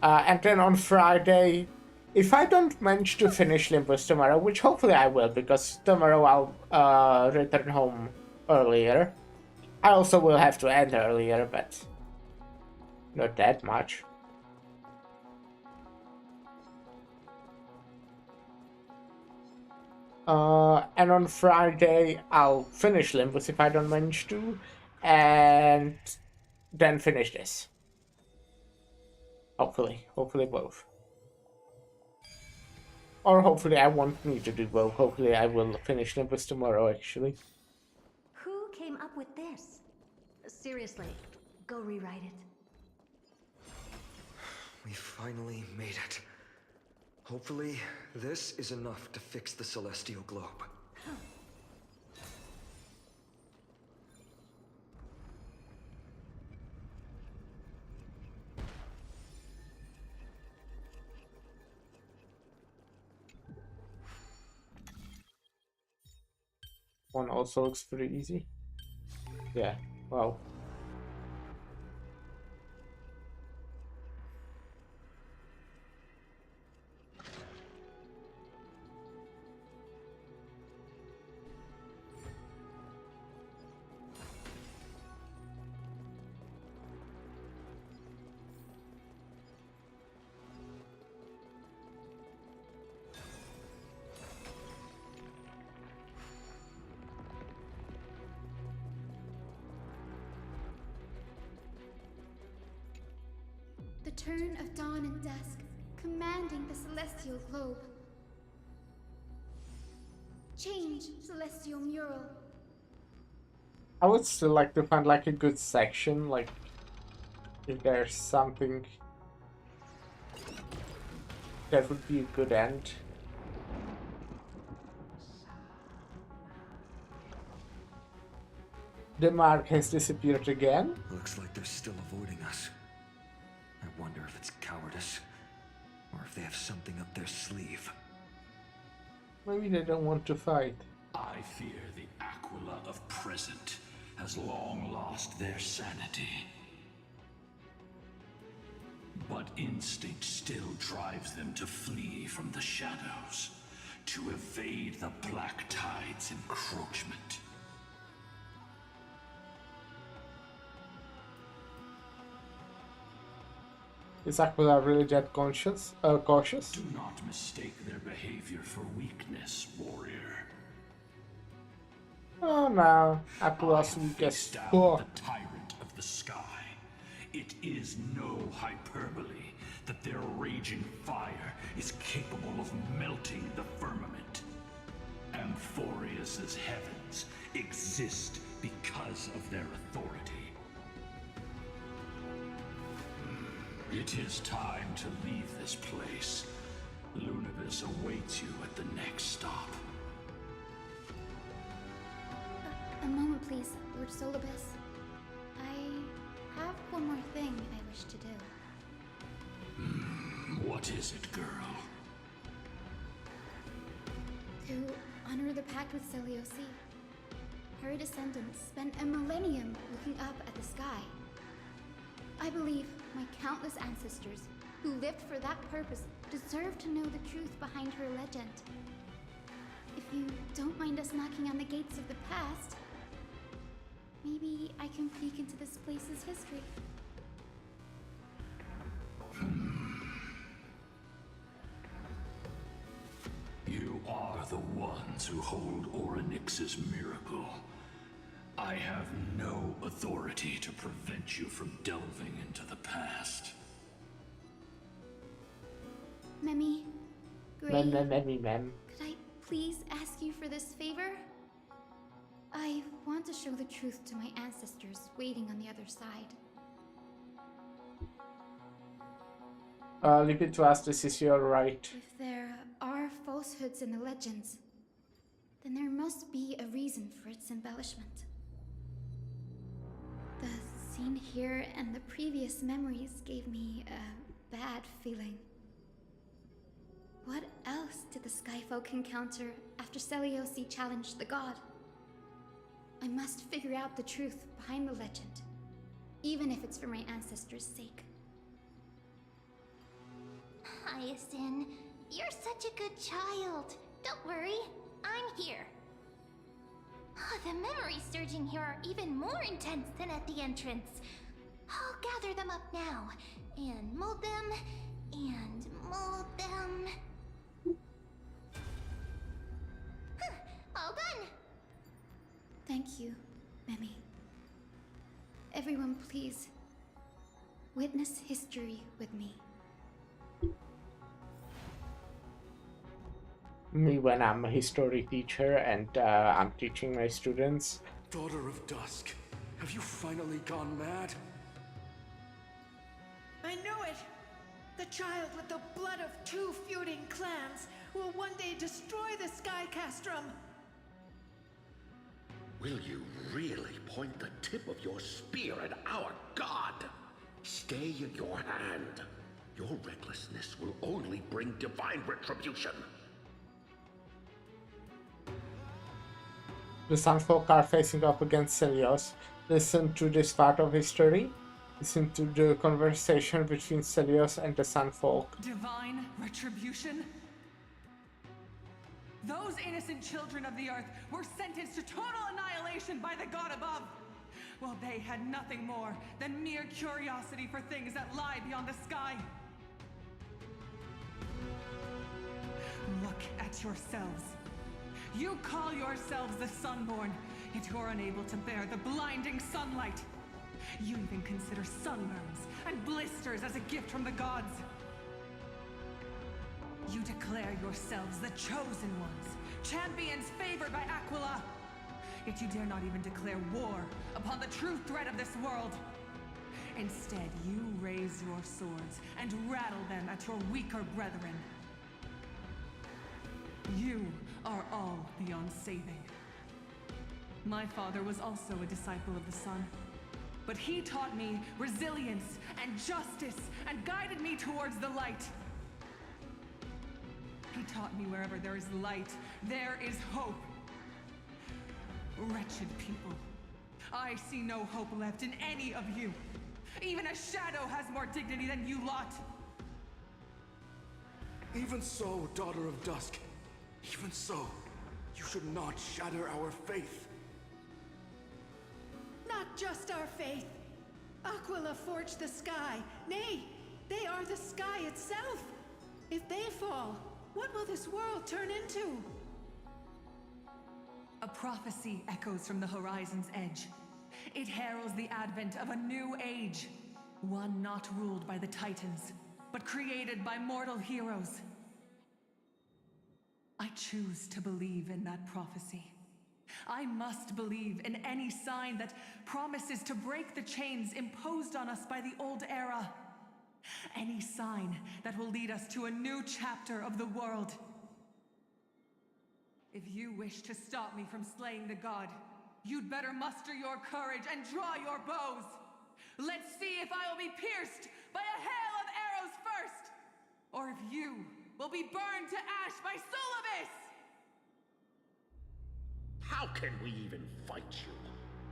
And then on Friday, if I don't manage to finish Limbus tomorrow, which hopefully I will, because tomorrow I'll return home earlier. I also will have to end earlier, but not that much. And on Friday, I'll finish Limbus if I don't manage to, and then finish this. Hopefully both. Or hopefully I won't need to do both. Hopefully I will finish Limbus tomorrow, actually. Who came up with this? Seriously, go rewrite it. We finally made it. Hopefully, this is enough to fix the celestial globe. One also looks pretty easy. Yeah, wow. The turn of dawn and dusk, commanding the celestial globe. Change, celestial mural. I would still like to find like a good section, like if there's something that would be a good end. The mark has disappeared again. Looks like they're still avoiding us. I wonder if it's cowardice, or if they have something up their sleeve. Maybe they don't want to fight. I fear the Aquila of present has long lost their sanity. But instinct still drives them to flee from the shadows, to evade the Black Tide's encroachment. Is Aquila really that cautious? Do not mistake their behavior for weakness, warrior. Oh no, Aquila's weakest. The tyrant of the sky. It is no hyperbole that their raging fire is capable of melting the firmament. Amphorius's heavens exist because of their authority. It is time to leave this place. Lunibus awaits you at the next stop. A moment, please, Lord Solibus. I have one more thing I wish to do. What is it, girl? To honor the pact with Selioci. Her descendants spent a millennium looking up at the sky. I believe my countless ancestors who lived for that purpose deserve to know the truth behind her legend. If you don't mind us knocking on the gates of the past, maybe I can peek into this place's history. You are the ones who hold Orynyx's miracle. I have no authority to prevent you from delving into the past. Memi, Gray, Mem. could I please ask you for this favor? I want to show the truth to my ancestors waiting on the other side. Leave it to us, this is your right. If there are falsehoods in the legends, then there must be a reason for its embellishment. The scene here and the previous memories gave me a bad feeling. What else did the Skyfolk encounter after Selioci challenged the god? I must figure out the truth behind the legend, even if it's for my ancestors' sake. Hyacinth, you're such a good child. Don't worry, I'm here. The memories surging here are even more intense than at the entrance. I'll gather them up now, and mold them, and mold them. All done! Thank you, Memi. Everyone, please, witness history with me. Me when I'm a history teacher and I'm teaching my students. Daughter of Dusk, have you finally gone mad? I knew it! The child with the blood of two feuding clans will one day destroy the Sky Castrum! Will you really point the tip of your spear at our god? Stay in your hand. Your recklessness will only bring divine retribution. The Sunfolk are facing up against Celios. Listen to this part of history. Listen to the conversation between Celios and the Sunfolk. Divine retribution? Those innocent children of the earth were sentenced to total annihilation by the god above, while they had nothing more than mere curiosity for things that lie beyond the sky. Look at yourselves. You call yourselves the Sunborn, yet you're unable to bear the blinding sunlight. You even consider sunburns and blisters as a gift from the gods. You declare yourselves the chosen ones, champions favored by Aquila. Yet you dare not even declare war upon the true threat of this world. Instead, you raise your swords and rattle them at your weaker brethren. You are all beyond saving. My father was also a disciple of the sun, but he taught me resilience and justice and guided me towards the light. He taught me wherever there is light, there is hope. Wretched people, I see no hope left in any of you. Even a shadow has more dignity than you lot. Even so, Daughter of Dusk, even so, you should not shatter our faith. Not just our faith. Aquila forged the sky. Nay, they are the sky itself. If they fall, what will this world turn into? A prophecy echoes from the horizon's edge. It heralds the advent of a new age. One not ruled by the Titans, but created by mortal heroes. I choose to believe in that prophecy. I must believe in any sign that promises to break the chains imposed on us by the old era. Any sign that will lead us to a new chapter of the world. If you wish to stop me from slaying the god, you'd better muster your courage and draw your bows. Let's see if I will be pierced by a hail of arrows first, or if you will be burned to ash by Solibus! How can we even fight you?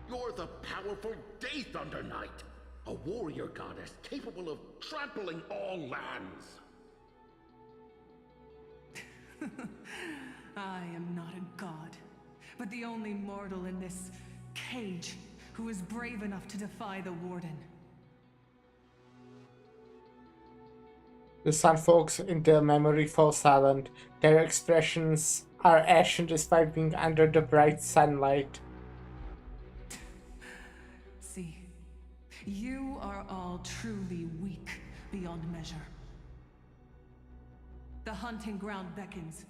You're the powerful Day Thunder Knight, a warrior goddess capable of trampling all lands. I am not a god, but the only mortal in this cage who is brave enough to defy the Warden. The Sunfolks in their memory fall silent. Their expressions are ashen despite being under the bright sunlight. See, you are all truly weak beyond measure. The hunting ground beckons.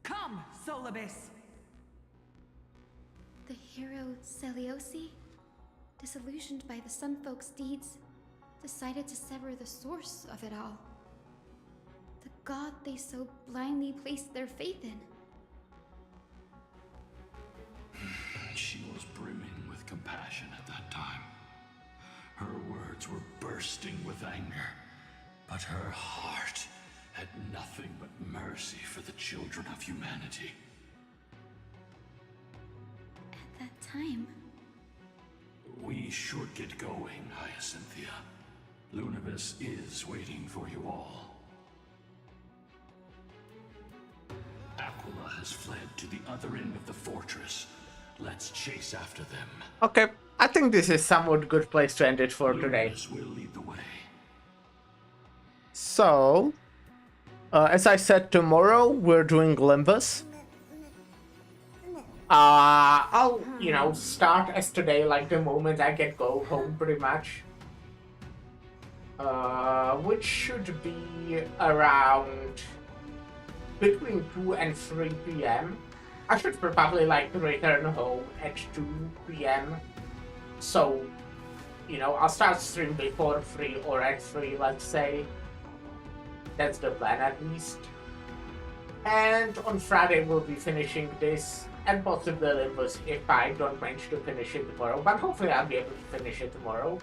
Come, Solibus! The hero Celiosi, disillusioned by the Sunfolk's deeds, decided to sever the source of it all. The god they so blindly placed their faith in. She was brimming with compassion at that time. Her words were bursting with anger, but her heart had nothing but mercy for the children of humanity. At that time, We should get going, Hyacinthia. Lunibus is waiting for you all. Aquila has fled to the other end of the fortress. Let's chase after them. Okay, I think this is somewhat good place to end it for today. Lunibus will lead the way. So, as I said, tomorrow we're doing Limbus. I'll, start as today, like the moment I go home, pretty much. Which should be around between 2 and 3 p.m. I should probably return home at 2 p.m. So, I'll start stream before 3 or at 3, let's say. That's the plan at least. And on Friday we'll be finishing this and possibly Limbus if I don't manage to finish it tomorrow. But hopefully I'll be able to finish it tomorrow.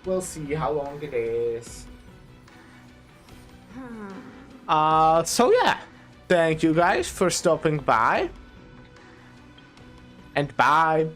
We'll see how long it is. So yeah, Thank you guys for stopping by. And bye.